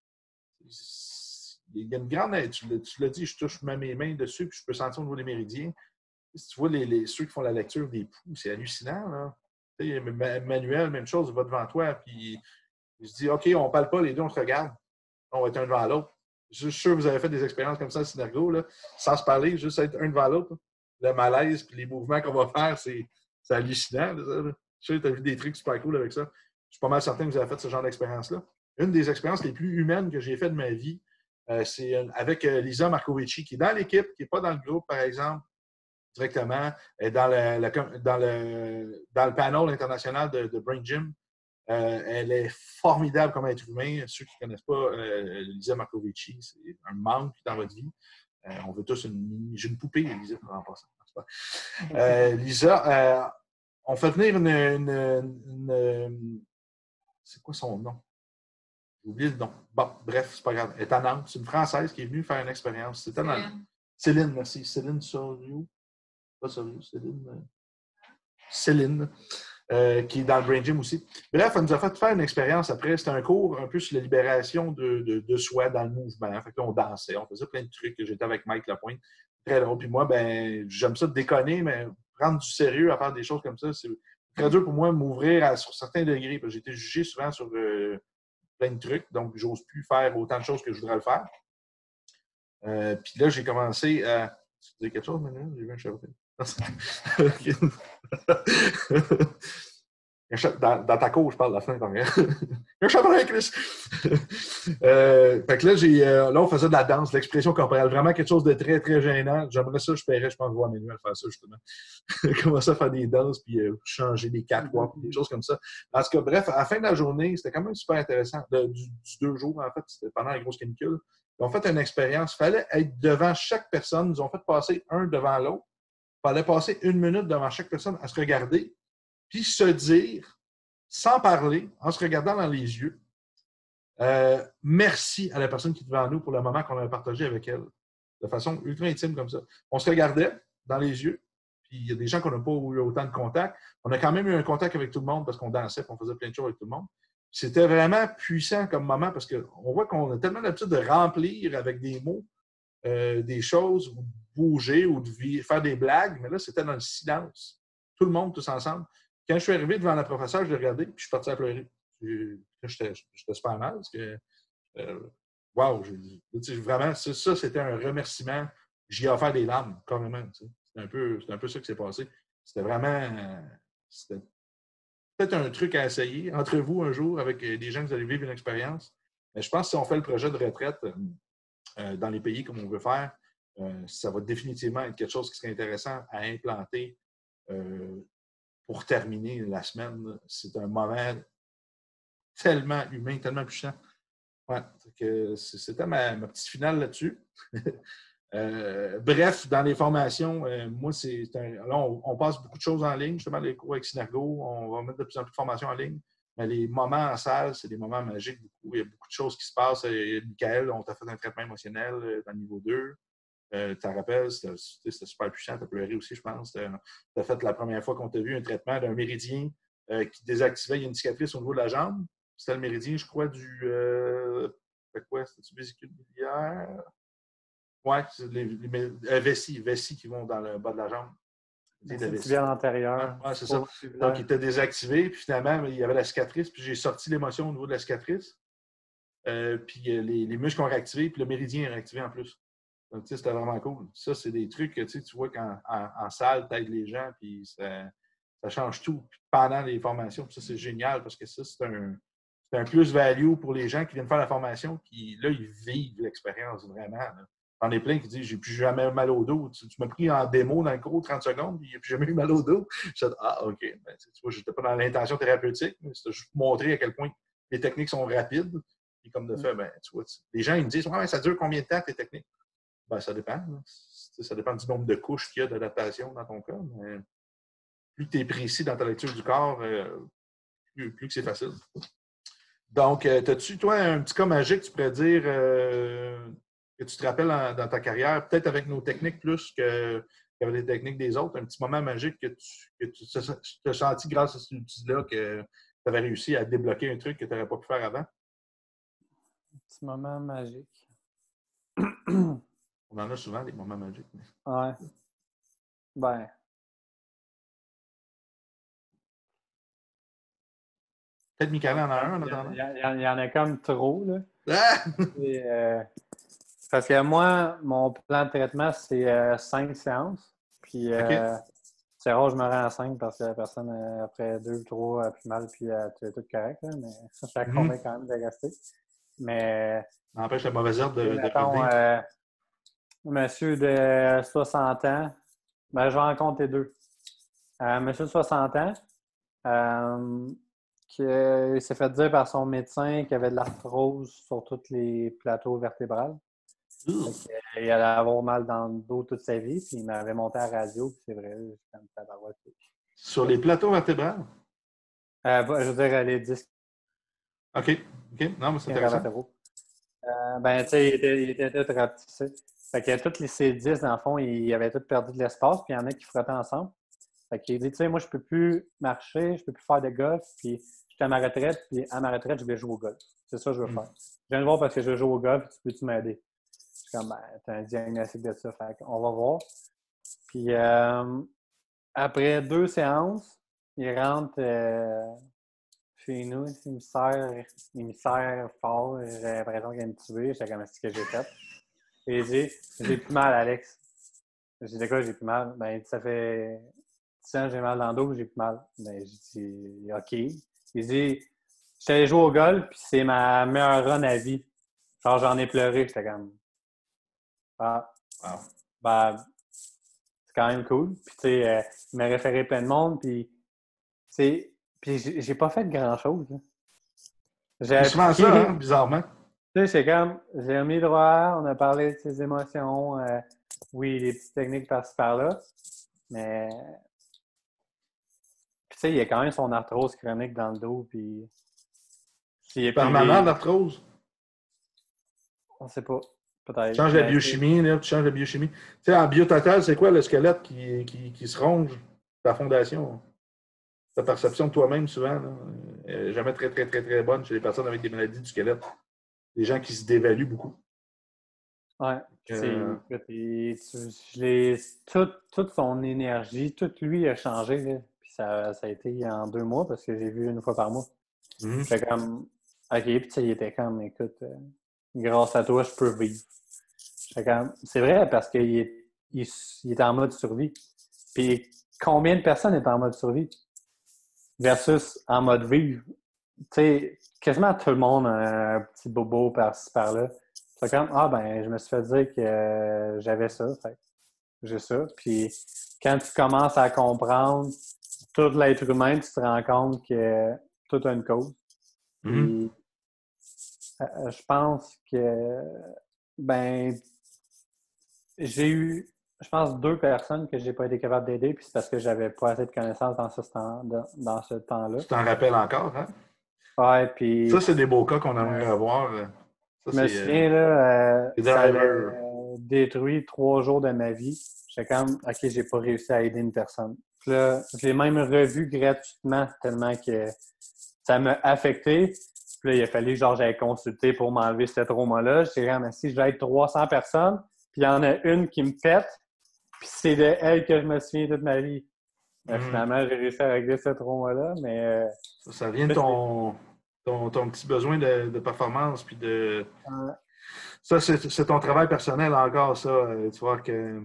il y a une grande. Tu l'as dit, je touche mes mains dessus, puis je peux sentir au niveau des méridiens. Si tu vois ceux qui font la lecture des pouls, c'est hallucinant. Là. Tu sais, Manuel, même chose, il va devant toi, puis il se dit OK, on ne parle pas, les deux, on se regarde. On va être un devant l'autre. Je suis sûr que vous avez fait des expériences comme ça à Synergo, là, sans se parler, juste être un devant l'autre. Le malaise puis les mouvements qu'on va faire, c'est hallucinant. Là, ça, là. Je suis sûr que tu as vu des trucs super cool avec ça. Je suis pas mal certain que vous avez fait ce genre d'expérience-là. Une des expériences les plus humaines que j'ai faites de ma vie, c'est avec Lisa Marcovici, qui est dans l'équipe, qui n'est pas dans le groupe, par exemple, directement, dans le panel international de Brain Gym. Elle est formidable comme être humain. Ceux qui ne connaissent pas Lisa Marcovici, c'est un manque dans votre vie. On veut tous j'ai une poupée, Lisa, en passant. Lisa, on fait venir une c'est quoi son nom? J'ai oublié le nom. Bon, bref, c'est pas grave. Elle est à Nantes. C'est une Française qui est venue faire une expérience. C'était Céline, merci. Céline Soriou. pas sérieux, Céline, qui est dans le Brain Gym aussi. Bref, elle nous a fait faire une expérience après. C'était un cours un peu sur la libération de soi dans le mouvement. Fait que là, on dansait, on faisait plein de trucs. J'étais avec Mike Lapointe, très drôle. Puis moi, ben, j'aime ça de déconner, mais prendre du sérieux à faire des choses comme ça, c'est très dur pour moi de m'ouvrir sur certains degrés. J'ai été jugé souvent sur plein de trucs, donc j'ose plus faire autant de choses que je voudrais le faire. Puis là, j'ai commencé à... Tu disais quelque chose maintenant? J'ai vu un chapeau. Dans ta cour, je parle de la fenêtre en arrière. Un chaperon, Chris! Fait que là, on faisait de la danse, l'expression corporelle, vraiment quelque chose de très, très gênant. J'aimerais ça, je paierais, je pense, voir mes nuits à faire ça, justement. Commencer à faire des danses, puis changer des catwalks, des choses comme ça. En tout cas, bref, à la fin de la journée, c'était quand même super intéressant. Du 2 jours, en fait, c'était pendant la grosse canicule. Ils ont fait une expérience. Il fallait être devant chaque personne. Ils ont fait passer un devant l'autre. Il fallait passer 1 minute devant chaque personne à se regarder, puis se dire, sans parler, en se regardant dans les yeux, merci à la personne qui est devant nous pour le moment qu'on a partagé avec elle, de façon ultra intime comme ça. On se regardait dans les yeux, puis il y a des gens qu'on n'a pas eu autant de contact. On a quand même eu un contact avec tout le monde parce qu'on dansait, on faisait plein de choses avec tout le monde. C'était vraiment puissant comme moment parce qu'on voit qu'on a tellement l'habitude de remplir avec des mots des choses, ou de bouger, ou de faire des blagues, mais là, c'était dans le silence. Tout le monde, tous ensemble. Quand je suis arrivé devant la professeure, je l'ai regardé, puis je suis parti à pleurer. J'étais super mal parce que, wow, vraiment, ça, c'était un remerciement. J'y ai offert des larmes, carrément. C'est un peu ça qui s'est passé. C'était vraiment, c'était peut-être un truc à essayer entre vous un jour avec des gens qui allaient vivre une expérience. Mais je pense que si on fait le projet de retraite dans les pays comme on veut faire, ça va définitivement être quelque chose qui serait intéressant à implanter pour terminer la semaine. C'est un moment tellement humain, tellement puissant. Ouais, c'était ma petite finale là-dessus. Bref, dans les formations, moi, là, on passe beaucoup de choses en ligne, justement, les cours avec Synergo, on va mettre de plus en plus de formations en ligne. Mais les moments en salle, c'est des moments magiques beaucoup. Il y a beaucoup de choses qui se passent. Michael, on t'a fait un traitement émotionnel dans le niveau 2. Tu te rappelles, c'était super puissant. Tu as pleuré aussi, je pense. Tu as fait la première fois qu'on t'a vu un traitement d'un méridien qui désactivait. Il y a une cicatrice au niveau de la jambe. C'était le méridien, je crois, c'était quoi? C'était-tu vésicule biliaire? Oui, c'est les vessie qui vont dans le bas de la jambe. C'est tibial antérieur. Oui, c'est ça. Donc, il était désactivé, puis finalement, il y avait la cicatrice, puis j'ai sorti l'émotion au niveau de la cicatrice. Puis les muscles ont réactivé, puis le méridien est réactivé en plus. Donc, tu sais, c'était vraiment cool. Ça, c'est des trucs que tu vois qu'en salle, tu aides les gens, puis ça change tout. Puis pendant les formations, puis ça, c'est génial parce que ça, c'est un plus-value pour les gens qui viennent faire la formation, puis là, ils vivent l'expérience vraiment. Là. J'en ai plein qui disent, j'ai plus jamais mal au dos. Tu m'as pris en démo dans le cours 30 secondes, puis il n'y a plus jamais eu mal au dos. Je dis, ah, OK. Ben, tu vois, je n'étais pas dans l'intention thérapeutique, mais c'était juste pour montrer à quel point les techniques sont rapides. Puis comme de fait, ben, tu vois, les gens, ils me disent, ouais, ça dure combien de temps tes techniques? Ben, ça dépend. Là. Ça dépend du nombre de couches qu'il y a d'adaptation dans ton corps. Mais plus tu es précis dans ta lecture du corps, plus que c'est facile. Donc, as-tu, toi, un petit cas magique, tu pourrais dire, que tu te rappelles dans ta carrière, peut-être avec nos techniques plus qu'avec les techniques des autres, un petit moment magique que tu t'as senti grâce à cet outil-là que tu avais réussi à débloquer un truc que tu n'aurais pas pu faire avant? Un petit moment magique. On en a souvent des moments magiques. Mais... Ouais. Ben. Peut-être Michael en a un en attendant. Il y en a comme trop, là. Ah! Et, parce que moi, mon plan de traitement, c'est 5 séances. Puis, c'est rare, je me rends à 5 parce que la personne, après 2 ou 3, a plus mal, puis tu es tout correct. Là, mais ça convainc quand même de rester. Mais. Ça empêche la mauvaise herbe de revenir. Monsieur de 60 ans, ben, je vais en compter 2. Monsieur de 60 ans, qui s'est fait dire par son médecin qu'il avait de l'arthrose sur tous les plateaux vertébrales. Il allait avoir mal dans le dos toute sa vie, puis il m'avait monté à la radio, puis c'est vrai, comme ça. Sur les plateaux vertébrales? Je veux dire, les disques. OK. Non, mais c'est intéressant. Ben, tu sais, il était tout rapetissé. Fait que tous ces 10, dans le fond, ils avaient tous perdu de l'espace, puis il y en a qui frottaient ensemble. Fait qu'il dit, tu sais, moi, je peux plus marcher, je peux plus faire de golf, puis je suis à ma retraite, puis à ma retraite, je vais jouer au golf. C'est ça que je veux faire. Je viens de voir parce que je veux jouer au golf, tu peux-tu m'aider? Je suis comme, ben, t'as un diagnostic de ça, fait qu'on va voir. Puis après 2 séances, il rentre chez nous, il me serre fort, j'ai l'impression qu'il va me tuer, j'étais comme, ce que j'ai fait. Et il dit, j'ai plus mal, Alex. J'ai dit, quoi, j'ai plus mal? Ben, ça fait 10 ans que j'ai mal dans le dos, j'ai plus mal. Ben, j'ai dit, OK. Il dit, je suis allé jouer au golf, puis c'est ma meilleure run à vie. Genre, j'en ai pleuré, j'étais comme, ah, Wow. ben, c'est quand même cool. Puis, tu sais, il m'a référé plein de monde, puis, j'ai pas fait grand-chose. J'ai C'est souvent appliqué, ça, hein, bizarrement. tu sais, c'est comme, j'ai remis droit, on a parlé de ses émotions, oui, des petites techniques par-ci par-là, mais tu sais, il y a quand même son arthrose chronique dans le dos, puis s'il est plus Permanent, l'arthrose. on sait pas, Tu peut-être. changes la biochimie, là, tu changes la biochimie. Tu sais, en biototal, c'est quoi le squelette qui se ronge, ta fondation? Ta perception de toi-même, souvent, là, jamais très, très, très, très bonne chez les personnes avec des maladies du squelette. Des gens qui se dévaluent beaucoup. Ouais, toute son énergie, tout lui a changé, là. Puis ça a été en 2 mois parce que j'ai vu une fois par mois. J'étais comme, OK, puis tu sais, il était comme, écoute, grâce à toi, je peux vivre. J'étais comme, c'est vrai parce qu'il est en mode survie. Puis combien de personnes est en mode survie versus en mode vivre? Tu sais, quasiment tout le monde a un petit bobo par-ci, par-là. C'est comme, ah ben, je me suis fait dire que j'avais ça, fait que j'ai ça. Puis quand tu commences à comprendre tout l'être humain, tu te rends compte que tout a une cause. Puis je pense que, ben, j'ai eu, je pense, 2 personnes que j'ai pas été capable d'aider, puis c'est parce que j'avais pas assez de connaissances dans ce temps-là. Tu t'en rappelles encore, hein? Ouais, puis Ça, c'est des beaux cas qu'on aimerait avoir. Ça, je me souviens, là, c'est ça avait driver. détruit 3 jours de ma vie. J'étais comme, OK, j'ai pas réussi à aider une personne. Puis là, je l'ai même revu gratuitement tellement que ça m'a affecté. Puis là, il a fallu, genre, j'aille consulter pour m'enlever ce trauma-là. Je dirais, mais si je vais être 300 personnes, puis il y en a une qui me pète, puis c'est de elle que je me souviens toute ma vie. Finalement, j'ai réussi à régler ce trauma-là, mais... Ça vient de ton petit besoin de performance, puis de... Ça, c'est ton travail personnel encore, ça. Tu vois que...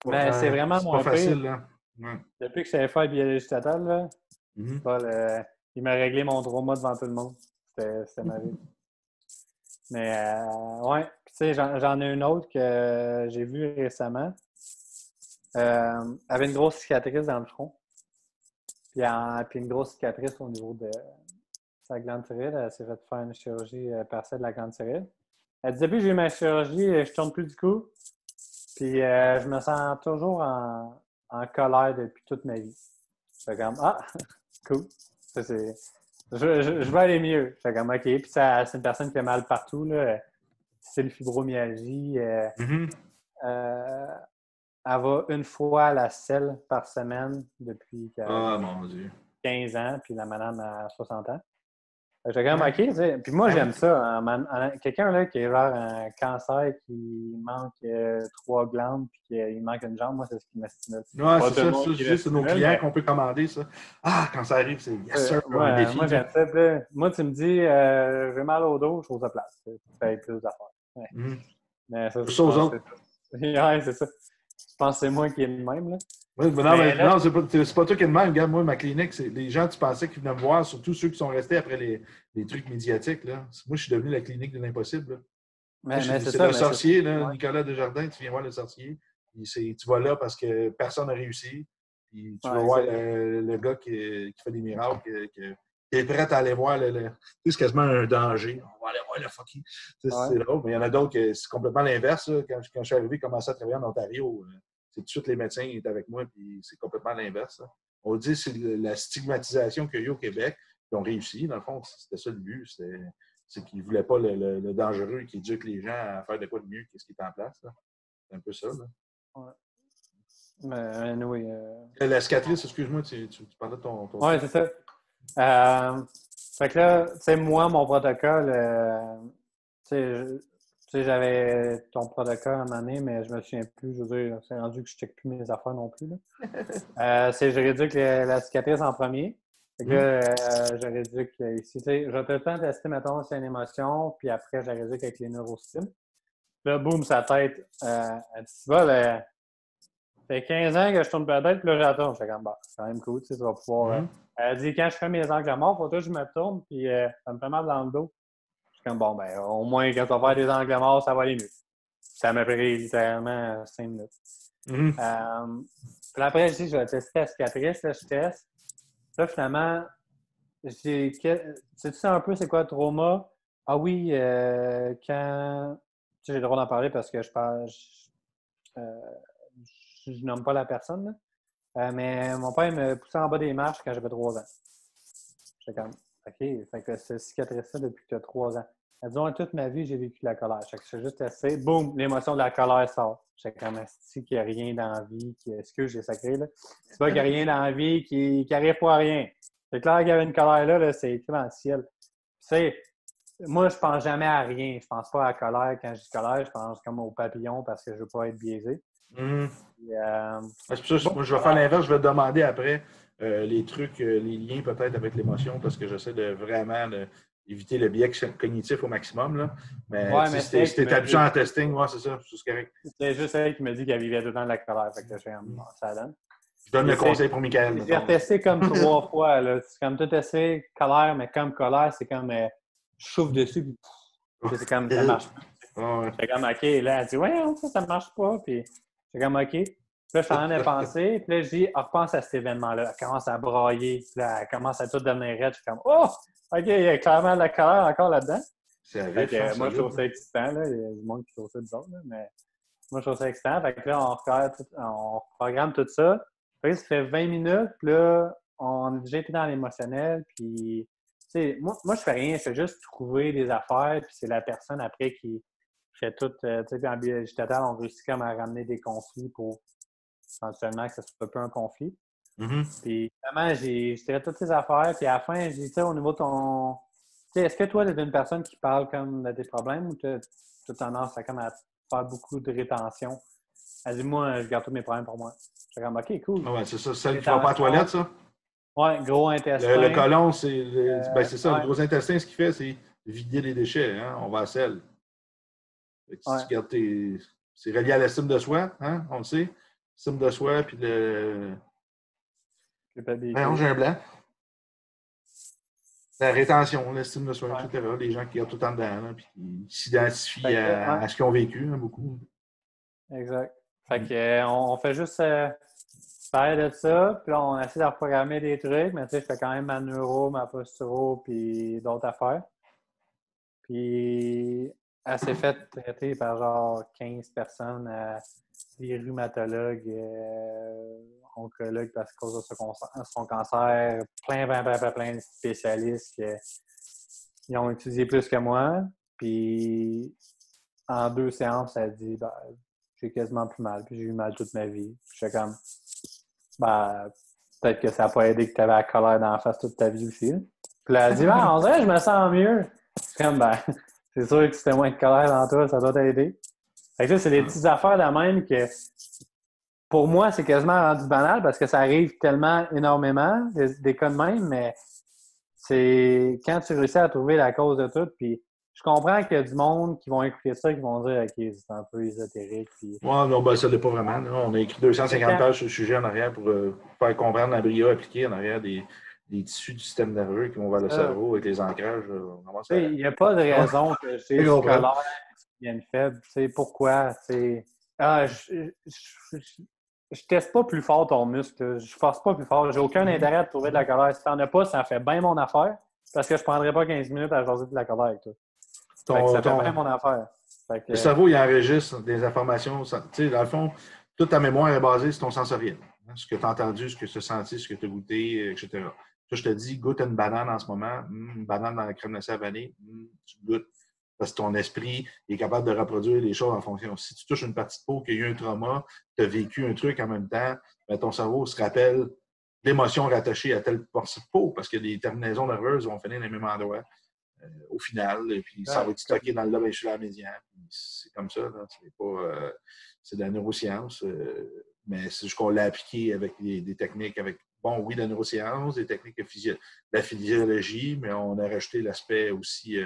Mais c'est vraiment c'est pas moins facile, pire. là. Ouais. Depuis que je savais faire biologie statale, là, il m'a réglé mon trauma devant tout le monde. C'était ma vie. Mais, ouais. Puis, tu sais, j'en ai une autre que j'ai vue récemment. Elle avait une grosse cicatrice dans le front. Puis une grosse cicatrice au niveau de sa glande thyroïde. Elle s'est fait faire une chirurgie partielle de la glande thyroïde. Elle dit, depuis que j'ai eu ma chirurgie, je tourne plus du coup. Puis je me sens toujours en colère depuis toute ma vie. Je fais comme, ah, cool. Ça, je vais aller mieux. Je fais comme, OK. Puis ça, c'est une personne qui a mal partout, là. C'est le fibromyalgie. Elle va une fois à la selle par semaine depuis qu'elle a mon Dieu. 15 ans, puis la madame a 60 ans. J'étais comme, OK, tu sais. Puis moi, j'aime ça. Quelqu'un là, qui a genre un cancer, qui manque 3 glandes, puis qu'il manque une jambe, moi, c'est ce qui me stimule. Ouais, c'est ça. C'est nos clients qu'on peut commander ça. Ah, quand ça arrive, c'est yes, sir, un défi. Moi, j'aime ça. Moi, tu me dis, j'ai mal au dos, je trouve ça place. Ça fait plus d'affaires. Ouais. Mais ça, ça aux autres. Ouais, c'est ça. Je pense que c'est moi qui est le même, là. Oui, mais non, c'est pas toi qui es le même. Regarde, moi, ma clinique, c'est les gens, tu pensais qu'ils venaient me voir, surtout ceux qui sont restés après les trucs médiatiques. Là. Moi, je suis devenu la clinique de l'impossible. C'est le sorcier, là, Nicolas Desjardins, tu viens voir le sorcier. Tu vas là parce que personne n'a réussi. Puis tu vas voir le gars qui fait des miracles, qui est prêt à aller voir c'est quasiment un danger. On va aller voir le fucking. C'est drôle, mais il y en a d'autres que c'est complètement l'inverse. Quand je suis arrivé, commencer à travailler en Ontario, c'est tout de suite les médecins qui étaient avec moi, puis c'est complètement l'inverse. On dit que c'est la stigmatisation qu'il y a eu au Québec, qui ont réussi. Dans le fond, c'était ça le but. C'est qu'ils ne voulaient pas le dangereux qui éduque les gens à faire de quoi de mieux qu'est-ce qui est en place. Là. C'est un peu ça, là. Ouais. Mais oui. La cicatrice, excuse-moi, tu parlais de ton Oui, c'est ça. Fait que là, tu sais, moi, mon protocole, tu sais, j'avais ton protocole à un moment donné, mais je me souviens plus. Je veux dire, c'est rendu que je ne check plus mes affaires non plus. C'est je réduis la cicatrice en premier. Fait que là, je réduis ici. Tu sais, je vais tout le temps tester, mettons, si c'est une émotion, puis après, je réduis avec les neurostimes. Là, boum, sa tête. Elle dit, tu vois, ça fait 15 ans que je tourne pas la tête, puis là, j'attends. Je fais comme, bah, c'est quand même cool, tu sais, tu vas pouvoir. Elle dit, quand je fais mes angles morts, faut que je me tourne, puis ça me fait mal dans le dos. Je suis comme, bon, ben, au moins, quand tu vas faire des angles morts, ça va aller mieux. Ça m'a pris littéralement 5 minutes. Puis après, je dis, je vais tester la cicatrice, là, je teste. Là, finalement, sais-tu un peu c'est quoi le trauma? Ah oui, quand. Tu sais, j'ai le droit d'en parler parce que je parle. Je nomme pas la personne, là. Mais mon père me poussait en bas des marches quand j'avais 3 ans. J'étais comme, OK, fait que c'est cicatrice depuis que tu as 3 ans. Elle dit, toute ma vie, j'ai vécu de la colère. Fait que je suis juste assez. Boum, l'émotion de la colère sort. J'étais comme, est-ce qu'il n'y a rien dans la vie qui. Excuse, j'ai sacré, là. C'est pas qu'il n'y a rien dans la vie qui arrive pour rien. C'est clair qu'il y avait une colère là, c'est écrit dans le ciel. Tu sais, moi, je pense jamais à rien. Je pense pas à la colère. Quand je dis colère, je pense comme au papillon parce que je veux pas être biaisé. C'est pour ça que moi, je vais faire l'inverse. Je vais te demander après les trucs, les liens peut-être avec l'émotion parce que j'essaie de vraiment éviter le biais cognitif au maximum. Là. Mais si tu es habitué en testing, ouais, c'est ça, c'est correct. C'est juste elle qui me dit qu'elle vivait tout le temps de la colère. Fait que ça donne. Je donne le conseil pour Michael. J'ai retesté comme 3 fois. Là. C'est comme tout essai, colère, mais comme colère, c'est comme je souffle dessus, puis c'est comme ça marche pas. C'est comme OK, là, elle dit ouais, ça marche pas. Puis c'est comme OK. Puis là, je suis en train de penser, puis là, je dis, repense à cet événement-là. Elle commence à brailler, puis là, elle commence à tout devenir raide. Je suis comme oh! OK, il y a clairement de la colère encore là-dedans. Moi, je trouve ça excitant. Là. Il y a du monde qui trouve ça bizarre, là, mais moi, je trouve ça excitant. Fait que là, on programme tout ça. Fait que ça fait 20 minutes, puis là, on est déjà été dans l'émotionnel, puis, tu sais, moi, je fais rien, je fais juste trouver des affaires, puis c'est la personne après qui fait tout, tu sais, en biologie totale, on réussit comme à ramener des conflits pour éventuellement que ça soit pas un conflit. Puis, vraiment, j'ai tiré toutes ces affaires, puis à la fin, j'ai dit, tu sais, au niveau de ton... Tu sais, est-ce que toi, tu es une personne qui parle comme de tes problèmes ou tu as tendance à, comme, à faire beaucoup de rétention? Elle dit, moi, je garde tous mes problèmes pour moi. Je suis comme, OK, cool. Ouais, c'est ça, celle qui va pas à la toilette, ça? Oui, gros intestin. Le côlon, c'est ça. Le gros intestin, ce qu'il fait, c'est vider les déchets. Hein? On va à selle. Si tu gardes c'est relié à l'estime de soi, hein? On le sait. L'estime de soi, puis le. J'ai un blanc. La rétention, l'estime de soi, etc. Les gens qui gardent tout le temps dedans, là, puis qui s'identifient à ce qu'ils ont vécu, hein, beaucoup. Exact. Fait que, on fait juste parler de ça, puis là, on essaie de reprogrammer des trucs, mais tu sais, je fais quand même ma neuro, ma posturo, puis d'autres affaires. Puis, elle s'est faite traiter par genre 15 personnes, des rhumatologues, oncologues parce qu'à cause de son cancer, plein de spécialistes qui ont étudié plus que moi. Puis, en 2 séances, elle dit ben, j'ai quasiment plus mal, puis j'ai eu mal toute ma vie. Puis, j'étais comme ben, peut-être que ça n'a pas aidé que tu avais la colère dans la face toute ta vie aussi. Là. Puis là, elle dit ben, on dirait que je me sens mieux. Je comme ben, c'est sûr que si t'as moins de colère dans toi, ça doit t'aider. Fait que ça, c'est des petites affaires de même que pour moi, c'est quasiment rendu banal parce que ça arrive tellement énormément, des cas de même, mais c'est quand tu réussis à trouver la cause de tout, puis je comprends qu'il y a du monde qui vont écouter ça, qui vont dire OK, c'est un peu ésotérique. Puis... Ouais, non, ben ça l'est pas vraiment. Là. On a écrit 250 pages sur le sujet en arrière pour faire comprendre l'embryo appliqué en arrière des tissus du système nerveux qui vont vers le cerveau avec les ancrages. Il n'y a pas de raison que j'ai une colère qui vienne faible. T'sais, pourquoi? Je teste pas plus fort ton muscle. Je force pas plus fort. J'ai aucun intérêt à trouver de la colère. Si t'en as pas, ça fait bien mon affaire. Parce que je prendrais pas 15 minutes à jaser de la colère avec toi. Ça fait bien mon affaire. Le cerveau, il enregistre des informations. Tu sais, dans le fond, toute ta mémoire est basée sur ton sensoriel. Hein, ce que tu as entendu, ce que tu as senti, ce que tu as goûté, etc. Là, je te dis, goûte une banane en ce moment. Une banane dans la crème glacée à vanille. Tu goûtes. parce que ton esprit est capable de reproduire les choses en fonction. Si tu touches une partie de peau, qu'il y a eu un trauma, tu as vécu un truc en même temps, bien, ton cerveau se rappelle l'émotion rattachée à telle partie de peau, parce que les terminaisons nerveuses vont finir dans le même endroit au final, et puis ça va être stocké dans le lobe insulaire médian. C'est comme ça, là. C'est de la neuroscience, mais c'est juste qu'on l'a appliqué avec des techniques, avec, bon, oui, de la neuroscience, des techniques de la physiologie, mais on a rajouté l'aspect aussi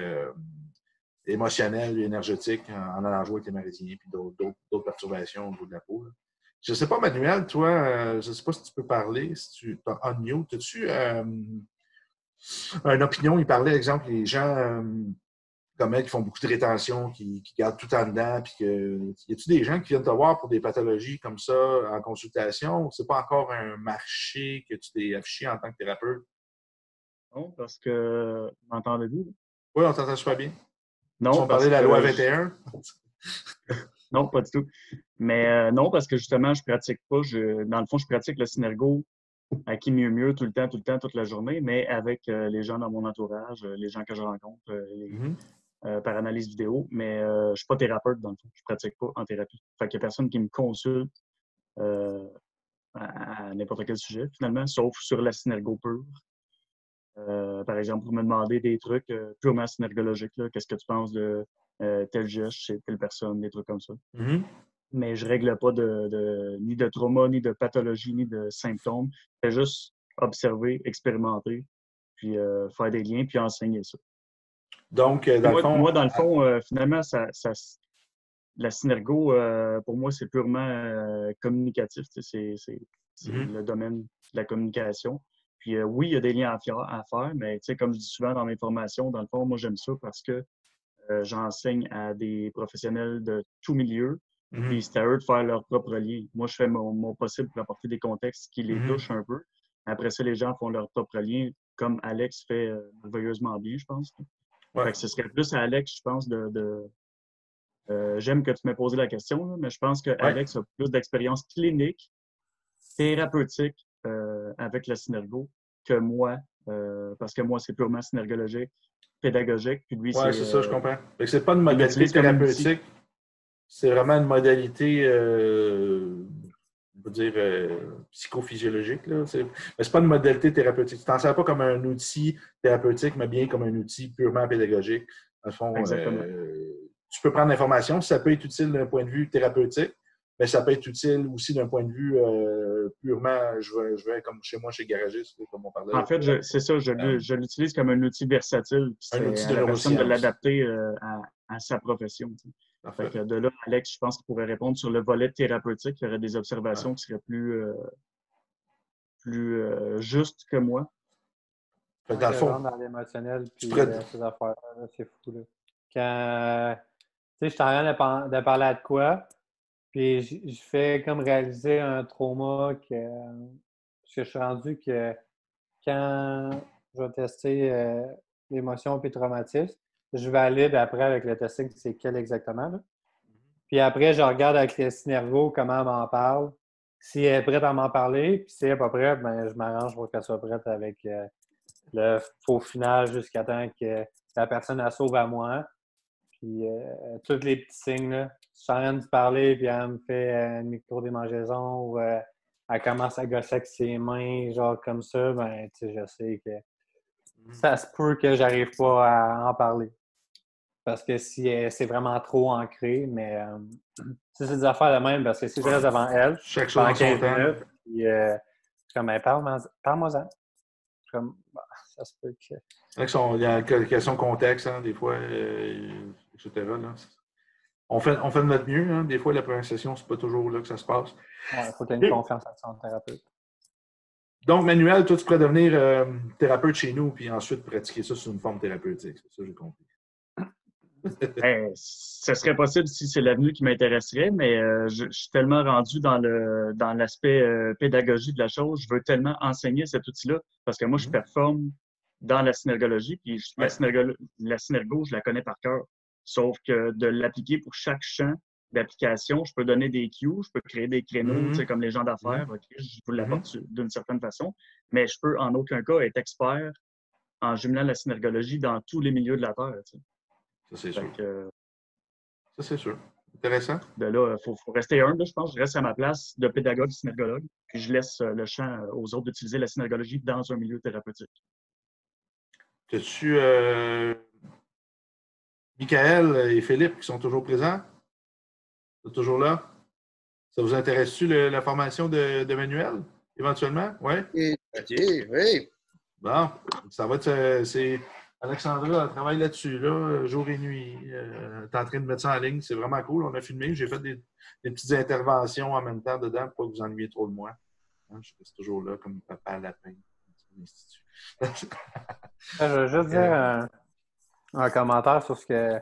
émotionnel et énergétique en allant jouer avec les méridiens et d'autres perturbations au niveau de la peau, là. Je ne sais pas, Manuel, toi, je ne sais pas si tu peux parler, si tu es en mute. As-tu une opinion? Il parlait, exemple, les gens comme elle qui font beaucoup de rétention, qui gardent tout en dedans, puis y a-tu des gens qui viennent te voir pour des pathologies comme ça en consultation? C'est pas encore un marché que tu t'es affiché en tant que thérapeute? Non, parce que m'entendez-vous? Oui, on t'entend super bien. Non, on parlait de la loi 21. Non, pas du tout. Mais non, parce que justement, je pratique pas. Dans le fond, je pratique le Synergo à qui mieux, tout le temps, toute la journée, mais avec les gens dans mon entourage, les gens que je rencontre par analyse vidéo. Mais je suis pas thérapeute, dans le fond. Je pratique pas en thérapie. Fait qu'il y a personne qui me consulte à n'importe quel sujet, finalement, sauf sur la Synergo pure. Par exemple, pour me demander des trucs purement synergologiques. Qu'est-ce que tu penses de tel geste chez telle personne, des trucs comme ça. Mm-hmm. Mais je ne règle pas ni de trauma, ni de pathologie, ni de symptômes. Je fais juste observer, expérimenter, puis faire des liens, puis enseigner ça. Donc, dans le fond, finalement, la Synergo, pour moi, c'est purement communicatif. C'est le domaine de la communication. Puis oui, il y a des liens à faire, mais comme je dis souvent dans mes formations, dans le fond, moi, j'aime ça parce que j'enseigne à des professionnels de tout milieu, puis c'est à eux de faire leur propre lien. Moi, je fais mon possible pour apporter des contextes qui les touchent un peu. Après ça, les gens font leur propre lien, comme Alex fait merveilleusement bien, je pense. Ouais. Fait que ce serait plus à Alex, je pense, j'aime que tu m'aies posé la question, là, mais je pense que Alex a plus d'expérience clinique, thérapeutique avec la Synergo que moi, parce que moi, c'est purement synergologique, pédagogique. Puis lui, c'est ça, je comprends. C'est pas une modalité thérapeutique, c'est vraiment une modalité, on va dire, psychophysiologique. Là. Mais c'est pas une modalité thérapeutique. Tu t'en sers pas comme un outil thérapeutique, mais bien comme un outil purement pédagogique. Dans le fond, tu peux prendre l'information, ça peut être utile d'un point de vue thérapeutique, mais ça peut être utile aussi d'un point de vue purement, je vais comme chez moi, chez Garagiste, comme on parlait. En fait, c'est ça, je l'utilise comme un outil versatile. Un outil de la personne de neuroscience. l'adapter à sa profession. Fait que de là, Alex, je pense qu'il pourrait répondre sur le volet thérapeutique. Il y aurait des observations qui seraient plus justes que moi. Dans le fond, dans l'émotionnel, puis ces affaires-là, c'est fou. Là. Quand, je suis en train de parler de quoi, puis je fais comme réaliser un trauma parce que je suis rendu que quand je vais tester l'émotion puis le traumatisme, je valide après avec le testing c'est quel exactement. Là. Puis après, je regarde avec le Synergo comment elle m'en parle. Si elle est prête à m'en parler, puis si elle n'est pas prête, ben, je m'arrange pour qu'elle soit prête avec le faux final jusqu'à temps que la personne la sauve à moi. Puis tous les petits signes, là, je suis en train de parler, puis elle me fait une micro-démangeaison ou elle commence à gosser avec ses mains, genre comme ça, ben, tu sais, je sais que ça se peut que j'arrive pas à en parler. Parce que si c'est vraiment trop ancré, mais c'est des affaires de même, parce que si je reste devant elle, chaque chose pendant 15 temps. minutes, puis je suis comme, ben, parle-moi-en. Je suis comme, bah, ça se peut que... Il y a une question de contexte, hein, des fois, etc. Là. On fait de notre mieux. Hein. Des fois, la première session, c'est pas toujours là que ça se passe. Il faut que tu aies une confiance en son thérapeute. Donc, Manuel, toi, tu pourrais devenir thérapeute chez nous, puis ensuite pratiquer ça sous une forme thérapeutique. C'est ça, j'ai compris. Ce serait possible si c'est l'avenue qui m'intéresserait, mais je suis tellement rendu dans l'aspect pédagogie de la chose. Je veux tellement enseigner cet outil-là parce que moi, je performe dans la synergologie, puis la synergo, je la connais par cœur. Sauf que de l'appliquer pour chaque champ d'application, je peux donner des cues, je peux créer des créneaux, comme les gens d'affaires, je vous l'apporte d'une certaine façon, mais je peux en aucun cas être expert en jumelant la synergologie dans tous les milieux de la Terre. T'sais. Ça, c'est Fait sûr. que, Ça, c'est sûr. Intéressant. de là, il faut rester humble, je pense. Je reste à ma place de pédagogue, synergologue, puis je laisse le champ aux autres d'utiliser la synergologie dans un milieu thérapeutique. As-tu Michael et Philippe qui sont toujours présents? Ils sont toujours là? Ça vous intéresse-tu la formation de Manuel, éventuellement? Oui? Oui. Bon, ça va être. C'est Alexandra, elle travaille là-dessus, là, jour et nuit. Elle est en train de mettre ça en ligne. C'est vraiment cool. On a filmé. J'ai fait des petites interventions en même temps dedans pour pas que vous ennuyiez trop de moi. Hein, je reste toujours là comme papa lapin. Je veux juste dire un commentaire sur ce que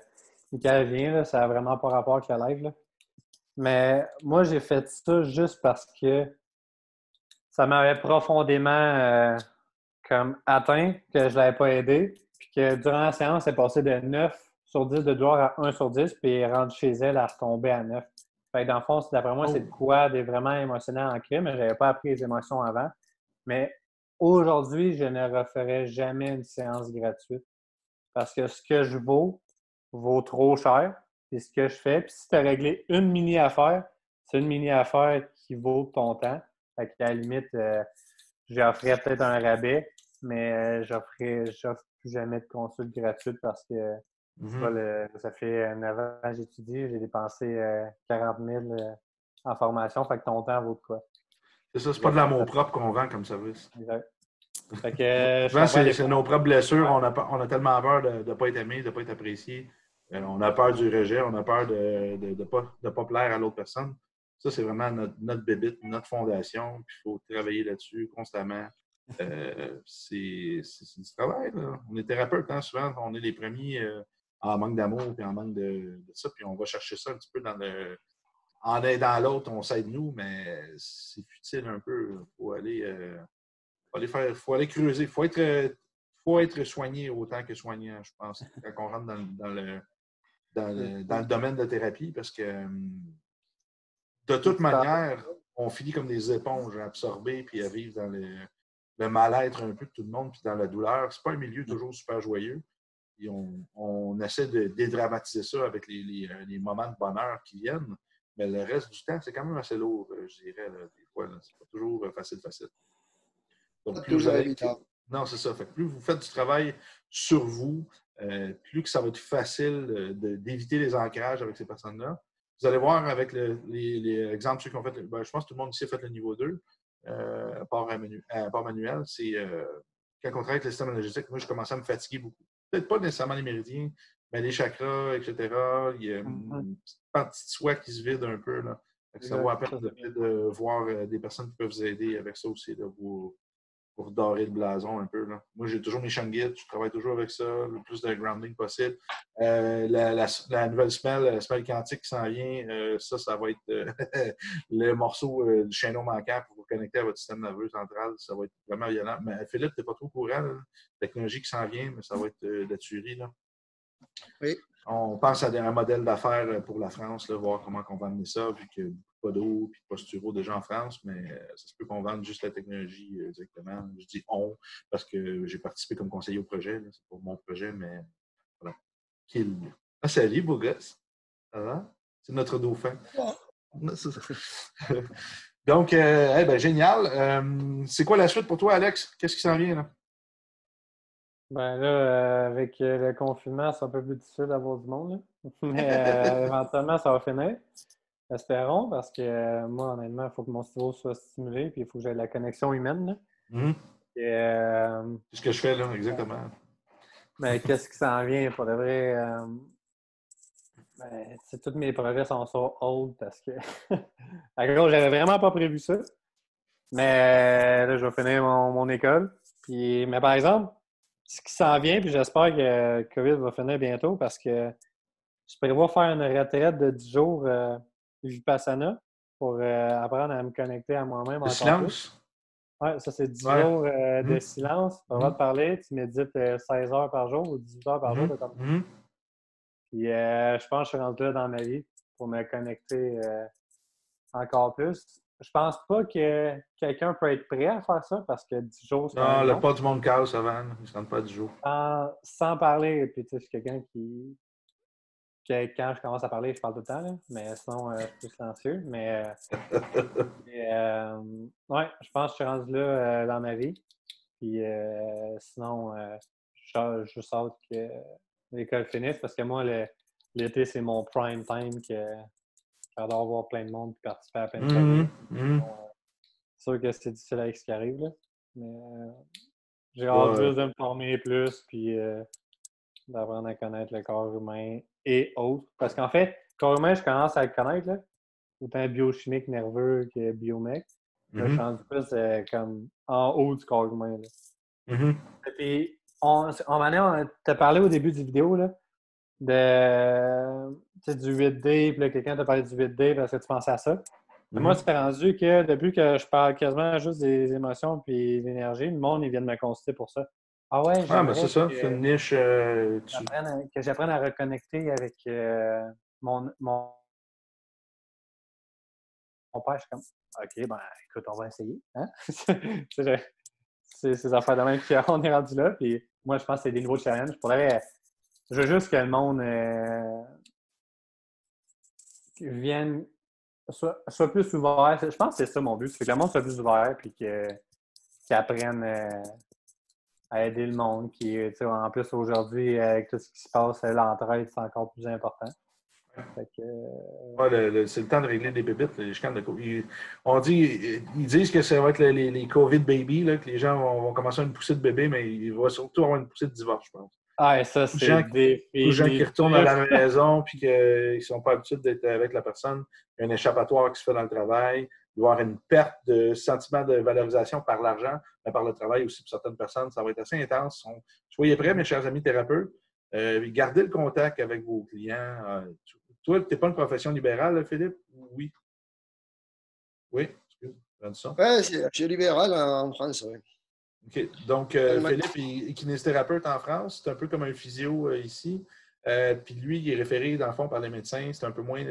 Michael vient. Là, ça n'a vraiment pas rapport avec la live. Là. Mais moi, j'ai fait ça juste parce que ça m'avait profondément comme atteint, que je ne l'avais pas aidé. Puis que durant la séance, c'est passé de 9/10 de douleur à 1/10, puis rendu chez elle, elle retombait à 9. Fait que dans le fond, d'après moi, c'est de quoi des vraiment émotionnel ancré, mais je n'avais pas appris les émotions avant. Mais aujourd'hui, je ne referai jamais une séance gratuite. Parce que ce que je vaux vaut trop cher. Puis ce que je fais, puis si tu as réglé une mini-affaire, c'est une mini-affaire qui vaut ton temps. Fait qu'à la limite, j'offrais peut-être un rabais, mais j'offre plus jamais de consulte gratuite parce que ça fait 9 ans que j'étudie, j'ai dépensé 40 000 en formation, fait que ton temps vaut de quoi? C'est ça, c'est pas de l'amour propre qu'on vend comme service. Exact. Fait que, souvent, c'est nos propres blessures. On a tellement peur de ne pas être aimé, de ne pas être apprécié. On a peur du rejet, on a peur de ne pas plaire à l'autre personne. Ça, c'est vraiment notre bébite, notre fondation. Puis il faut travailler là-dessus constamment. C'est du travail. Là. On est thérapeute, hein, souvent, on est les premiers en manque d'amour et en manque de ça. Puis on va chercher ça un petit peu en aidant l'autre, on s'aide nous, mais c'est futile un peu. Il faut aller creuser. Il faut être soigné autant que soignant, je pense, quand on rentre dans le domaine de thérapie, parce que de toute manière, on finit comme des éponges à absorber puis à vivre dans le mal-être un peu de tout le monde puis dans la douleur. C'est pas un milieu toujours super joyeux. Et on essaie de dédramatiser ça avec les moments de bonheur qui viennent, mais le reste du temps, c'est quand même assez lourd, je dirais, là, des fois. C'est pas toujours facile. Donc, plus vous allez... Non, c'est ça. Fait que plus vous faites du travail sur vous, plus que ça va être facile d'éviter les ancrages avec ces personnes-là. Vous allez voir avec les exemples, ceux qui ont fait, je pense que tout le monde ici a fait le niveau 2, à part Manuel, c'est quand on travaille avec le système énergétique, moi, je commençais à me fatiguer beaucoup. Peut-être pas nécessairement les méridiens, mais les chakras, etc. Il y a une petite partie de soi qui se vide un peu. Là. Ça vaut la peine de voir des personnes qui peuvent vous aider avec ça aussi, là, pour dorer le blason un peu. Là. Moi, j'ai toujours mes Shangit, je travaille toujours avec ça, le plus de grounding possible. La nouvelle semelle quantique qui s'en vient, ça va être le morceau du chaînon manquant pour vous connecter à votre système nerveux central. Ça va être vraiment violent. Mais Philippe, tu n'es pas trop au courant, là. La technologie qui s'en vient, mais ça va être de la tuerie. Là. Oui. On pense à un modèle d'affaires pour la France, là, voir comment on va amener ça, vu qu'il n'y a pas d'eau et de posturo déjà en France, mais ça se peut qu'on vende juste la technologie directement. Je dis on, parce que j'ai participé comme conseiller au projet. C'est pour mon projet, mais voilà. Ah, salut, beau gosse. Ça va? C'est notre dauphin. Donc, génial. C'est quoi la suite pour toi, Alex? Qu'est-ce qui s'en vient, là? Ben là, avec le confinement, c'est un peu plus difficile d'avoir du monde. Là. Mais éventuellement, ça va finir. Espérons, parce que moi, honnêtement, il faut que mon cerveau soit stimulé puis il faut que j'aie la connexion humaine. Là. C'est ce que je fais, là, exactement. Mais qu'est-ce qui s'en vient pour de vrai? Tous mes projets sont sur hold parce que à gros, j'avais vraiment pas prévu ça. Mais là, je vais finir mon école. Mais par exemple, ce qui s'en vient, puis j'espère que COVID va finir bientôt parce que je prévois faire une retraite de 10 jours Vipassana pour apprendre à me connecter à moi-même encore silence? Oui, ça c'est 10 jours de silence. Tu vas te parler, tu médites 16 heures par jour ou 18 heures par jour. Puis je pense que je suis rendu là dans ma vie pour me connecter encore plus. Je pense pas que quelqu'un peut être prêt à faire ça parce que 10 jours, c'est non, le pas du monde casse avant. Ils ne se rendent pas 10 jours. Sans parler, puis tu sais, je suis quelqu'un qui quand je commence à parler, je parle tout le temps, là, mais sinon, je suis plus silencieux. Mais ouais, je pense que je suis rendu là dans ma vie. Puis sinon, je sors que l'école finisse parce que moi, l'été, c'est mon prime time que j'adore voir plein de monde et participer à plein de projets. C'est sûr que c'est difficile avec ce qui arrive, là. Mais j'ai hâte juste de me former plus puis d'apprendre à connaître le corps humain et autres. Parce qu'en fait, le corps humain, je commence à le connaître, là, autant biochimique, nerveux que biomec. Là, je suis rendu plus comme en haut du corps humain. Là. Puis, on t'a parlé au début du vidéo là, du 8D, puis là, quelqu'un t'a parlé du 8D parce que tu pensais à ça. Mais moi, c'est rendu que depuis que je parle quasiment juste des émotions puis de l'énergie, le monde, ils viennent me consulter pour ça. Ah ouais, mais c'est ça, c'est une niche. Que j'apprenne à reconnecter avec mon père. Je suis comme, OK, ben écoute, on va essayer. Hein? C'est ces affaires de même qu'on est rendu là. Puis moi, je pense que c'est des nouveaux challenges. Je veux juste que le monde vienne, soit plus ouvert. Je pense que c'est ça mon but. C'est que le monde soit plus ouvert puis qu'ils apprennent à aider le monde. En plus, aujourd'hui, avec tout ce qui se passe, l'entraide, c'est encore plus important. Fait que, c'est le temps de régler des bébites, les chicanes de COVID. Ils disent que ça va être les COVID baby, là, que les gens vont commencer à une poussée de bébé, mais il va surtout avoir une poussée de divorce, je pense. Ah, et ça, c'est définitif. Beaucoup de gens qui retournent à la maison puis qu'ils ne sont pas habitués d'être avec la personne. Il y a un échappatoire qui se fait dans le travail. Il va y avoir une perte de sentiment de valorisation par l'argent, mais par le travail aussi pour certaines personnes. Ça va être assez intense. Soyez prêts, mes chers amis thérapeutes. Gardez le contact avec vos clients. Toi, tu n'es pas une profession libérale, Philippe? Oui. Oui? Oui, je suis libéral en France, oui. OK. Donc, Philippe est kinésithérapeute en France. C'est un peu comme un physio ici. Puis lui, il est référé, dans le fond, par les médecins. C'est un peu moins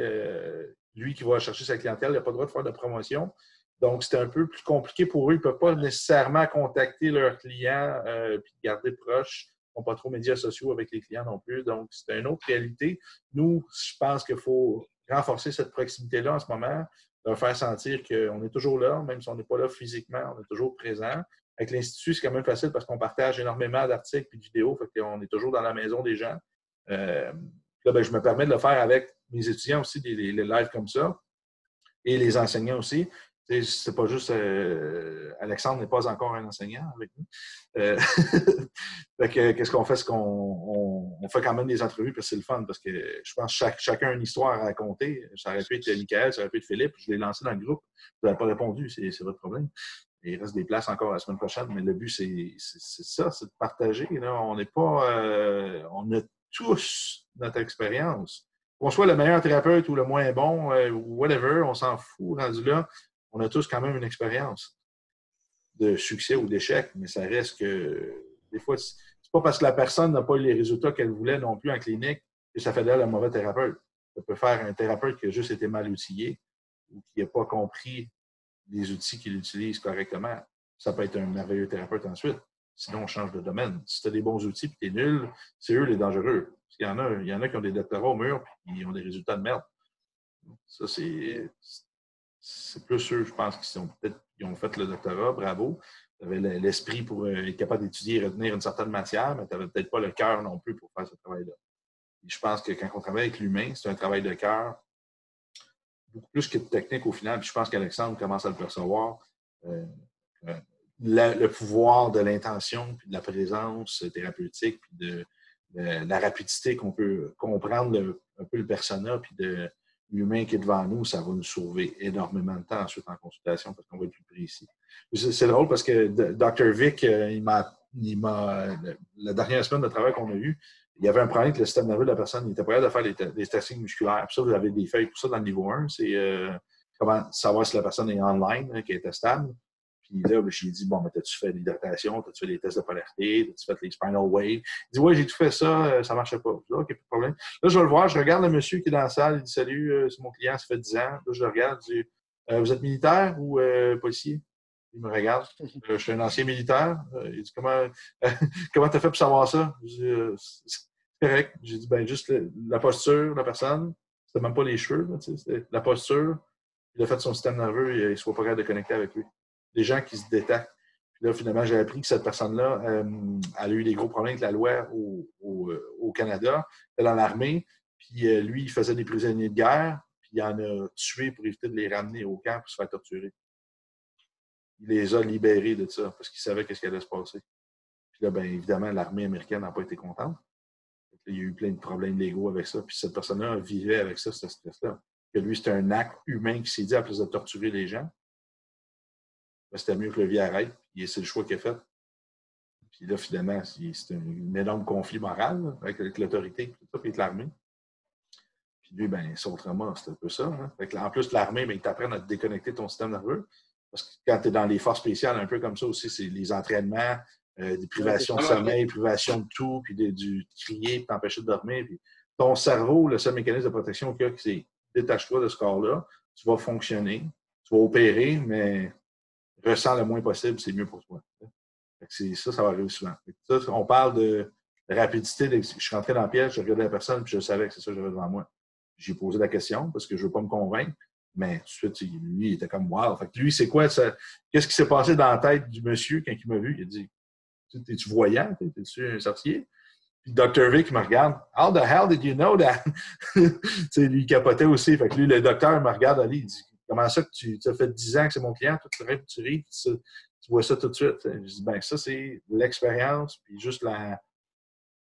lui qui va chercher sa clientèle. Il n'a pas le droit de faire de promotion. Donc, c'est un peu plus compliqué pour eux. Ils ne peuvent pas nécessairement contacter leurs clients puis garder proche. Ils n'ont pas trop de médias sociaux avec les clients non plus. Donc, c'est une autre réalité. Nous, je pense qu'il faut renforcer cette proximité-là en ce moment, leur faire sentir qu'on est toujours là, même si on n'est pas là physiquement, on est toujours présent. Avec l'Institut, c'est quand même facile parce qu'on partage énormément d'articles et de vidéos. Fait qu'on est toujours dans la maison des gens. Là, je me permets de le faire avec mes étudiants aussi, les lives comme ça, et les enseignants aussi. C'est pas juste Alexandre n'est pas encore un enseignant avec nous. Qu'est-ce qu'on fait? C'est qu'on fait quand même des entrevues parce que c'est le fun, parce que je pense que chacun a une histoire à raconter. Ça aurait pu être Michael, ça aurait pu être Philippe. Je l'ai lancé dans le groupe. Vous n'avez pas répondu, c'est votre problème. Il reste des places encore la semaine prochaine, mais le but, c'est ça, c'est de partager. Là. On n'est pas... on a tous notre expérience. Qu'on soit le meilleur thérapeute ou le moins bon, ou whatever, on s'en fout rendu là. On a tous quand même une expérience de succès ou d'échec, mais ça reste que des fois, c'est pas parce que la personne n'a pas eu les résultats qu'elle voulait non plus en clinique que ça fait d'elle un mauvais thérapeute. Ça peut faire un thérapeute qui a juste été mal outillé ou qui n'a pas compris les outils qu'il utilise correctement. Ça peut être un merveilleux thérapeute ensuite. Sinon, on change de domaine. Si tu as des bons outils et tu es nul, c'est eux les dangereux. Parce qu'il y en a qui ont des doctorats au mur et ils ont des résultats de merde. Ça, c'est plus eux, je pense, qui ont fait le doctorat, bravo. Tu avais l'esprit pour être capable d'étudier et retenir une certaine matière, mais tu n'avais peut-être pas le cœur non plus pour faire ce travail-là. Et je pense que quand on travaille avec l'humain, c'est un travail de cœur, beaucoup plus que de technique au final. Puis je pense qu'Alexandre commence à le percevoir. Le pouvoir de l'intention, puis de la présence thérapeutique, puis de la rapidité qu'on peut comprendre un peu le persona, puis de l'humain qui est devant nous, ça va nous sauver énormément de temps ensuite en consultation parce qu'on va être plus précis. C'est drôle parce que Dr. Vic, la dernière semaine de travail qu'on a eue, il y avait un problème avec le système nerveux de la personne. Il était prêt à faire des testings musculaires. Puis ça, vous avez des feuilles pour ça dans le niveau 1. C'est comment savoir si la personne est online, qui est testable. Puis là, j'ai dit, bon, mais t'as-tu fait l'hydratation? T'as-tu fait les tests de polarité? T'as-tu fait les spinal waves? Il dit, ouais, j'ai tout fait ça, ça marchait pas. Je dis, OK, pas de problème. Là, je vais le voir, je regarde le monsieur qui est dans la salle, il dit, salut, c'est mon client, ça fait 10 ans. Là, je le regarde, je dis, vous êtes militaire ou policier? Il me regarde. Je suis un ancien militaire. Il dit, comment t'as fait pour savoir ça? Je dis, C'est correct. J'ai dit, ben, juste la posture de la personne, c'était même pas les cheveux, là, c'était la posture, puis le fait de son système nerveux, il ne soit pas capable de connecter avec lui. Des gens qui se détachent. Puis là, finalement, j'ai appris que cette personne-là, elle a eu des gros problèmes avec la loi au Canada, dans l'armée, puis lui, il faisait des prisonniers de guerre, puis il en a tué pour éviter de les ramener au camp pour se faire torturer. Il les a libérés de ça, parce qu'il savait ce qui allait se passer. Puis là, bien évidemment, l'armée américaine n'a pas été contente. Il y a eu plein de problèmes légaux avec ça. Puis cette personne-là vivait avec ça, ce stress-là. Que lui, c'était un acte humain qui s'est dit, à place de torturer les gens, ben, c'était mieux que le vie arrête. Puis c'est le choix qu'il a fait. Puis là, finalement, c'est un énorme conflit moral là, avec l'autorité, puis avec l'armée. Puis lui, ben, son trauma, c'est un peu ça. Hein. En plus, l'armée, ben, ils t'apprennent à te déconnecter de ton système nerveux. Parce que quand tu es dans les forces spéciales, un peu comme ça aussi, c'est les entraînements, des privations de sommeil, privations de tout, puis du crier, puis t'empêcher de dormir. Puis ton cerveau, le seul mécanisme de protection qu'il y a, c'est détache-toi de ce corps-là, tu vas fonctionner, tu vas opérer, mais ressens le moins possible, c'est mieux pour toi. Ça va arriver souvent. Ça, on parle de rapidité. Je suis rentré dans la pièce, je regardais la personne, puis je savais que c'est ça que j'avais devant moi. J'ai posé la question parce que je ne veux pas me convaincre, mais tout de suite, lui, il était comme wow. Fait que lui, c'est quoi ça? Qu'est-ce qui s'est passé dans la tête du monsieur quand il m'a vu? Il a dit, t'es-tu voyant? T'es-tu un sorcier? Puis Dr. V qui me regarde, how the hell did you know that? Lui, il capotait aussi. Fait que lui, le docteur me regarde aller, il dit, comment ça que tu as fait 10 ans que c'est mon client, toi, tu ris, tu vois ça tout de suite. Je dis, ben ça, c'est l'expérience, puis juste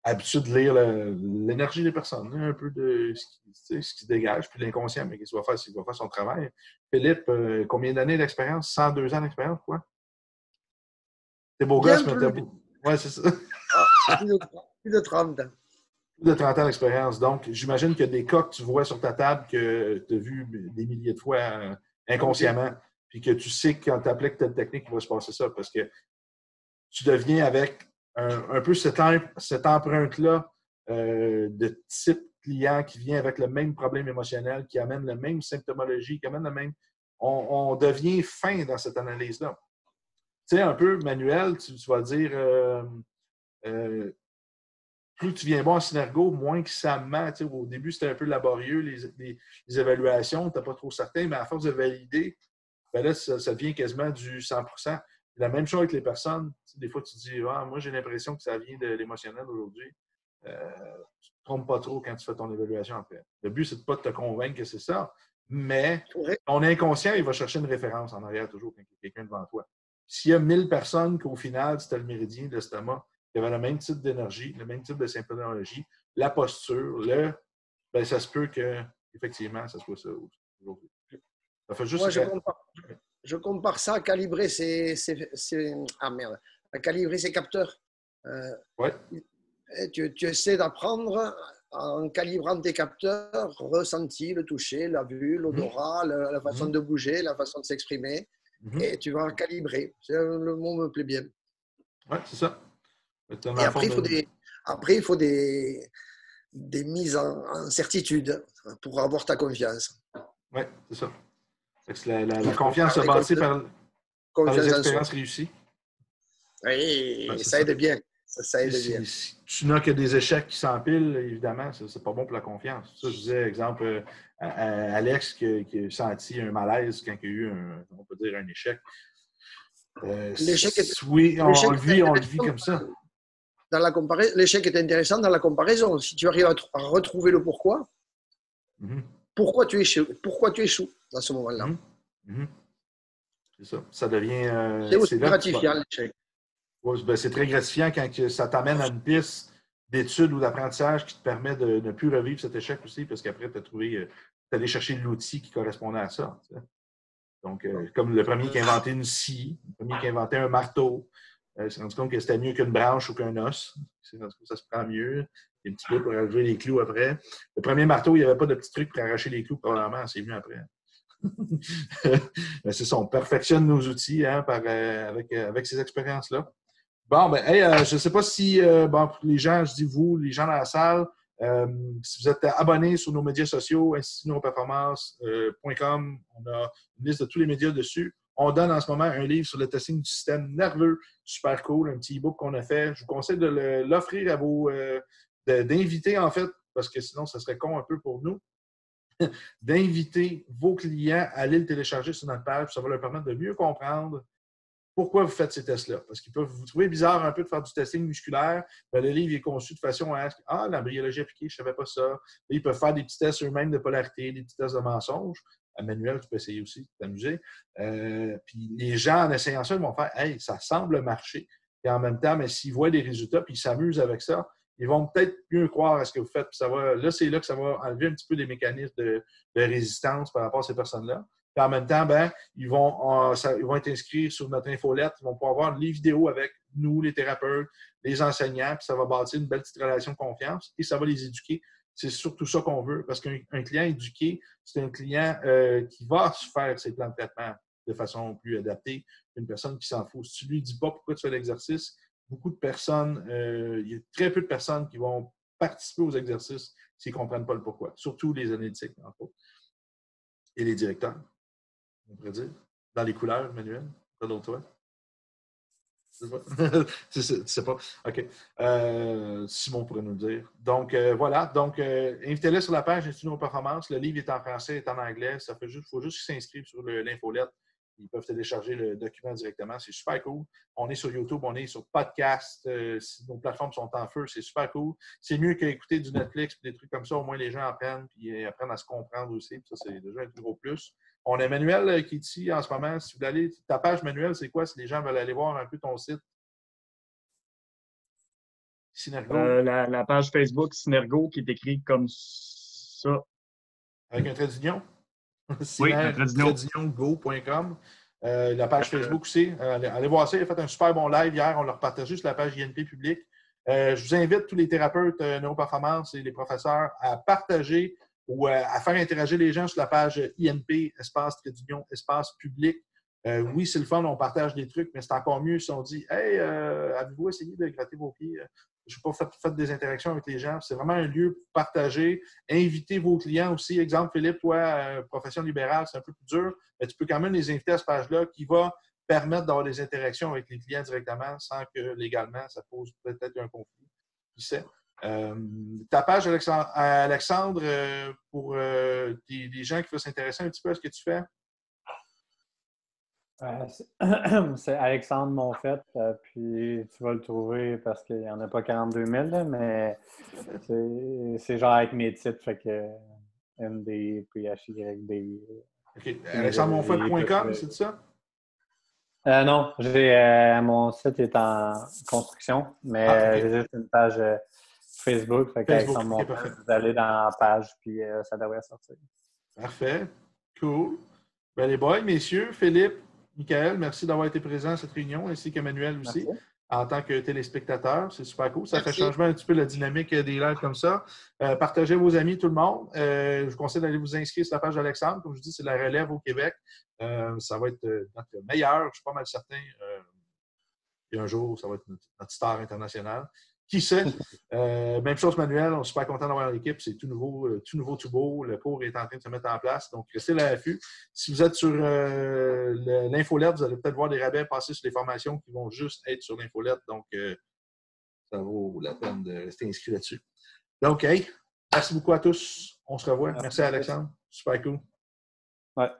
l'habitude de lire l'énergie des personnes, un peu de ce qui se dégage, puis l'inconscient, mais qu'est-ce qu'il va faire s'il va faire son travail. Philippe, combien d'années d'expérience? 102 ans d'expérience, quoi? T'es beau gosse, mais t'es beau. Ouais, c'est ça. Plus de 30 ans. Plus de 30 ans d'expérience. Donc, j'imagine qu'il y a des cas que tu vois sur ta table que tu as vu des milliers de fois inconsciemment, puis que tu sais que quand tu appliques telle technique, il va se passer ça, parce que tu deviens avec un peu cette empreinte-là de type client qui vient avec le même problème émotionnel, qui amène la même symptomologie, qui amène le même... On devient fin dans cette analyse-là. Tu sais, un peu manuel, tu vas dire... plus tu viens bon en synergo, moins que ça ment. Tu sais, au début, c'était un peu laborieux, les évaluations, tu n'es pas trop certain, mais à force de valider, ben là, ça devient quasiment du 100%. La même chose avec les personnes. Tu sais, des fois, tu te dis, ah, moi, j'ai l'impression que ça vient de l'émotionnel aujourd'hui. Tu ne te trompes pas trop quand tu fais ton évaluation après. Le but, c'est de ne pas te convaincre que c'est ça, mais ton inconscient, il va chercher une référence en arrière toujours quand il y a quelqu'un devant toi. S'il y a 1000 personnes qu'au final, c'était le méridien de l'estomac, qui avait le même type d'énergie, le même type de symptomologie, la posture, ben, ça se peut qu'effectivement, ça soit ça aujourd'hui. Ça fait juste... Moi, je compare ça à calibrer à calibrer ses capteurs. Ouais. Tu essaies d'apprendre en calibrant tes capteurs, ressenti, le toucher, la vue, l'odorat, la façon de bouger, la façon de s'exprimer. Et tu vas calibrer. Le mot me plaît bien. Oui, c'est ça. Et après, il faut des mises en certitude pour avoir ta confiance. Oui, c'est ça. La confiance se bâtit par les expériences réussies. Oui, ça aide bien. Ça aide bien. Si tu n'as que des échecs qui s'empilent, évidemment, c'est pas bon pour la confiance. Ça, je disais, exemple, à Alex qui a senti un malaise quand il y a eu, on peut dire, un échec. L'échec oui, on le vit comme ça. L'échec est intéressant dans la comparaison. Si tu arrives à retrouver le pourquoi, pourquoi tu échoues dans ce moment-là. C'est ça. Ça devient... c'est aussi gratifiant, l'échec. Ouais, ben, c'est très gratifiant quand ça t'amène à une piste d'études ou d'apprentissage qui te permet de ne plus revivre cet échec aussi, parce qu'après, tu es allé chercher l'outil qui correspondait à ça. T'sais. Donc, comme le premier qui a inventé une scie, le premier qui a inventé un marteau, il s'est rendu compte que c'était mieux qu'une branche ou qu'un os. C'est rendu compte que ça se prend mieux. Il y a un petit peu pour arracher les clous après. Le premier marteau, il n'y avait pas de petit truc pour arracher les clous, probablement, c'est mieux après. C'est ça, on perfectionne nos outils avec ces expériences-là. Bon, ben, hey, je ne sais pas si les gens, je dis vous, les gens dans la salle, si vous êtes abonnés sur nos médias sociaux, institutneuroperformance.com, on a une liste de tous les médias dessus. On donne en ce moment un livre sur le testing du système nerveux, super cool, un petit e-book qu'on a fait. Je vous conseille de l'offrir à vos d'inviter, en fait, parce que sinon, ça serait con un peu pour nous, d'inviter vos clients à aller le télécharger sur notre page. Ça va leur permettre de mieux comprendre pourquoi vous faites ces tests-là. Parce qu'ils peuvent vous trouver bizarre un peu de faire du testing musculaire. Ben, le livre est conçu de façon à « Ah, l'embryologie appliquée, je ne savais pas ça. » Ils peuvent faire des petits tests eux-mêmes de polarité, des petits tests de mensonge. À manuel, tu peux essayer aussi, t'amuser. Puis les gens, en essayant ça, ils vont faire « Hey, ça semble marcher. » Et en même temps, mais s'ils voient des résultats puis ils s'amusent avec ça, ils vont peut-être mieux croire à ce que vous faites. Puis ça va, là, c'est là que ça va enlever un petit peu des mécanismes de résistance par rapport à ces personnes-là. Puis en même temps, ben, ils vont être inscrits sur notre infolette. Ils vont pouvoir voir les vidéos avec nous, les thérapeutes, les enseignants, puis ça va bâtir une belle petite relation de confiance et ça va les éduquer. C'est surtout ça qu'on veut, parce qu'un client éduqué, c'est un client qui va se faire ses plans de traitement de façon plus adaptée qu'une personne qui s'en fout. Si tu ne lui dis pas pourquoi tu fais l'exercice, beaucoup de personnes, il y a très peu de personnes qui vont participer aux exercices s'ils ne comprennent pas le pourquoi, surtout les analytiques, entre autres, et les directeurs. On pourrait dire, dans les couleurs, Manuel, pas d'autre toi. Tu sais pas. OK. Simon pourrait nous le dire. Donc, voilà. Donc, invitez-les sur la page Institut de nos performances. Le livre est en français, est en anglais. Il faut juste qu'ils s'inscrivent sur l'infolette. Ils peuvent télécharger le document directement. C'est super cool. On est sur YouTube, on est sur podcast. Nos plateformes sont en feu. C'est super cool. C'est mieux qu'écouter du Netflix et des trucs comme ça. Au moins, les gens apprennent puis apprennent à se comprendre aussi. Puis ça, c'est déjà un plus gros plus. On a Manuel qui est ici en ce moment. Si vous voulez aller, ta page, Manuel, c'est quoi? Si les gens veulent aller voir un peu ton site. Synergo. La page Facebook Synergo qui est écrite comme ça. Avec un trait d'union? Oui, un trait d'union. Go.com. La page Facebook aussi. Allez voir ça. Il a fait un super bon live hier. On l'a repartagé sur la page INP publique. Je vous invite tous les thérapeutes neuroperformance et les professeurs à partager ou à faire interagir les gens sur la page INP, espace trait d'union, espace public. Oui, c'est le fun, on partage des trucs, mais c'est encore mieux si on dit « Hey, avez-vous essayé de gratter vos pieds? Je n'ai pas fait des interactions avec les gens. » C'est vraiment un lieu pour partager. Invitez vos clients aussi. Exemple, Philippe, toi, profession libérale, c'est un peu plus dur, mais tu peux quand même les inviter à cette page-là qui va permettre d'avoir des interactions avec les clients directement sans que légalement, ça pose peut-être un conflit. Qui sait? Ta page, Alexandre, pour des gens qui veulent s'intéresser un petit peu à ce que tu fais? C'est Alexandre Monfette, puis tu vas le trouver parce qu'il n'y en a pas 42 000, là, mais c'est genre avec mes titres, fait que MD, PHYD. OK. AlexandreMonfette.com, c'est ça? Non, mon site est en construction, mais j'ai juste une page Facebook, fait qu'Alexandre Monfette, vous allez dans la page, puis ça devrait sortir. Parfait. Cool. Ben, les boys, messieurs, Philippe, Michael, merci d'avoir été présent à cette réunion, ainsi qu'Emmanuel aussi, en tant que téléspectateur. C'est super cool. Ça fait changement un petit peu la dynamique des lives comme ça. Partagez vos amis, tout le monde. Je vous conseille d'aller vous inscrire sur la page d'Alexandre. Comme je dis, c'est la relève au Québec. Ça va être notre meilleur, je suis pas mal certain. Et un jour, ça va être notre star internationale. Qui sait? Même chose, Manuel. On est super content d'avoir l'équipe. C'est tout nouveau, tout beau. Le cours est en train de se mettre en place. Donc, restez à l'affût. Si vous êtes sur l'infolette, vous allez peut-être voir des rabais passer sur les formations qui vont juste être sur l'infolette. Donc, ça vaut la peine de rester inscrit là-dessus. Donc, hey, merci beaucoup à tous. On se revoit. Merci Alexandre. Super cool. Ouais.